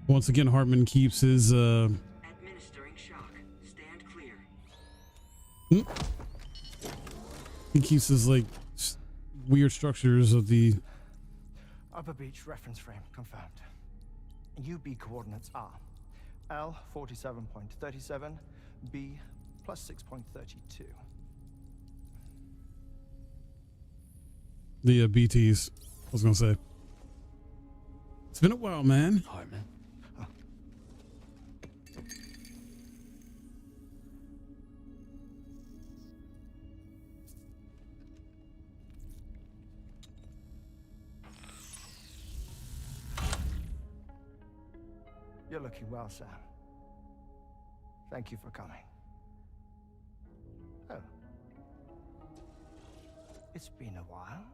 Once again, Hartman keeps his Administering shock. Stand clear. he keeps his like weird structures of the Upper Beach reference frame confirmed. UB coordinates are L 47.37, B plus 6.32. the BTs. I was gonna say. It's been a while, man. Hartman. You're looking well, Sam. Thank you for coming. Oh. It's been a while.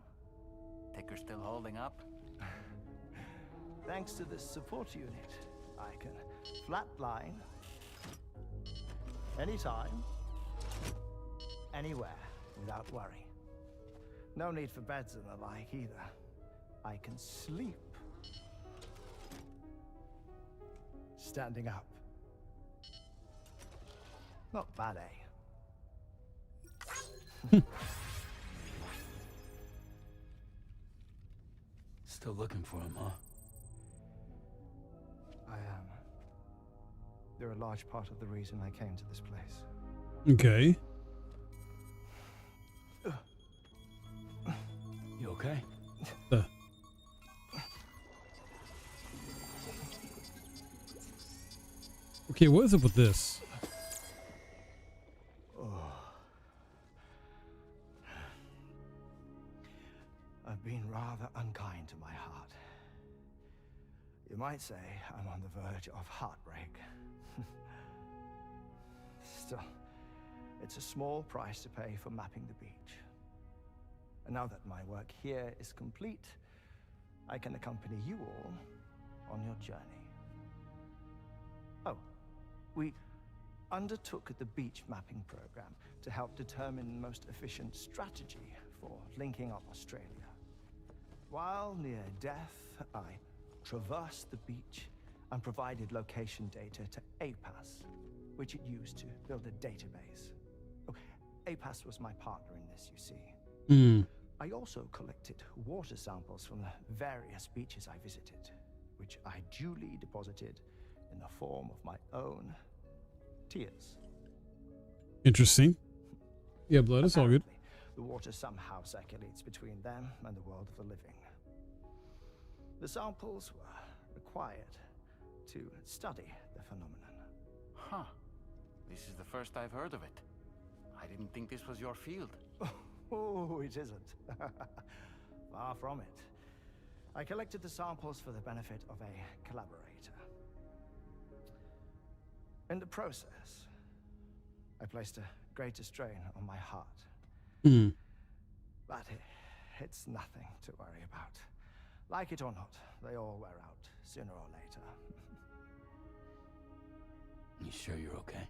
Ticker's still holding up? Thanks to this support unit, I can flatline anytime, anywhere, without worry. No need for beds and the like either. I can sleep standing up. Not bad, eh? Still looking for him, huh? I am. They're a large part of the reason I came to this place. Okay. You okay? Okay, what is up with this? I've been rather unkind to my heart. You might say I'm on the verge of heartbreak. Still, it's a small price to pay for mapping the beach. And now that my work here is complete, I can accompany you all on your journey. Oh, we undertook the beach mapping program to help determine the most efficient strategy for linking up Australia. While near death, I traversed the beach and provided location data to APAS, which it used to build a database. Oh, APAS was my partner in this, you see. I also collected water samples from the various beaches I visited, which I duly deposited in the form of my own tears. Interesting. Yeah, blood is all good. The water somehow circulates between them and the world of the living. The samples were required to study the phenomenon. Huh. This is the first I've heard of it. I didn't think this was your field. Oh, it isn't. Far from it. I collected the samples for the benefit of a collaborator. In the process, I placed a greater strain on my heart. But it's nothing to worry about. Like it or not, they all wear out sooner or later. You sure you're okay?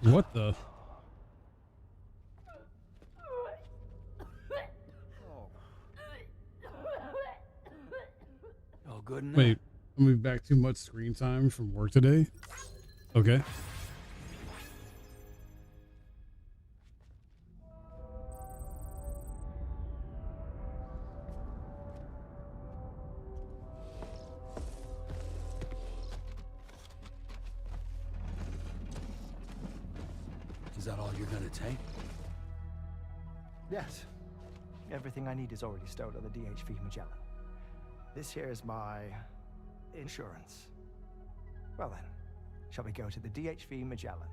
What the? All good now? Wait, I'm moving back too much screen time from work today? Okay. Is that all you're gonna take? Yes. Everything I need is already stowed on the DHV Magellan. This here is my insurance. Well then, shall we go to the DHV Magellan?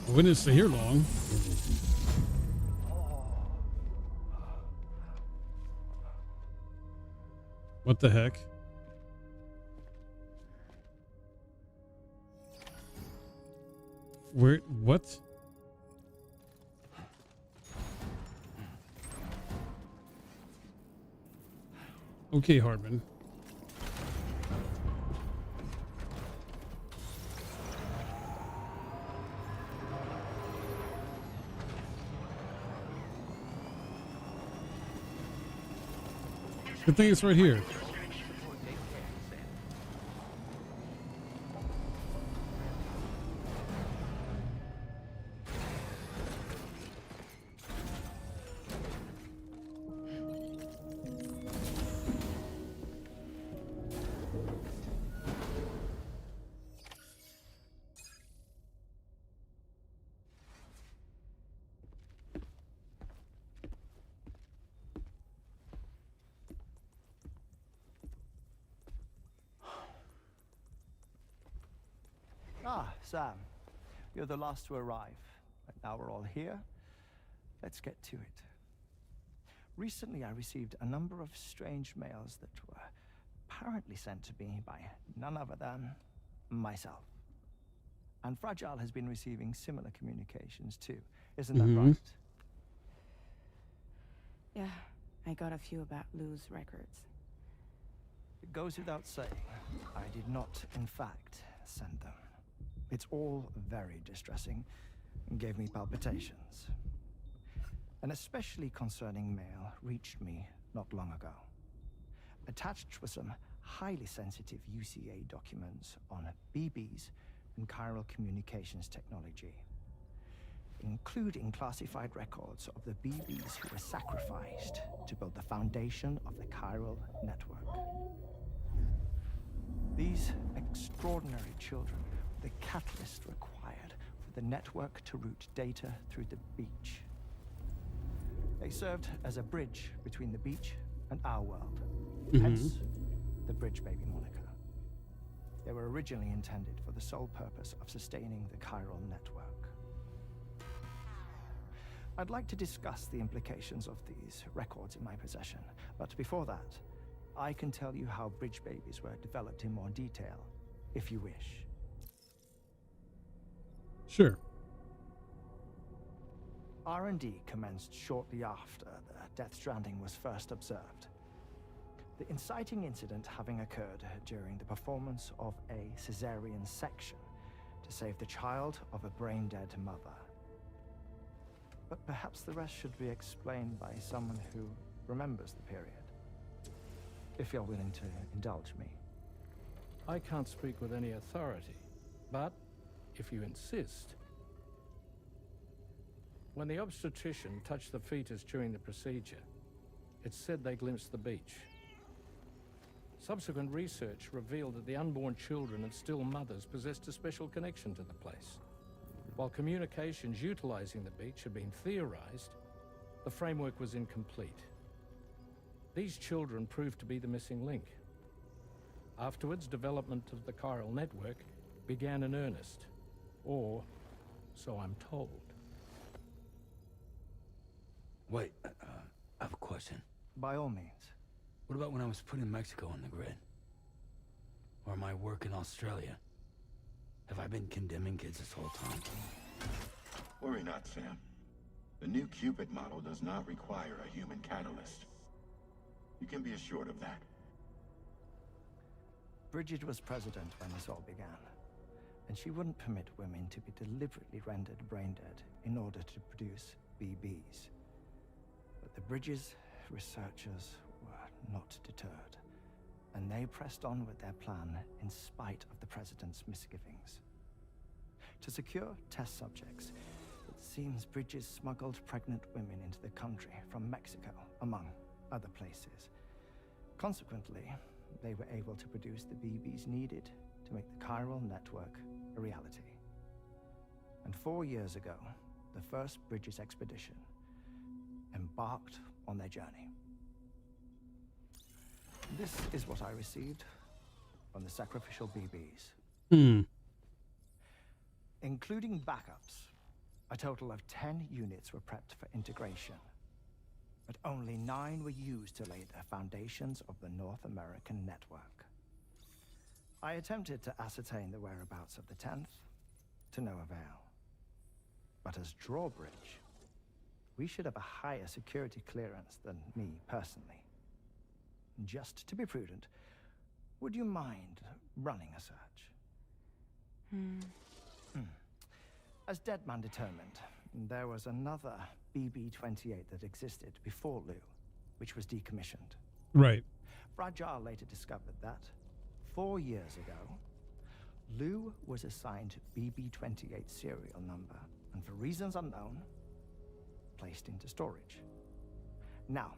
I wouldn't stay here long. What the heck? Where? What? Okay, Hardman. Good thing it's right here. Ah, Sam. You're the last to arrive. But now we're all here. Let's get to it. Recently, I received a number of strange mails that were apparently sent to me by none other than myself. And Fragile has been receiving similar communications too. Isn't that right? Yeah, I got a few about Lou's records. It goes without saying, I did not, in fact, send them. It's all very distressing and gave me palpitations. An especially concerning mail reached me not long ago. Attached were some highly sensitive UCA documents on BBs and chiral communications technology, including classified records of the BBs who were sacrificed to build the foundation of the chiral network. These extraordinary children were the catalyst required for the network to route data through the beach. They served as a bridge between the beach and our world, hence the Bridge Baby moniker. They were originally intended for the sole purpose of sustaining the chiral network. I'd like to discuss the implications of these records in my possession, but before that, I can tell you how Bridge Babies were developed in more detail, if you wish. Sure. R&D commenced shortly after the Death Stranding was first observed. The inciting incident having occurred during the performance of a cesarean section to save the child of a brain-dead mother. But perhaps the rest should be explained by someone who remembers the period. If you're willing to indulge me. I can't speak with any authority, but if you insist. When the obstetrician touched the fetus during the procedure, it's said they glimpsed the beach. Subsequent research revealed that the unborn children and still mothers possessed a special connection to the place. While communications utilizing the beach had been theorized, the framework was incomplete. These children proved to be the missing link. Afterwards, development of the chiral network began in earnest, or so I'm told. Wait, I have a question. By all means. What about when I was put in Mexico on the grid? Or my work in Australia? Have I been condemning kids this whole time? Worry not, Sam. The new Cupid model does not require a human catalyst. You can be assured of that. Bridget was president when this all began, and she wouldn't permit women to be deliberately rendered brain-dead in order to produce BBs. But the Bridges researchers were not deterred, and they pressed on with their plan in spite of the president's misgivings. To secure test subjects, it seems Bridges smuggled pregnant women into the country from Mexico, among other places. Consequently, they were able to produce the BBs needed to make the chiral network a reality. And 4 years ago, the first Bridges expedition embarked on their journey. This is what I received from the sacrificial BBs. Including backups, a total of 10 units were prepped for integration, but only 9 were used to lay the foundations of the North American network. I attempted to ascertain the whereabouts of the 10th, to no avail. But as drawbridge, we should have a higher security clearance than me personally. Just to be prudent, would you mind running a search? As Deadman determined, there was another BB-28 that existed before Lou, which was decommissioned. Right. Fragile later discovered that 4 years ago, Lou was assigned BB-28 serial number and, for reasons unknown, placed into storage. Now,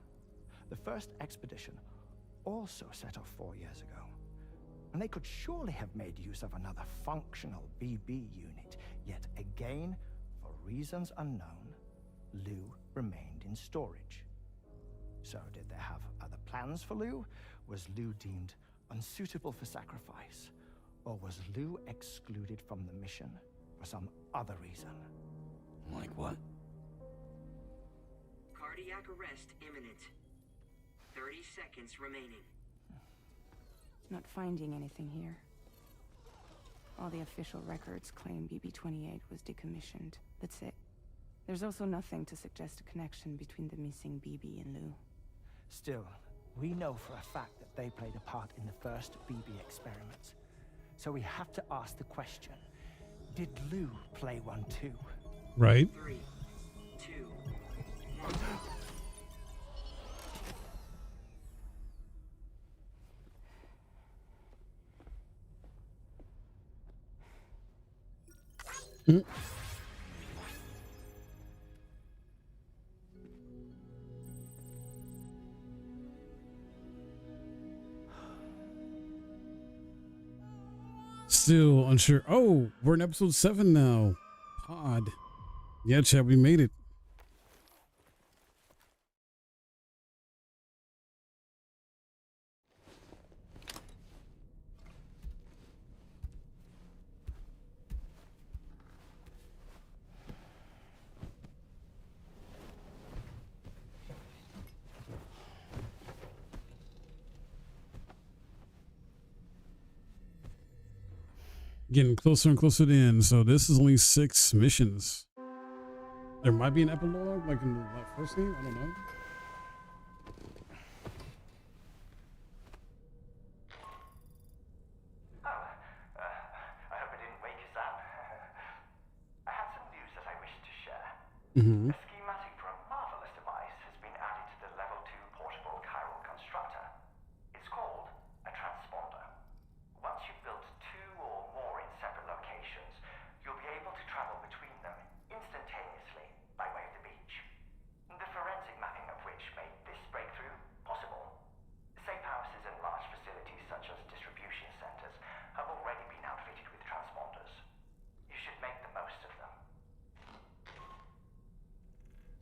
the first expedition also set off 4 years ago, and they could surely have made use of another functional BB unit, yet again, for reasons unknown, Lou remained in storage. So did they have other plans for Lou? Was Lou deemed unsuitable for sacrifice? Or was Lou excluded from the mission for some other reason? Like what? Cardiac arrest imminent. 30 seconds remaining. Not finding anything here. All the official records claim BB-28 was decommissioned. That's it. There's also nothing to suggest a connection between the missing BB and Lou. Still, we know for a fact that they played a part in the first BB experiments. So we have to ask the question, did Lou play one too? Right. 3, 2, 1. Still unsure. Oh, we're in episode 7 now. Pod. Yeah, chat, we made it. Getting closer and closer to the end, so this is only 6 missions. There might be an epilogue, like in the first game, I don't know. I hope I didn't wake us up. I have some news that I wish to share. Mm-hmm. A schematic for a marvelous device has been added to the Level 2 portable chiral constructor. It's called a transponder. Once you've built 2 or more in separate locations, you'll be able to travel between them instantaneously by way of the beach. The forensic mapping of which made this breakthrough possible. Safe houses and large facilities such as distribution centers have already been outfitted with transponders. You should make the most of them.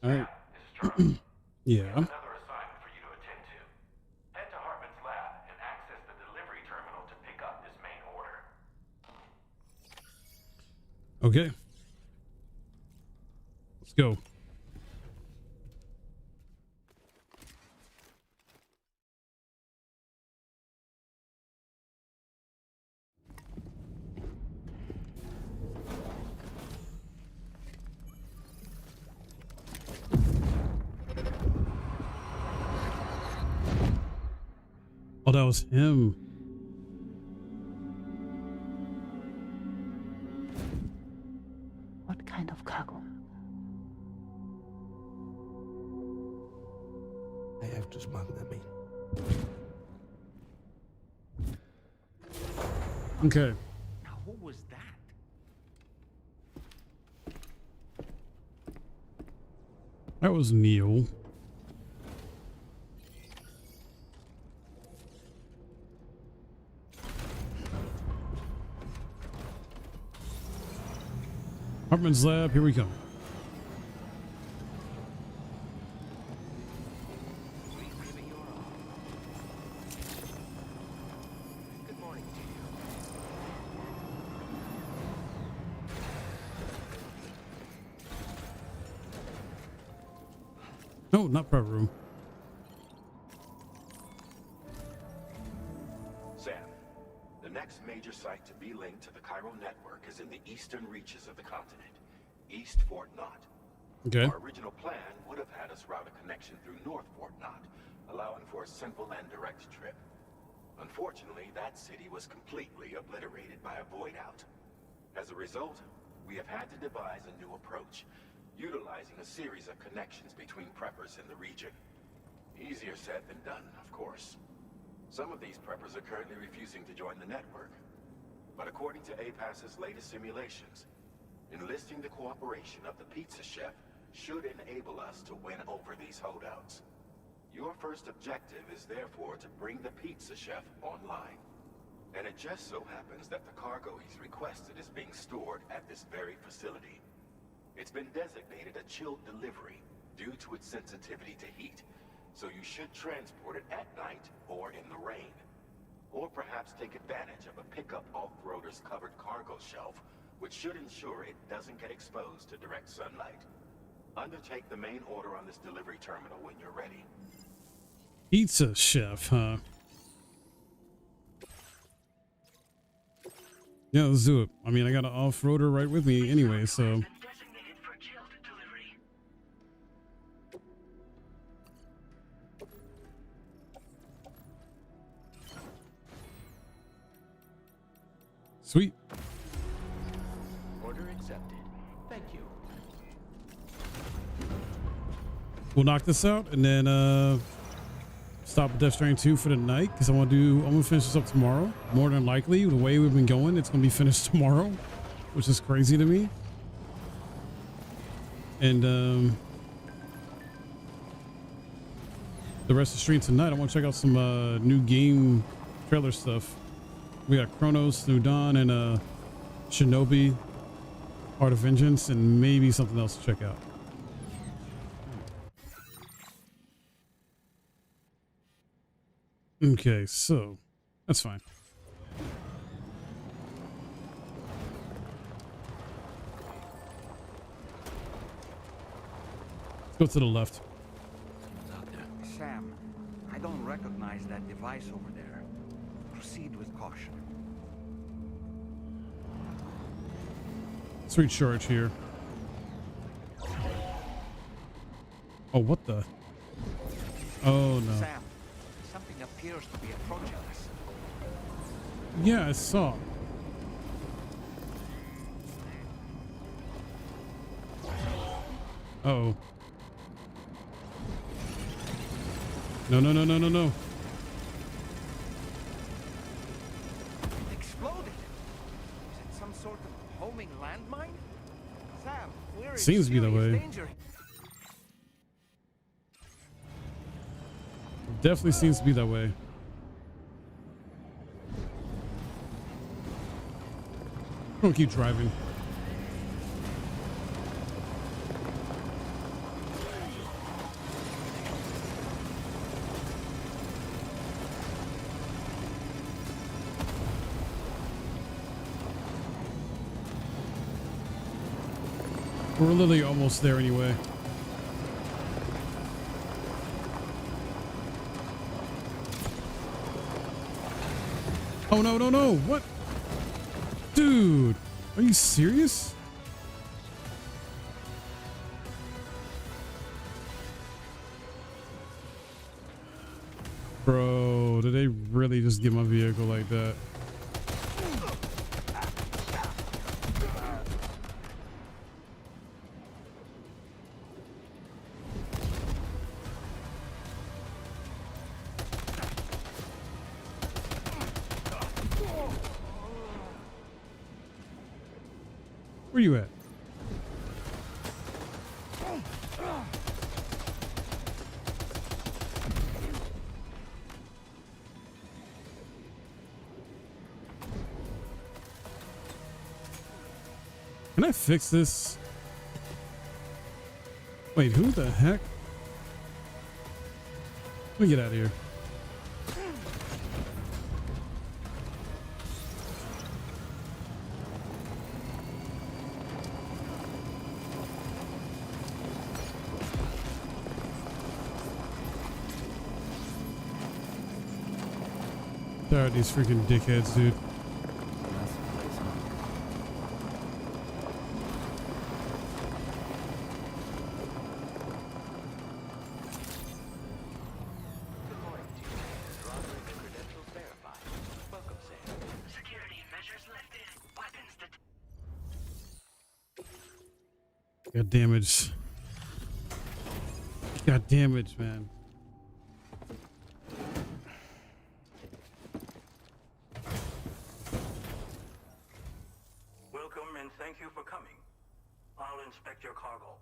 All right. This is Charlie. Yeah. Another assignment for you to attend to. Head to Hartman's lab and access the delivery terminal to pick up this main order. Okay. Let's go. Oh, that was him. What kind of cargo? I have to smuggle them in. Okay. Now, what was that? That was Neil. Hartman's lab, here we come. Good morning to you. No, not prep room. Sam, the next major site to be linked to the chiral network is in the eastern reaches of the continent, East Fort Knott. Okay. Our original plan would have had us route a connection through North Fort Knott, allowing for a simple and direct trip. Unfortunately, that city was completely obliterated by a void out. As a result, we have had to devise a new approach, utilizing a series of connections between preppers in the region. Easier said than done, of course. Some of these preppers are currently refusing to join the network. But according to APAS's latest simulations, enlisting the cooperation of the pizza chef should enable us to win over these holdouts. Your first objective is therefore to bring the pizza chef online. And it just so happens that the cargo he's requested is being stored at this very facility. It's been designated a chilled delivery due to its sensitivity to heat, so you should transport it at night or in the rain. Or perhaps take advantage of a pickup off-roader's covered cargo shelf, which should ensure it doesn't get exposed to direct sunlight. Undertake the main order on this delivery terminal when you're ready. Pizza chef, huh? Yeah, let's do it. I mean, I got an off-roader right with me anyway, so... Sweet. Order accepted. Thank you. We'll knock this out and then stop at Death Stranding 2 for the night, because I'm gonna finish this up tomorrow. More than likely, the way we've been going, it's gonna be finished tomorrow, which is crazy to me. And the rest of the stream tonight, I want to check out some new game trailer stuff. We got Chronos, New Dawn, and Shinobi, Art of Vengeance, and maybe something else to check out. Okay, so that's fine. Let's go to the left. Sam, I don't recognize that device over there. Proceed with caution. Let's recharge here. Oh, what the? Oh, no. Sam, something appears to be approaching us. Yeah, I saw. Uh-oh. No, no, no, no, no, no. It exploded. Is it some sort of homing landmine? Sam, we're in Seems to be that serious way. danger. Definitely seems to be that way. I'm gonna keep driving. We're literally almost there anyway. Oh, no, no, no. What? Dude, are you serious? Bro, did they really just get my vehicle like that? Where you at? Can I fix this? Wait, who the heck? Let me get out of here. There are these freaking dickheads, dude. Got damaged. Got damaged, man. Welcome and thank you for coming. I'll inspect your cargo.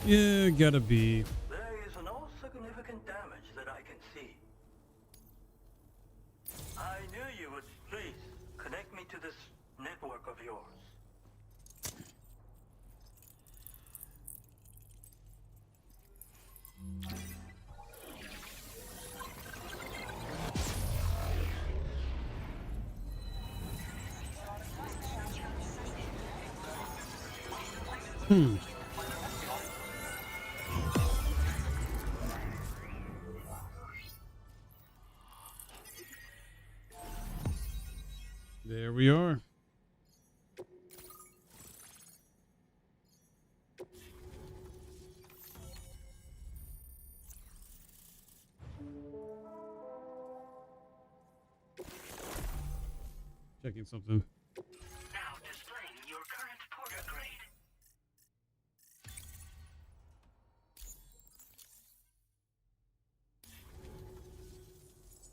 Yeah, gotta be. There is no significant damage that I can see. I knew you would. Please, connect me to this network of yours. There we are. Checking something. Now displaying your current porter grade.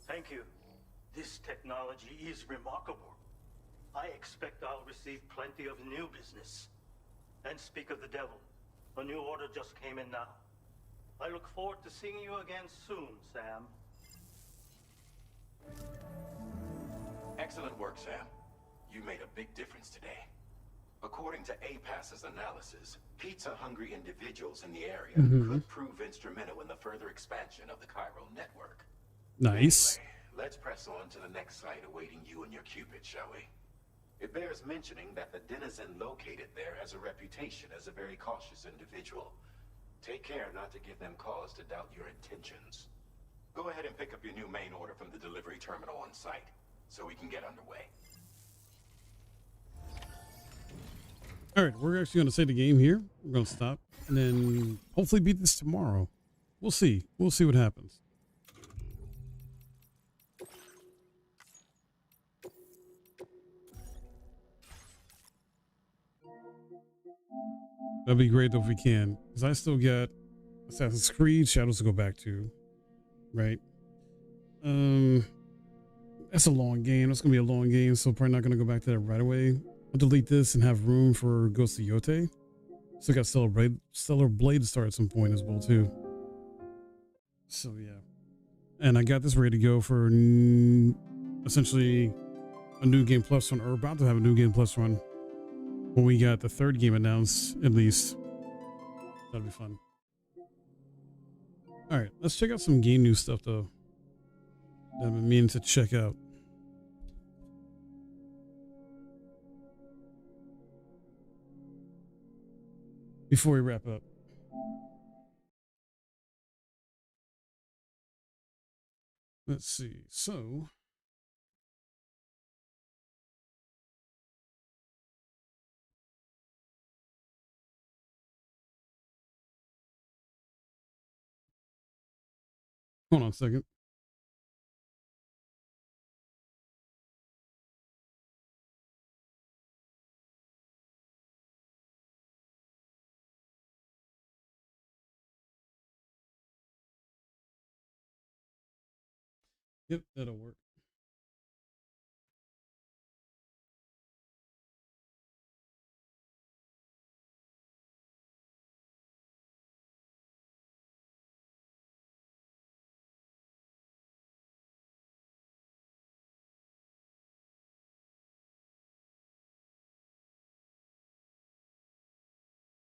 Thank you. This technology is remarkable. I expect I'll receive plenty of new business. And speak of the devil, a new order just came in now. I look forward to seeing you again soon, Sam. Excellent work, Sam. You made a big difference today. According to APAS's analysis, pizza-hungry individuals in the area could prove instrumental in the further expansion of the chiral network. Nice. Anyway, let's press on to the next site awaiting you and your Cupid, shall we? It bears mentioning that the denizen located there has a reputation as a very cautious individual. Take care not to give them cause to doubt your intentions. Go ahead and pick up your new main order from the delivery terminal on site, so we can get underway. All right, we're actually going to save the game here. We're going to stop and then hopefully beat this tomorrow. We'll see. We'll see what happens. That'd be great though if we can, because I still got Assassin's Creed Shadows to go back to, right? That's a long game. That's gonna be a long game, so probably not gonna go back to that right away. I'll delete this and have room for Ghost of Yote. Still got Stellar Blade to start at some point as well too. So yeah, and I got this ready to go for essentially a New Game Plus run, or about to have a New Game Plus run when we got the third game announced, at least. That'll be fun. All right, let's check out some game news stuff though that I've been meaning to check out. Before we wrap up. Let's see. So hold on a second. Yep, that'll work.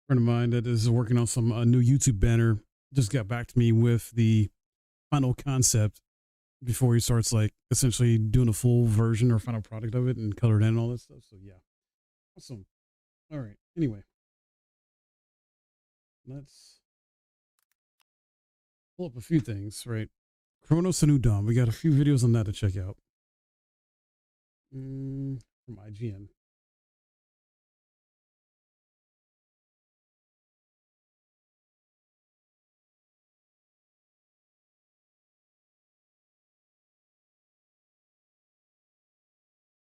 friend of mine that is working on some new YouTube banner just got back to me with the final concept before he starts like essentially doing a full version or final product of it and colored in and all that stuff. So yeah, awesome. All right. Anyway, let's pull up a few things, right? Chronos and New Dawn. We got a few videos on that to check out. From IGN.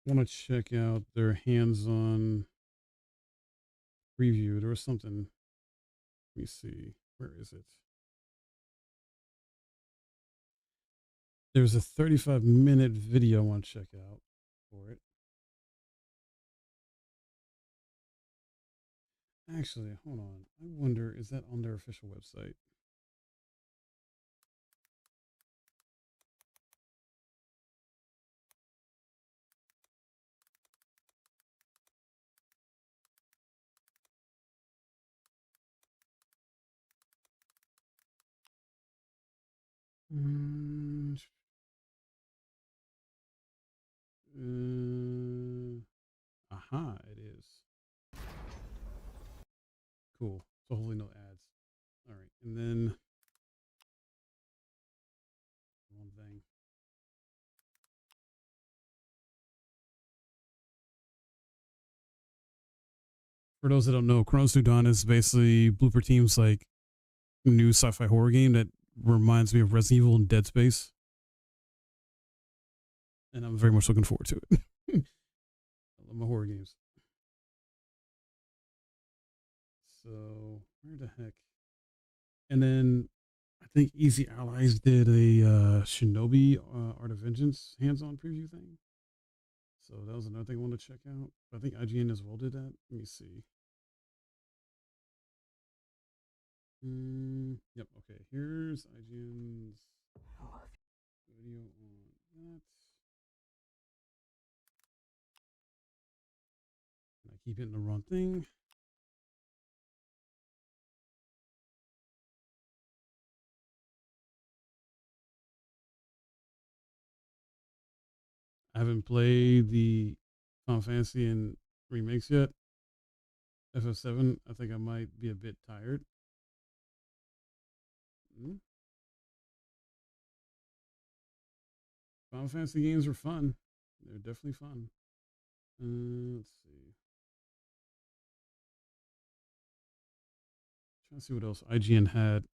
Want to check out their hands-on preview. There was something. Let me see. Where is it? There's a 35-minute video I want to check out for it. Actually, hold on. I wonder, is that on their official website? Aha, it is. Cool. So hopefully no ads. All right, and then one thing. For those that don't know, Chronos New Dawn is basically Blooper Team's like new sci-fi horror game that reminds me of Resident Evil and Dead Space. And I'm very much looking forward to it. I love my horror games. So where the heck? And then I think Easy Allies did a Shinobi Art of Vengeance hands-on preview thing. So that was another thing I wanted to check out. I think IGN as well did that. Let me see. Yep. Okay. Here's IGN's video on that. And I keep hitting the wrong thing. I haven't played the Final Fantasy and remakes yet. FF7, I think I might be a bit tired. Final Fantasy games are fun. They're definitely fun. Let's see. Trying to see what else IGN had to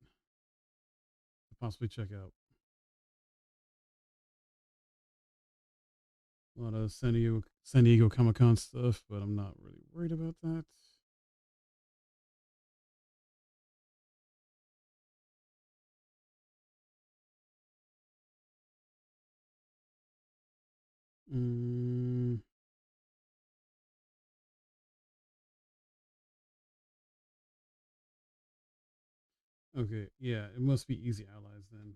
possibly check out. A lot of San Diego Comic-Con stuff, but I'm not really worried about that. Okay, yeah, it must be Easy Allies then.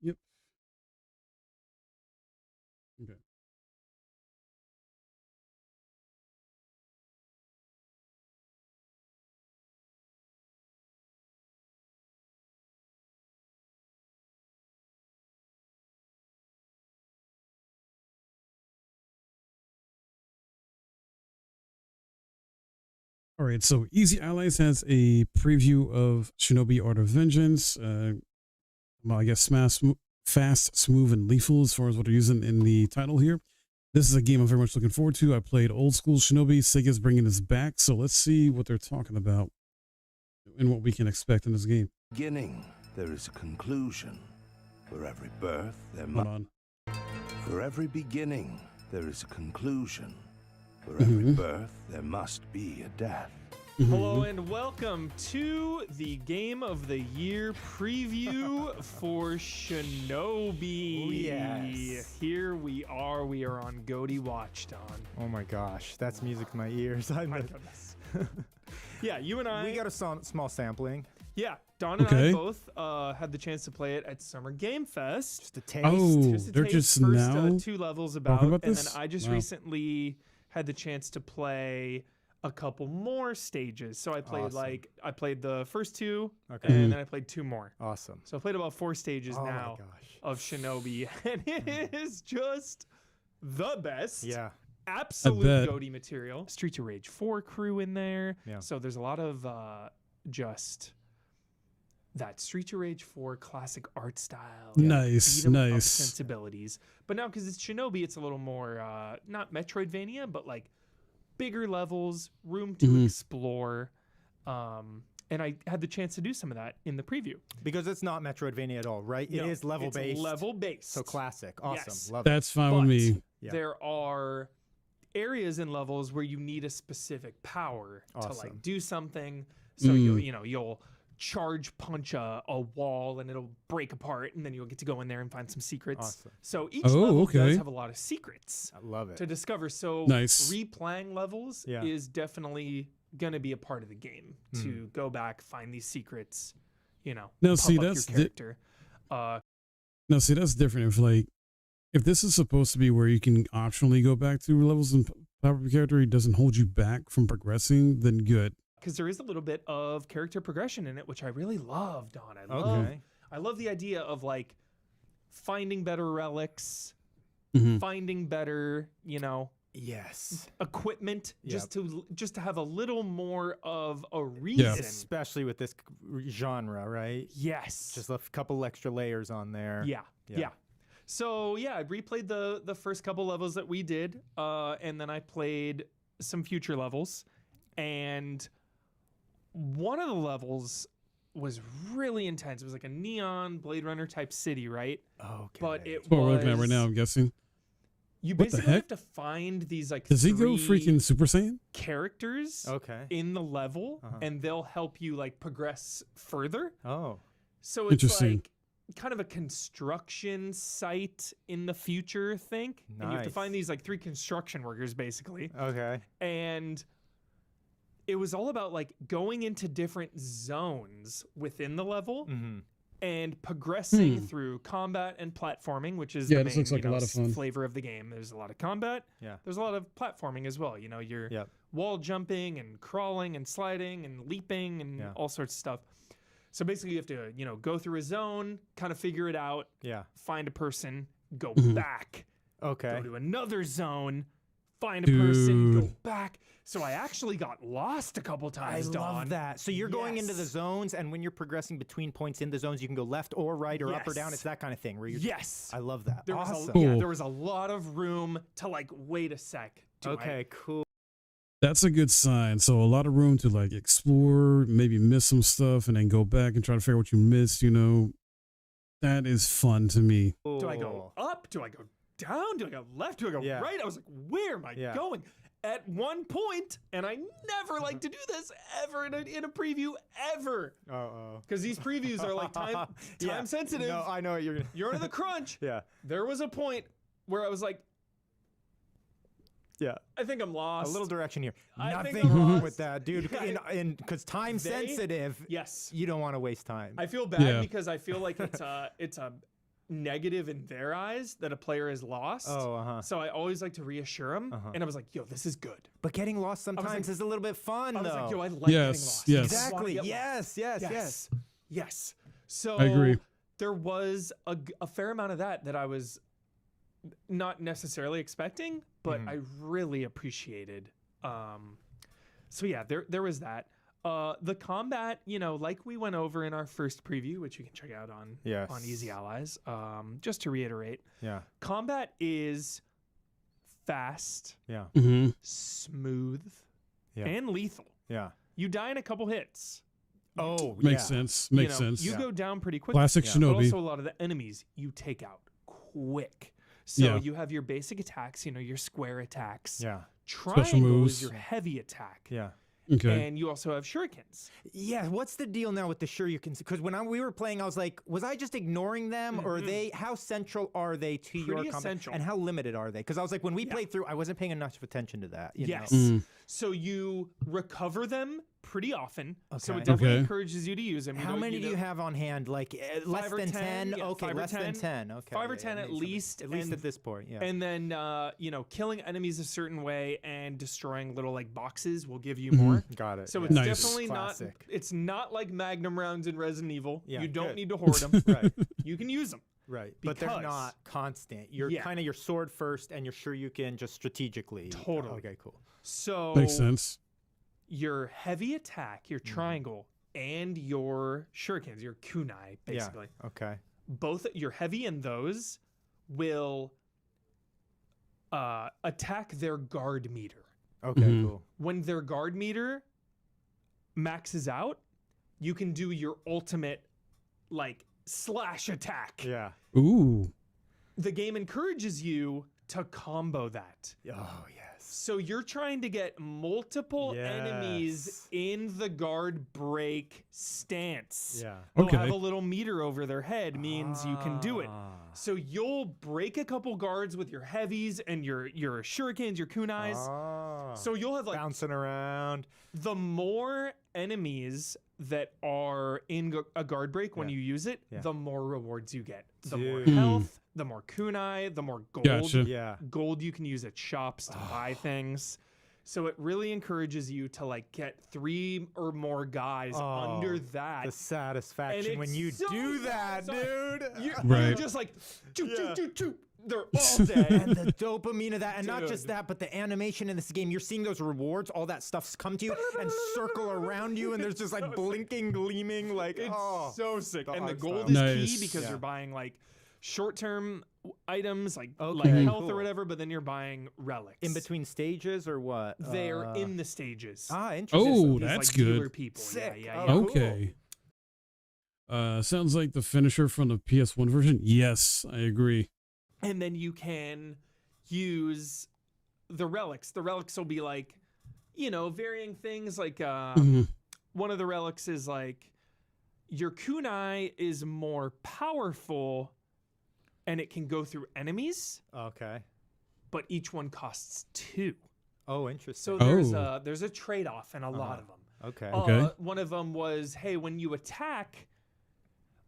Yep. Okay. All right, so Easy Allies has a preview of Shinobi Art of Vengeance. Well, I guess fast, smooth, and lethal as far as what they're using in the title here. This is a game I'm very much looking forward to. I played old school Shinobi. Sega's bringing this back, so let's see what they're talking about and what we can expect in this game. Beginning, there is a conclusion. For every birth, there must. For every beginning, there is a conclusion. For every birth, there must be a death. Hello and welcome to the Game of the Year preview for Shinobi. Oh, yes. Here we are on Goaty Watch, Don. Oh my gosh, that's music to my ears. My goodness. Yeah, you and I. We got a small sampling. Yeah, Don and I both had the chance to play it at Summer Game Fest. Just a taste. Oh, Just a they're taste. just First, now 2 levels talking about, and this? then I just Wow. recently had the chance to play a couple more stages. So I played Awesome. I played the first 2, Okay. and then I played 2 more. Awesome. So I played about 4 stages Oh my now gosh. of Shinobi, and it is just the best. Yeah. Absolute bet. goaty material. Streets of Rage 4 crew in there. Yeah. So there's a lot of just that Streets of Rage 4 classic art style. Nice, beat 'em up nice. sensibilities. But now because it's Shinobi, it's a little more not Metroidvania, but like bigger levels, room to explore. And I had the chance to do some of that in the preview. Because it's not Metroidvania at all, right? No, it is level based. It's level based. So classic. Awesome. Yes. Love That's fine with me. Yeah. There are areas and levels where you need a specific power to like Awesome. do something. So you'll charge punch a wall and it'll break apart, and then you'll get to go in there and find some secrets. Awesome. So each Oh, level okay. does have a lot of secrets I love it. to discover. So Nice. replaying levels Yeah. is definitely gonna be a part of the game to go back, find these secrets, Now, pump see, up your that's character. Now, see, that's different. If this is supposed to be where you can optionally go back to levels and power up your character, it doesn't hold you back from progressing, then good. Because there is a little bit of character progression in it, which I really love, Don. I love the idea of like finding better relics, finding better, Yes. equipment, Yep. just to have a little more of a reason. Especially with this genre, right? Yes. Just a couple extra layers on there. Yeah. So yeah, I replayed the first couple levels that we did, and then I played some future levels, and one of the levels was really intense. It was like a neon Blade Runner type city, right? Okay. But it That's what we're was looking at right now, I'm guessing. You What the basically have heck? to find these like Does he go 3 freaking Super Saiyan? characters Okay. in the level, Uh-huh. and they'll help you like progress further. Oh. So it's Interesting. like kind of a construction site in the future, think. And you have to Nice. find these like 3 construction workers basically. Okay. And it was all about like going into different zones within the level Mm-hmm. and progressing through combat and platforming, which is Yeah, the this main looks like a lot of fun. flavor of the game. There's a lot of combat. Yeah. There's a lot of platforming as well. You're Yep. wall jumping and crawling and sliding and leaping and Yeah. all sorts of stuff. So basically you have to, go through a zone, kind of figure it out, Yeah. find a person, go Mm-hmm. back, Okay. go to another zone, find a person, go Dude. back. So I actually got lost a couple I times, love Dawn. that. So you're going into the Yes. zones, and when you're progressing between points in the zones, you can go left or right or up or down. Yes. It's that kind of thing. Where you're, Yes. I love that. There Awesome. there was a lot of room to like wait a sec. Okay, cool. That's a good sign. So a lot of room to like explore, maybe miss some stuff, and then go back and try to figure out what you missed. That is fun to me. Do I go up? Do I go down? Do I go left? Do I go Yeah. right? I was like, where am I Yeah. going? At one point, and I never like to do this ever in a preview ever, Uh-oh. because these previews are like time Yeah. sensitive. No, I know what you're gonna. You're in the crunch. Yeah. There was a point where I was like, Yeah. I think I'm lost. A little direction here. I think Nothing I'm wrong lost. with that, dude. Yeah. Because time sensitive. Yes. You don't want to waste time. I feel bad Yeah. because I feel like it's a negative in their eyes that a player is lost. Oh, uh-huh. So I always like to reassure them, Uh-huh. and I was like, "Yo, this is good." But getting lost was like- sometimes is a little bit fun, I was though. like, "Yo, I like getting Yes, lost." yes. I wanna Exactly. get Yes, lost. yes. Yes. So I agree. there was a fair amount of that I was not necessarily expecting, but I really appreciated. So yeah, there was that. The combat, like we went over in our first preview, which you can check out on Easy Allies. Just to reiterate, Yeah. combat is fast, Yeah. smooth, Yeah. and lethal. Yeah. You die in a couple hits. Oh, Makes yeah. sense. Makes sense. You go down pretty quickly. Classic But Shinobi. also a lot of the enemies you take out quick. So Yeah. you have your basic attacks, your square attacks. Yeah. Triangle moves. is your heavy attack. Yeah. Okay. And you also have shurikens. Yeah, what's the deal now with the shurikens? Because when we were playing, I was like, was I just ignoring them, or are they? How central are they to your Pretty combat? essential. And how limited are they? Because I was like, when we played through, I wasn't paying enough attention to that. You Yes. know? So you recover them pretty often, so Okay. it definitely Okay. encourages you to use them. How many do you have on hand? Like less or than 10? 10? Yeah, Okay, 5 or less than 10. 10. Okay. 5 or yeah, 10 yeah, at makes sense. least. At least and, at this point, yeah. And then, killing enemies a certain way and destroying little like boxes will give you Mhm. more. Got it. So yeah. it's Nice. definitely Classic. not. It's not like Magnum rounds in Resident Evil. Yeah, you don't good. need to hoard them. Right. You can use them. Right. But they're Because- not constant. You're Yeah. kind of your sword first, and you're sure you can just strategically. Totally. Okay, cool. So Makes sense. your heavy attack, your triangle, and your shurikens, your kunai, basically. Yeah. Okay. Both your heavy and those will attack their guard meter. Okay, Mhm. cool. When their guard meter maxes out, you can do your ultimate like slash attack. Yeah. Ooh. The game encourages you to combo that. Oh, yes. So you're trying to get multiple enemies Yes. in the guard break stance. Yeah. They'll Okay. have a little meter over their head means you can do it. Ah. So you'll break a couple guards with your heavies and your shurikens, your kunais. Ah. So you'll have like Bouncing around. the more enemies that are in a guard break when Yeah. you use it, Yeah. the more rewards you get. The more Dude. health, the more kunai, the more gold. Gotcha. Yeah. Gold you can use at shops to buy things. So it really encourages you to like get 3 or more guys under that. The satisfaction And when it's you so do that, satisfying. dude. You're Right. just like, choo, Yeah. choo, choo, choo. They're all dead. And the dopamine of that, and not just Dude. that, but the animation in this game. You're seeing those rewards, all that stuff's come to you and circle around you, and there's just like blinking, gleaming, like It's oh, so sick. And the art gold style. is Nice. key because Yeah. you're buying like short-term items like Okay, health cool. or whatever, but then you're buying relics. in between stages or what? They're in the stages. Interesting. Oh, These, that's like, dealer good. people. Sick. Yeah, Oh, yeah. cool. Okay. Sounds like the finisher from the PS1 version. Yes, I agree. And then you can use the relics. The relics will be like, varying things. Like Mhm. one of the relics is like your kunai is more powerful and it can go through enemies, Okay. but each one costs 2. Oh, interesting. So Oh. there's a trade-off in a lot of them. Okay. Okay. One of them was, hey, when you attack,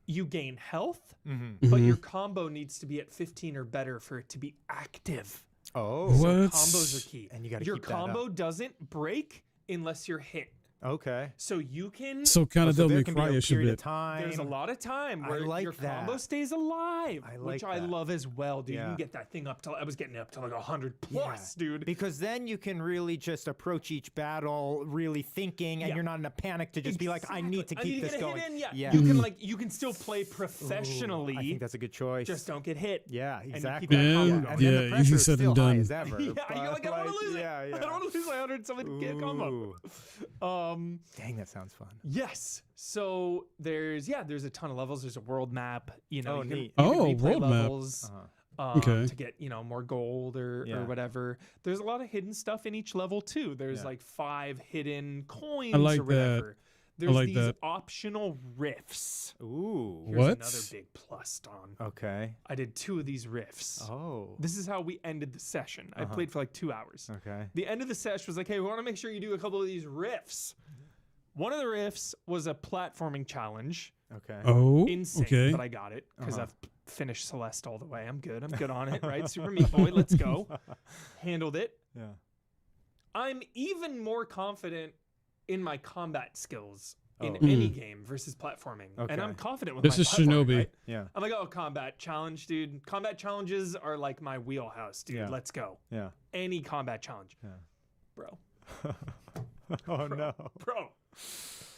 you gain health, Mm-hmm. but Mhm. your combo needs to be at 15 or better for it to be active. Oh. What? So combos are key. And you gotta your keep that up. combo doesn't break unless you're hit. Okay. So you can. So kind of so Devil there May can be a Cry-ish a period of bit. time. There's a lot of time I where like your combo that. stays alive, I which like I that. love as well, dude. You Yeah. can get that thing up to. I was getting up to like 100 plus, dude. Because then you can really just approach each battle really thinking, and Yeah. you're not in a panic to just be like, I need to I keep need to this get a going. hit in. Yeah. Yeah. You can still play professionally. Ooh, I think that's a good choice. Just don't get hit. Yeah, And you keep exactly. that Yeah, combo And going. then yeah, the easy pressure is said and still high done. as ever. Yeah, you're like, I don't but, want to lose it. Yeah, yeah. I don't want to lose my 100 something get combo. Dang, that sounds fun. Yes. So there's a ton of levels. There's a world map. Oh, you can, neat. you can Oh, replay world map. levels, Okay. to get more gold or Yeah. whatever. There's a lot of hidden stuff in each level too. There's Yeah. like 5 hidden coins like or whatever. I There's like these that. optional riffs. Ooh. Here's What? another big plus, Don. Okay. I did 2 of these riffs. Oh. This is how we ended the session. I played for like 2 hours. Okay. The end of the session was like, hey, we want to make sure you do a couple of these riffs. One of the riffs was a platforming challenge. Okay. Oh, Insane, okay. but I got it because I've finished Celeste all the way. I'm good on it, right? Super Meat Boy, let's go. Handled it. Yeah. I'm even more confident in my combat skills in Oh. any game versus platforming. And Okay. I'm confident with This my is platforming, Shinobi. right? Yeah. I'm like, oh, combat challenge, dude. Combat challenges are like my wheelhouse, dude. Yeah. Let's go. Yeah. Any combat challenge. Yeah. Bro. Oh no. Bro.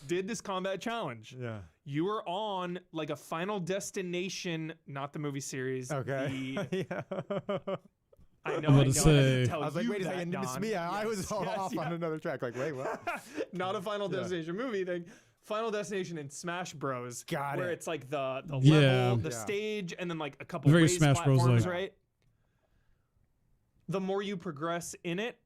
Did this combat challenge. Yeah. You were on like a Final Destination, not the movie series. Okay. The, Yeah. I know. I'm I about to know, say- tell I was like, you wait a that, second, it's Don. me. I was Yes, all yes, off yeah. on another track. Like, wait, what? Not a Final Yeah. Destination movie thing. Final Destination in Smash Bros. Got where it. it's like the Yeah. level, the Yeah. stage, and then like a couple Very raised Smash Bros. platforms, like. right? The more you progress in it,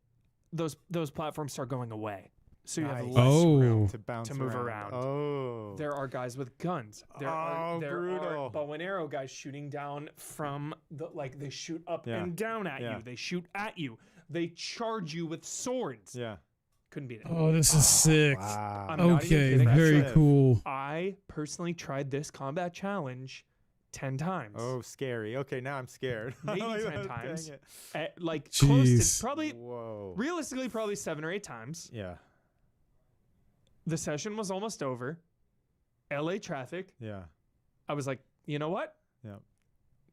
those platforms start going away. So you have Nice. less Oh. room To bounce to move around. Oh. There are guys with guns. There Oh, are brutal. bow and arrow guys shooting down from the they shoot up Yeah. and down at Yeah. you. They shoot at you. They charge you with swords. Yeah. Couldn't beat it. Oh, this is sick. Wow. I'm not even Okay, kidding. very cool. I personally tried this combat challenge 10 times. Oh, scary. Okay, now I'm scared. Maybe Oh, 10 dang times. it. Like close Jeez. to probably, Whoa. realistically, probably 7 or 8 times. Yeah. The session was almost over. LA traffic. Yeah. I was like, you know what? Yeah.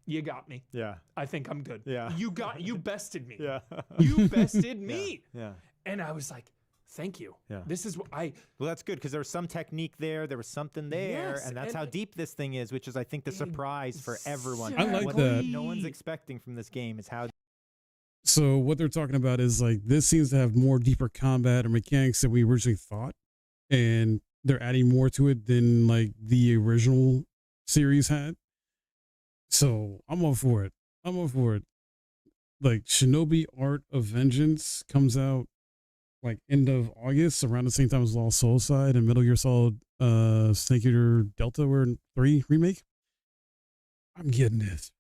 You got me. Yeah. I think I'm good. Yeah. You bested me. Yeah. You bested me. Yeah. And I was like, thank you. Yeah. This is what Well, that's good because there was some technique there. There was something there, Yes, and that's and- how deep this thing is, which is, I think, the surprise for everyone. I like What that. No one's expecting from this game is how. So what they're talking about is like this seems to have more deeper combat or mechanics than we originally thought, and they're adding more to it than like the original series had. So I'm all for it. I'm all for it. Like Shinobi Art of Vengeance comes out like end of August, around the same time as Lost Soulside and Metal Gear Solid Snake Eater Delta 3 remake. I'm getting it.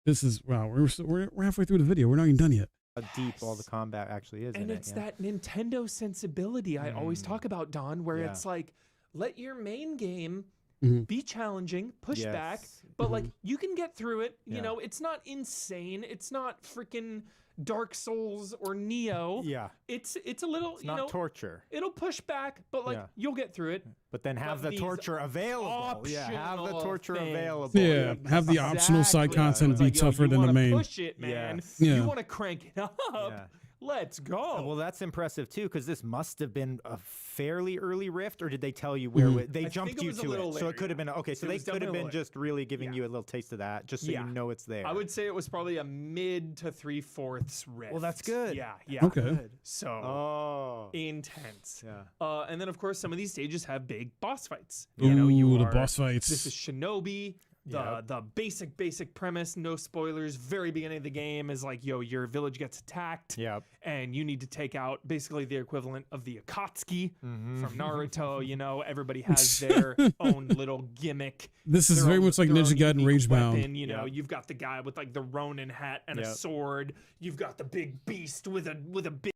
This is wow. We're halfway through the video. We're not even done yet. How deep all the combat actually is. And in it's it, that Nintendo sensibility I always talk about, Don, where Yeah. it's like, let your main game Mhm. be challenging, push Yes. back, but like you can get through it. You Yeah. know, it's not insane. It's not freaking Dark Souls or Neo. Yeah. It's a little, It's not torture. It'll push back, but like Yeah. you'll get through it. But then have the these torture available. Yeah, have the optional torture things. available. Yeah, have the optional side Exactly. content It's be like, yo, tougher you than the wanna main. Push it, man. Yes. Yeah. You want to crank it up. Yeah. Let's go. Well, that's impressive too, because this must have been a fairly early rift, or did they tell you where they I jumped think it you was a to little it? So later, it could have been okay. So It they was could have definitely been later. just really giving you a little taste of that, just so Yeah. you know it's there. I would say it was probably a mid to 3/4 rift. Well, that's good. Yeah, yeah. Okay. Good. So Oh. intense. Yeah. And then of course some of these stages have big boss fights. Ooh, You know, you the are- boss fights. This is Shinobi. The basic premise, no spoilers, very beginning of the game is like, yo, your village gets attacked. Yep. And you need to take out basically the equivalent of the Akatsuki Mm-hmm. from Naruto. You know, everybody has their own little gimmick. This is their very own- much like their Ninja own Gaiden unique Ragebound. weapon, You know, Yep. you've got the guy with like the Ronin hat and a Yep. sword. You've got the big beast with a big.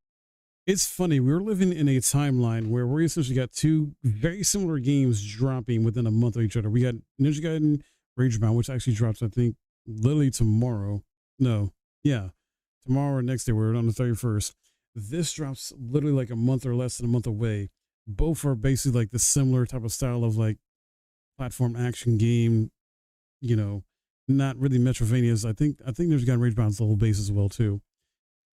It's funny. We're living in a timeline where we essentially got two very similar games dropping within a month of each other. We got Ninja Gaiden Ragebound, which actually drops, I think, literally tomorrow. No, yeah, tomorrow or next day. We're on the 31st. This drops literally like a month or less than a month away. Both are basically like the similar type of style of like platform action game. You know, not really Metroidvanias. I think Ninja Gaiden Ragebound's the whole base as well too.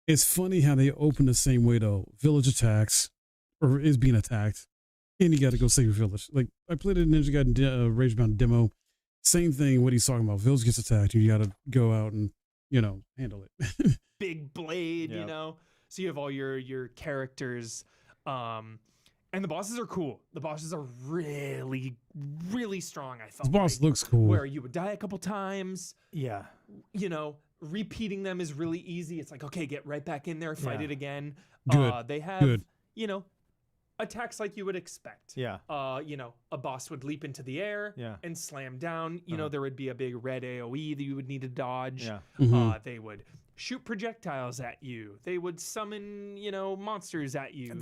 It's funny how they open the same way though. Village attacks, or is being attacked, and you got to go save your village. Like I played a Ninja Gaiden Ragebound demo. Same thing. What he's talking about. Village gets attacked. You got to go out and handle it. Big blade, you Yep. know. So you have all your characters, and the bosses are cool. The bosses are really, really strong. I felt The boss like, looks cool. Where you would die a couple times. Yeah. You know, repeating them is really easy. It's like, okay, get right back in there, fight Yeah. it again. Good. They have, Good. attacks like you would expect. Yeah. A boss would leap into the air Yeah. and slam down. You know, there would be a big red AoE that you would need to dodge. Yeah. Mhm. They would shoot projectiles at you. They would summon, monsters at you.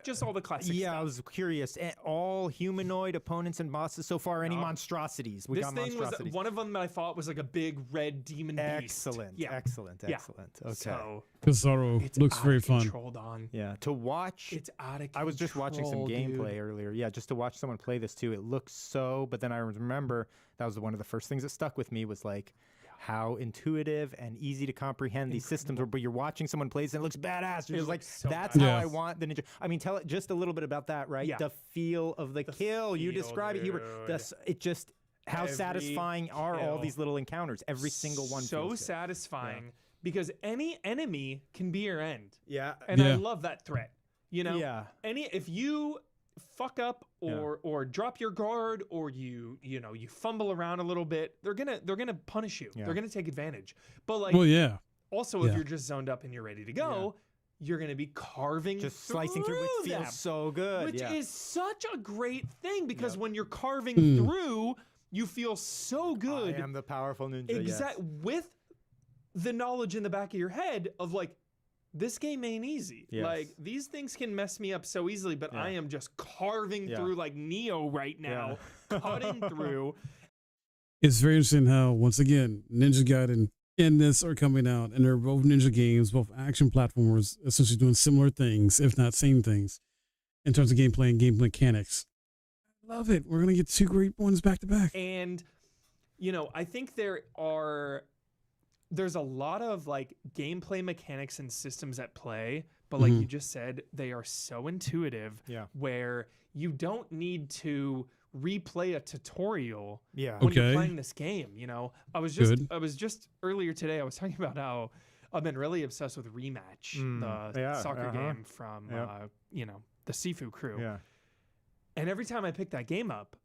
Just all the classic Yeah, stuff. I was curious. All humanoid opponents and bosses so far. Any monstrosities? We This got thing was monstrosities. one of them that I thought was like a big red demon beast. Excellent. Yeah. Excellent. Yeah. Excellent. Okay. So Kizaru it's looks out very of fun. control, Don. Yeah, to watch. It's out of control. I was just watching some gameplay dude. earlier. Yeah, just to watch someone play this too. It looks so. But then I remember that was one of the first things that stuck with me was like how intuitive and easy to comprehend these systems were. But you're watching someone play this and it looks badass. You're It just like, looks so that's badass. how Yeah. I want the ninja. I mean, tell it just a little bit about that, right? Yeah. The feel of the kill. You feel, describe it. You were dude. it just. How Every satisfying are all kill. these little encounters? Every single one. So feels good. satisfying because any enemy can be your end. Yeah. And I Yeah. love that threat. You know? Yeah. If you fuck up or drop your guard or you fumble around a little bit, they're gonna punish you. Yeah. They're gonna take advantage. But like Well, yeah. also if you're just zoned up and you're ready to go, you're gonna be carving Just slicing through, which them, feels so good. which yeah. is such a great thing because when you're carving Mm. through, you feel so good. I am the powerful ninja. yes. With the knowledge in the back of your head of like, this game ain't easy. Yes. Like, these things can mess me up so easily, but I am just carving through like Neo right now, cutting through. It's very interesting how, once again, Ninja Gaiden and this are coming out, and they're both ninja games, both action platformers, essentially doing similar things, if not same things, in terms of gameplay and game mechanics. I love it. We're going to get 2 great ones back to back. And, you know, I think there's a lot of like gameplay mechanics and systems at play, but like you just said, they are so intuitive where you don't need to replay a tutorial when you're playing this game. You know, I was just earlier today, I was talking about how I've been really obsessed with Rematch, the soccer game from you know, the Sifu crew. And every time I pick that game up,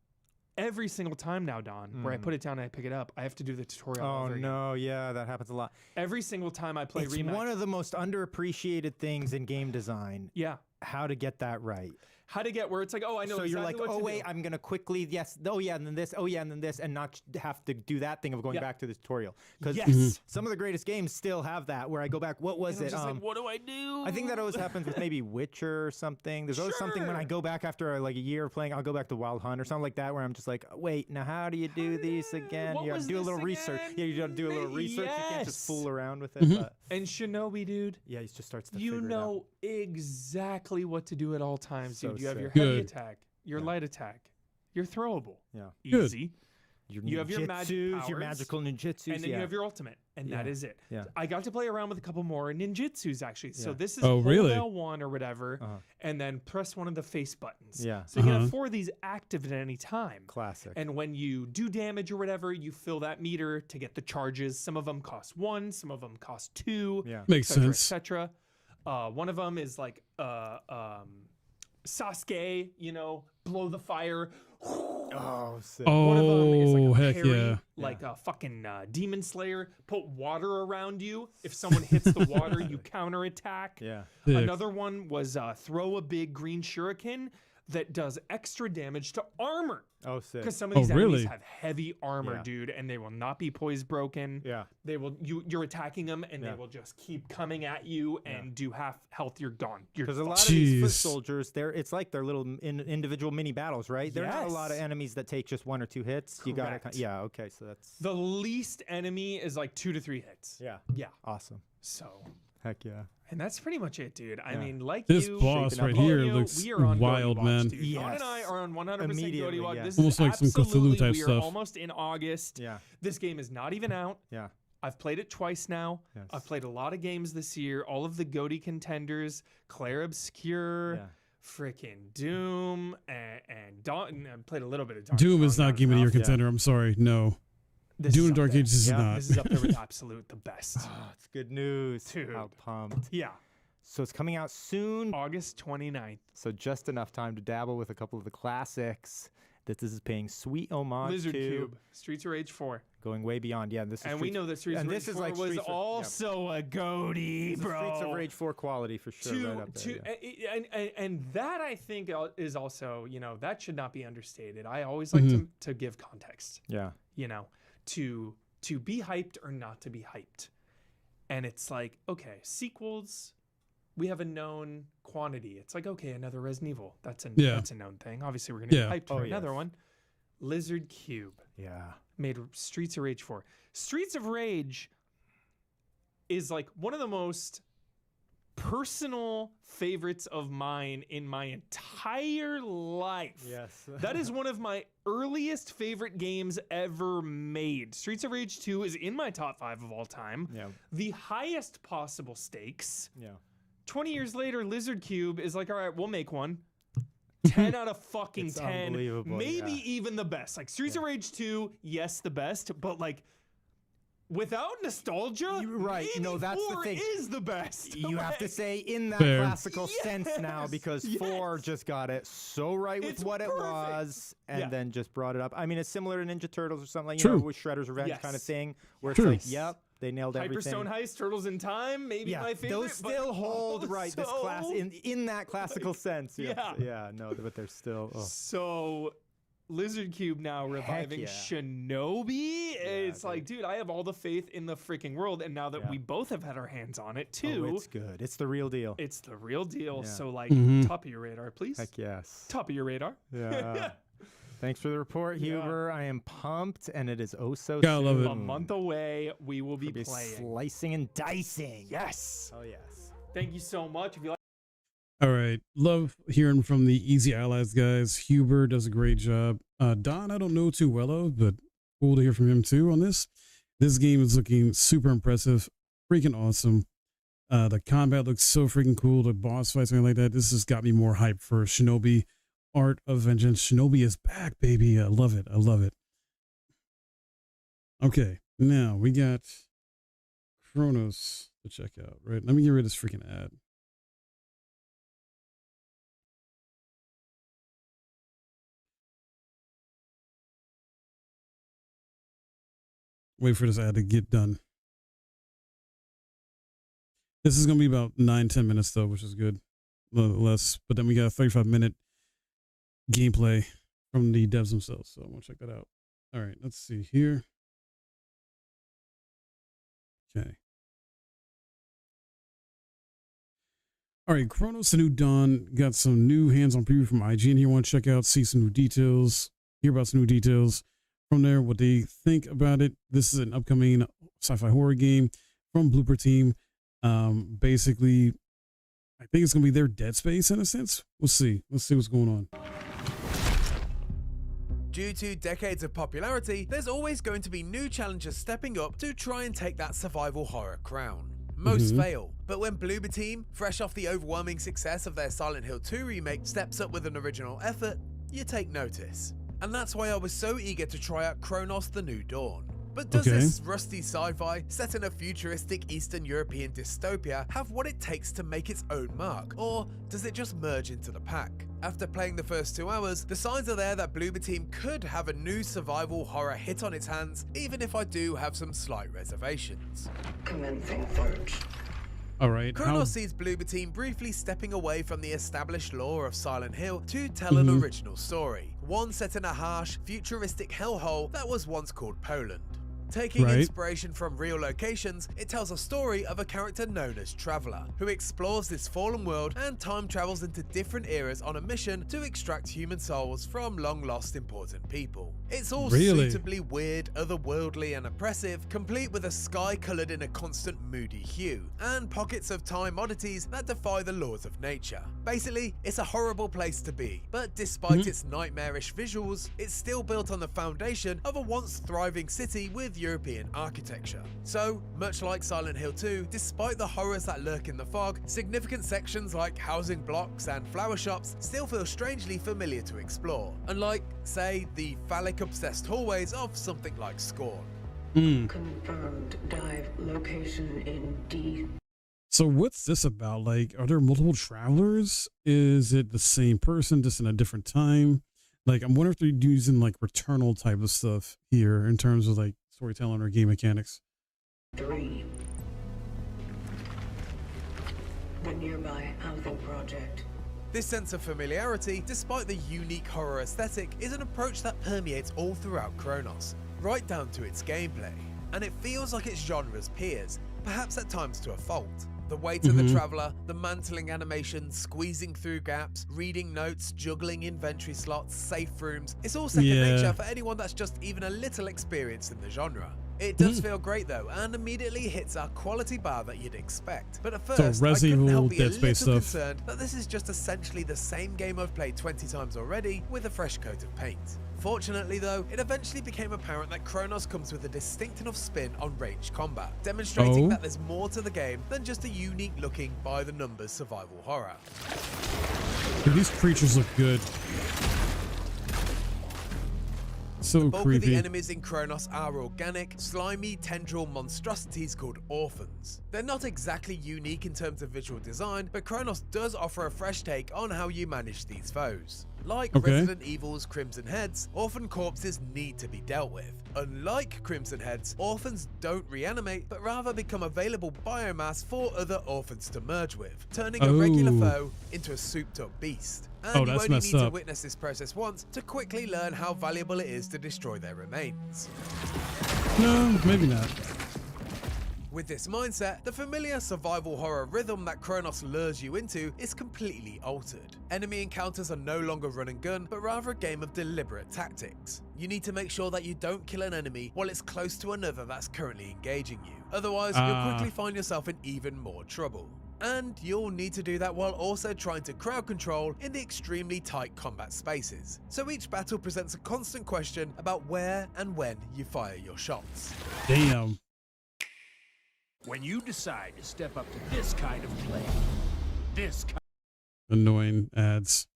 every single time now, Don, where I put it down and I pick it up, I have to do the tutorial over again. Oh no, yeah, that happens a lot. Every single time I play Rematch. It's one of the most underappreciated things in game design. Yeah. How to get that right. How to get where it's like, oh, I know. So exactly you're like, what oh to wait, do. I'm gonna quickly, oh yeah, and then this, oh yeah, and then this, and not have to do that thing of going back to the tutorial. Because some of the greatest games still have that, where I go back. What was And it? I'm just like, what do I do? I think that always happens with maybe Witcher or something. There's always something when I go back after like a year of playing, I'll go back to Wild Hunt or something like that, where I'm just like, wait, now how do you do these again? You have to do a little research. Yeah, you got to do a little research. You can't just fool around with it. But And Shinobi, dude. Yeah, he just starts to You figure know exactly what to do at all times, So dude. You have your sick. heavy Good. attack, your light attack, your throwable. Yeah. Easy. Your You have your magic ninjutsus, powers, your magical ninjutsus, and then you have your ultimate, and that is it. Yeah. I got to play around with a couple more ninjutsus actually. So Yeah. this is Oh, really? L1 or whatever, and then press one of the face buttons. Yeah. So you can have 4 of these active at any time. Classic. And when you do damage or whatever, you fill that meter to get the charges. Some of them cost 1, some of them cost 2. Yeah. Makes sense. Etc. One of them is like Sasuke, you know, blow the fire. Oh, sick. One of them is like a heck parry, yeah. like a fucking demon slayer. Put water around you. If someone hits the water, you counterattack. Yeah. Sick. Another one was throw a big green shuriken that does extra damage to armor. Oh, sick. Because some of these Oh, enemies really? have heavy armor, Yeah. dude, and they will not be poise broken. Yeah. They will. You're attacking them, and they will just keep coming at you. And do half health, you're gone. You're Because a lot fucked. of these foot Jeez. soldiers, it's like they're little individual mini battles, right? They're not a lot of Yes. enemies that take just 1 or 2 hits. You gotta, Correct. yeah, okay, so that's The least enemy is like 2 to 3 hits. yeah, Yeah. awesome. So, Heck yeah. and that's pretty much it, dude. I Yeah. mean, like This you, boss shaking right up here audio, looks we are on wild, Goaty Watch, man. Dude. Don and I are on 100% Goaty Immediately, Watch. yeah. This Almost is like some absolutely, Cthulhu type we are stuff. almost in August. Yeah. This game is not even out. Yeah. I've played it twice now. Yes. I've played a lot of games this year. All of the Goaty contenders, Claire Obscure, Yeah. freaking Doom, and Dawn. I played a little bit of Dawn. Doom is not Game of the Year enough, yeah. contender. I'm sorry. No. This Doom is and up Dark there. Ages is Yeah, not. This is up there with absolute the best. Oh, it's good news. Dude. How pumped. Yeah. So it's coming out soon. August 29th. So just enough time to dabble with a couple of the classics that this is paying sweet homage Lizard to. Cube, Streets of Rage 4. Going way beyond. Yeah, this is And we know that Streets and of Rage this is 4 like was Streets of- also a Goaty, This is bro. Streets of Rage 4 quality for sure. Right up there. Yeah. And that I think is also, you know, that should not be understated. I always like to give context, Yeah. you know, to be hyped or not to be hyped. And it's like, okay, sequels, we have a known quantity. It's like, okay, another Resident Evil. That's a known thing. Obviously, we're going to Yeah. be hyped for Oh, another yes. one. Lizard Cube Yeah. made Streets of Rage 4. Streets of Rage is like one of the most personal favorites of mine in my entire life. Yes. That is one of my earliest favorite games ever made. Streets of Rage 2 is in my top 5 of all time. Yeah. The highest possible stakes. Yeah. 20 years later, Lizard Cube is like, all right, we'll make one. 10 out of fucking It's 10. unbelievable, Maybe yeah. even the best. Like Streets of Rage 2, yes, the best, but like without nostalgia, Right. maybe No, that's the 4 thing. is the best. You have to Like, say in that Fair. classical sense now Yes, because 4 just got it so right with It's what it perfect. was and Yeah. then just brought it up. I mean, it's similar to Ninja Turtles or something like, True. with Shredder's Revenge kind of Yes. thing where True. it's like, yep, they nailed everything. Hyperstone Heist, Turtles in Time, maybe Yeah, my favorite. those but still hold right. This class also- in that classical sense. Yes. yeah. Yeah. No, but they're still. Oh. So Lizard Cube now reviving yeah. Shinobi. It's like, dude, I have all the faith in the freaking world, and now that we both have had our hands on it too, it's good. It's the real deal. It's the real deal. Yeah. So like, Mhm. top of your radar, please. Heck yes. Top of your radar. Yeah. Thanks for the report, Huber. I am pumped, and it is oh so Gotta love soon. it. A month away, we will be We'll playing. slicing and dicing. Yes. Oh yes. Thank you so much. If you like. All right. Love hearing from the Easy Allies guys. Huber does a great job. Don, I don't know too well of, but cool to hear from him too on this. This game is looking super impressive. Freaking awesome. The combat looks so freaking cool. The boss fights, something like that. This has got me more hyped for Shinobi Art of Vengeance. Shinobi is back, baby. I love it. I love it. Okay. Now we got Chronos to check out, right? Let me get rid of this freaking ad. Wait for this ad to get done. This is going to be about 9-10 minutes though, which is good. Less, but then we got a 35-minute gameplay from the devs themselves. So I'm going to check that out. All right, let's see here. Okay. All right, Chronos the New Dawn got some new hands-on preview from IGN here. Want to check out, see some new details, hear about some new details from there, what they think about it. This is an upcoming sci-fi horror game from Blooper Team. Basically, I think it's gonna be their Dead Space in a sense. We'll see. Let's see what's going on. Due to decades of popularity, there's always going to be new challengers stepping up to try and take that survival horror crown. Most fail, but when Bloober Team, fresh off the overwhelming success of their Silent Hill 2 remake, steps up with an original effort, you take notice. And that's why I was so eager to try out Chronos the New Dawn. But does this rusty sci-fi, set in a futuristic Eastern European dystopia, have what it takes to make its own mark? Or does it just merge into the pack? After playing the first 2 hours, the signs are there that Bloober Team could have a new survival horror hit on its hands, even if I do have some slight reservations. Commencing search. All right. Chronos sees Bloober Team briefly stepping away from the established lore of Silent Hill to tell an original story, one set in a harsh, futuristic hellhole that was once called Poland. Taking inspiration from real locations, it tells a story of a character known as Traveler, who explores this fallen world and time travels into different eras on a mission to extract human souls from long-lost important people. It's all suitably weird, otherworldly and oppressive, complete with a sky coloured in a constant moody hue, and pockets of time oddities that defy the laws of nature. Basically, it's a horrible place to be, but despite its nightmarish visuals, it's still built on the foundation of a once thriving city with European architecture. So, much like Silent Hill 2, despite the horrors that lurk in the fog, significant sections like housing blocks and flower shops still feel strangely familiar to explore, unlike, say, the phallic-obsessed hallways of something like Scorn. Confirmed dive location in D. So what's this about? Like, are there multiple travelers? Is it the same person, just in a different time? Like, I'm wondering if they're using like Returnal type of stuff here in terms of like storytelling or game mechanics. 3. The nearby housing project. This sense of familiarity, despite the unique horror aesthetic, is an approach that permeates all throughout Chronos, right down to its gameplay. And it feels like its genre's peers, perhaps at times to a fault. The weight of the Traveler, the mantling animation, squeezing through gaps, reading notes, juggling inventory slots, safe rooms, it's all second nature for anyone that's just even a little experienced in the genre. It does feel great though, and immediately hits our quality bar that you'd expect. But at first, I couldn't help be a little concerned that this is just essentially the same game I've played 20 times already with a fresh coat of paint. Fortunately though, it eventually became apparent that Chronos comes with a distinct enough spin on ranged combat, demonstrating that there's more to the game than just a unique looking by-the-numbers survival horror. These creatures look good. So the bulk creepy. of the enemies in Chronos are organic, slimy tendril monstrosities called orphans. They're not exactly unique in terms of visual design, but Chronos does offer a fresh take on how you manage these foes. Like Resident Evil's Crimson Heads, orphan corpses need to be dealt with. Unlike Crimson Heads, orphans don't reanimate, but rather become available biomass for other orphans to merge with, turning a regular foe into a souped up beast. and Oh, you that's only messed need to up. witness this process once to quickly learn how valuable it is to destroy their remains. No, maybe not. With this mindset, the familiar survival horror rhythm that Chronos lures you into is completely altered. Enemy encounters are no longer run and gun, but rather a game of deliberate tactics. You need to make sure that you don't kill an enemy while it's close to another that's currently engaging you. Otherwise, you'll quickly find yourself in even more trouble. And you'll need to do that while also trying to crowd control in the extremely tight combat spaces. So each battle presents a constant question about where and when you fire your shots. Damn. When you decide to step up to this kind of play, this kind Annoying ads.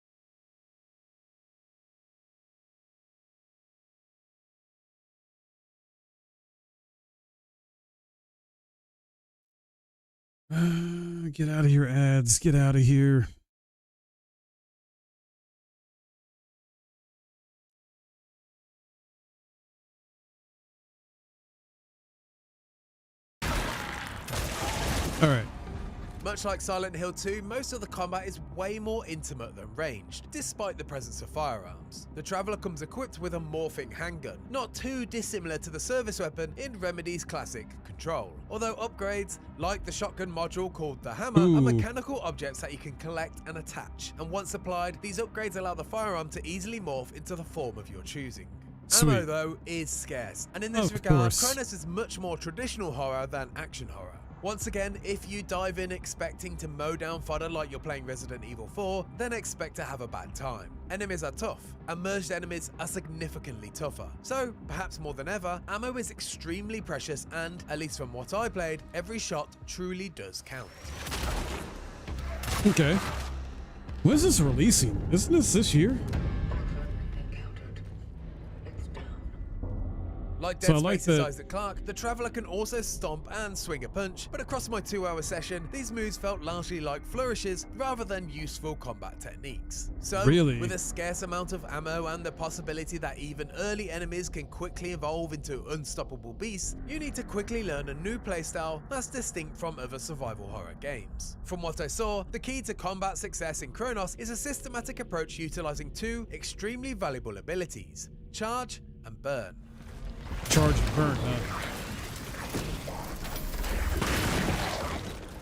Get out of here, ads. Get out of here. All right. Much like Silent Hill 2, most of the combat is way more intimate than ranged, despite the presence of firearms. The Traveler comes equipped with a morphing handgun, not too dissimilar to the service weapon in Remedy's classic Control. Although upgrades, like the shotgun module called the Hammer, are mechanical objects that you can collect and attach, and once applied, these upgrades allow the firearm to easily morph into the form of your choosing. Sweet. Ammo, though, is scarce, and in this Of regard, course. Chronos is much more traditional horror than action horror. Once again, if you dive in expecting to mow down fodder like you're playing Resident Evil 4, then expect to have a bad time. Enemies are tough, and merged enemies are significantly tougher. So, perhaps more than ever, ammo is extremely precious and, at least from what I played, every shot truly does count. Okay. When is this releasing? Isn't this year? Like So Dead I like Space's that- Isaac Clarke, the Traveler can also stomp and swing a punch, but across my 2-hour session, these moves felt largely like flourishes rather than useful combat techniques. So, Really? with a scarce amount of ammo and the possibility that even early enemies can quickly evolve into unstoppable beasts, you need to quickly learn a new playstyle that's distinct from other survival horror games. From what I saw, the key to combat success in Chronos is a systematic approach utilizing two extremely valuable abilities: Charge and Burn. Charge and burn, huh?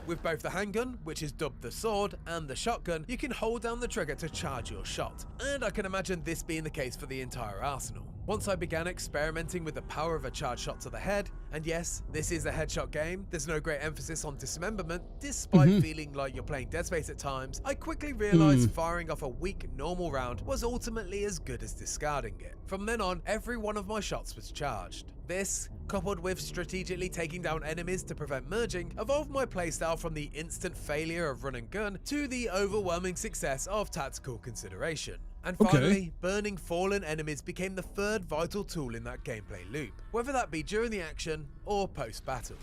With both the handgun, which is dubbed the sword, and the shotgun, you can hold down the trigger to charge your shot, and I can imagine this being the case for the entire arsenal. Once I began experimenting with the power of a charge shot to the head, and yes, this is a headshot game, there's no great emphasis on dismemberment, despite feeling like you're playing Dead Space at times, I quickly realized firing off a weak normal round was ultimately as good as discarding it. From then on, every one of my shots was charged. This, coupled with strategically taking down enemies to prevent merging, evolved my playstyle from the instant failure of run and gun to the overwhelming success of tactical consideration. And finally, burning fallen enemies became the third vital tool in that gameplay loop, whether that be during the action or post-battle.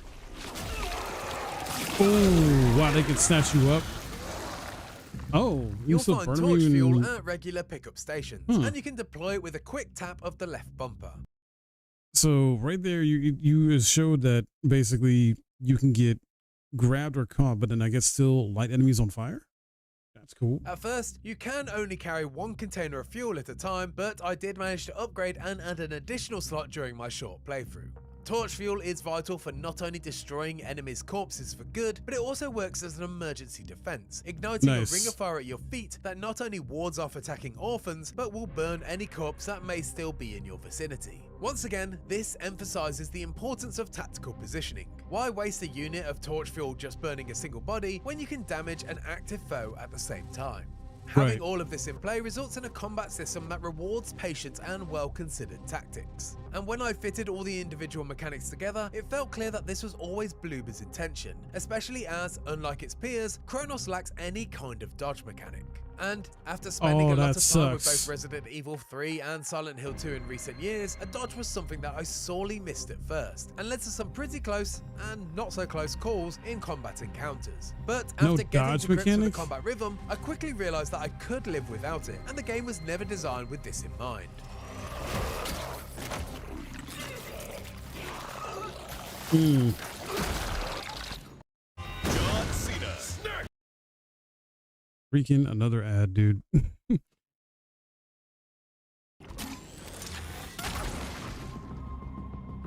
Oh, wow, they can snatch you up. Oh, You'll still find burn torch me fuel and- at regular pickup stations, and you can deploy it with a quick tap of the left bumper. So right there, you showed that basically you can get grabbed or caught, but then I guess still light enemies on fire. That's cool. At first, you can only carry one container of fuel at a time, but I did manage to upgrade and add an additional slot during my short playthrough. Torch fuel is vital for not only destroying enemies' corpses for good, but it also works as an emergency defense, igniting a ring of fire at your feet that not only wards off attacking orphans, but will burn any corpse that may still be in your vicinity. Once again, this emphasizes the importance of tactical positioning. Why waste a unit of torch fuel just burning a single body when you can damage an active foe at the same time? Having all of this in play results in a combat system that rewards patience and well-considered tactics. And when I fitted all the individual mechanics together, it felt clear that this was always Bloober's intention, especially as, unlike its peers, Chronos lacks any kind of dodge mechanic. And after spending a lot of time with both Resident Evil 3 and Silent Hill 2 in recent years, a dodge was something that I sorely missed at first, and led to some pretty close and not so close calls in combat encounters. But after getting to grips with the combat rhythm, I quickly realized that I could live without it, and the game was never designed with this in mind. Freaking another ad, dude.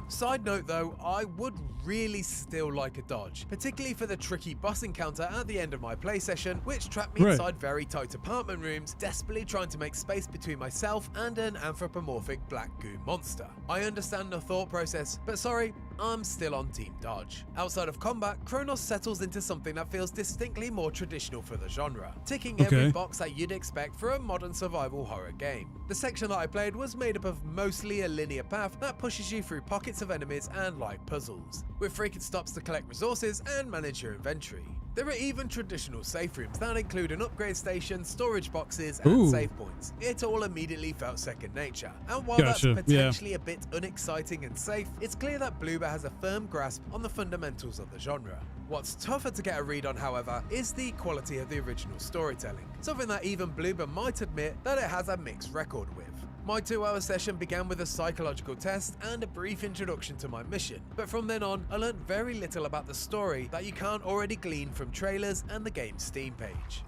Side note though, I would really still like a dodge, particularly for the tricky boss encounter at the end of my play session, which trapped me inside very tight apartment rooms, desperately trying to make space between myself and an anthropomorphic black goo monster. I understand the thought process, but sorry, I'm still on team dodge. Outside of combat, Chronos settles into something that feels distinctly more traditional for the genre, ticking every box that you'd expect for a modern survival horror game. The section that I played was made up of mostly a linear path that pushes you through pockets of enemies and light puzzles, with frequent stops to collect resources and manage your inventory. There are even traditional safe rooms that include an upgrade station, storage boxes, and save points. It all immediately felt second nature. And while that's potentially a bit unexciting and safe, it's clear that Bloober has a firm grasp on the fundamentals of the genre. What's tougher to get a read on, however, is the quality of the original storytelling, something that even Bloober might admit that it has a mixed record with. My 2-hour session began with a psychological test and a brief introduction to my mission, but from then on, I learned very little about the story that you can't already glean from trailers and the game's Steam page.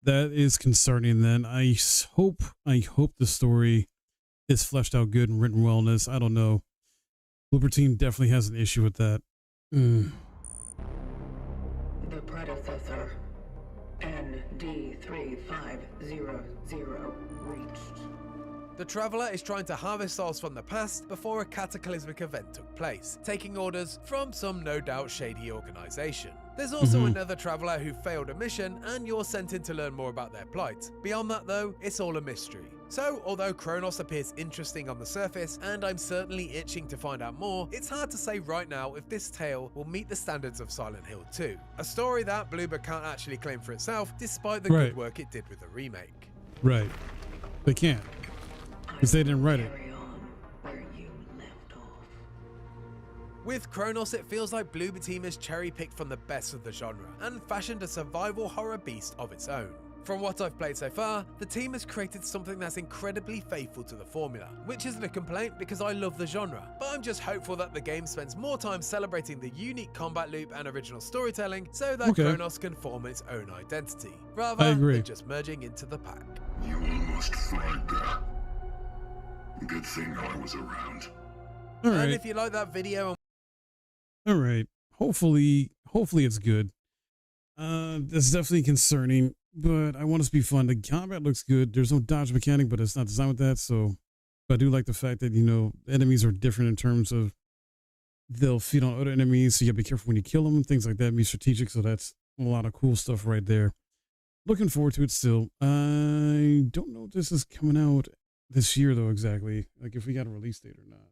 That is concerning then. I hope the story is fleshed out good and written well in this. I don't know. Bloober team definitely has an issue with that. The predecessor, ND3500, reached. The Traveler is trying to harvest souls from the past before a cataclysmic event took place, taking orders from some no doubt shady organization. There's also another Traveler who failed a mission, and you're sent in to learn more about their plight. Beyond that though, it's all a mystery. So, although Chronos appears interesting on the surface, and I'm certainly itching to find out more, it's hard to say right now if this tale will meet the standards of Silent Hill 2, a story that Bloober can't actually claim for itself, despite the good work it did with the remake. Right. They can't. Because they didn't write it. With Chronos, it feels like Bloober team has cherry-picked from the best of the genre and fashioned a survival horror beast of its own. From what I've played so far, the team has created something that's incredibly faithful to the formula, which isn't a complaint because I love the genre, but I'm just hopeful that the game spends more time celebrating the unique combat loop and original storytelling so that Chronos can form its own identity, rather than just merging into the pack. You almost fried that. Good thing I was around. And if you like that video, alright. Hopefully it's good. That's definitely concerning, but I want it to be fun. The combat looks good. There's no dodge mechanic, but it's not designed with that, so but I do like the fact that, you know, enemies are different in terms of they'll feed on other enemies, so you gotta be careful when you kill them, things like that, be strategic, so that's a lot of cool stuff right there. Looking forward to it still. I don't know if this is coming out this year though exactly, like if we got a release date or not.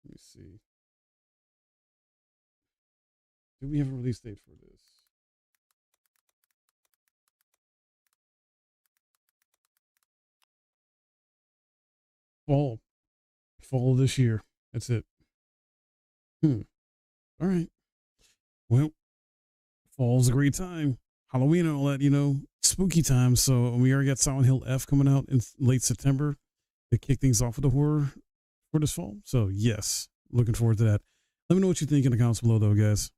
Let me see. Do we have a release date for this? Fall of this year. That's it. All right. Well, fall's a great time. Halloween and all that, you know, spooky time. So we already got Silent Hill F coming out in late September to kick things off with the horror for this fall. So yes, looking forward to that. Let me know what you think in the comments below though, guys.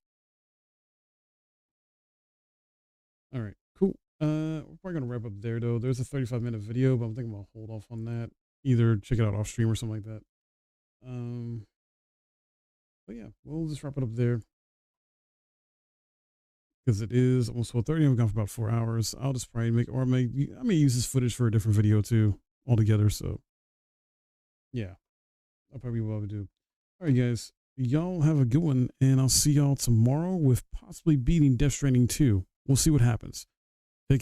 All right, cool. We're probably gonna wrap up there though. There's a 35-minute video, but I'm thinking about hold off on that. Either check it out off stream or something like that. But yeah, we'll just wrap it up there. Because it is almost 12:30. I've gone for about 4 hours. I'll just probably I may use this footage for a different video too altogether. So yeah, I'll probably will do. All right, guys, y'all have a good one, and I'll see y'all tomorrow with possibly beating Death Stranding 2. We'll see what happens.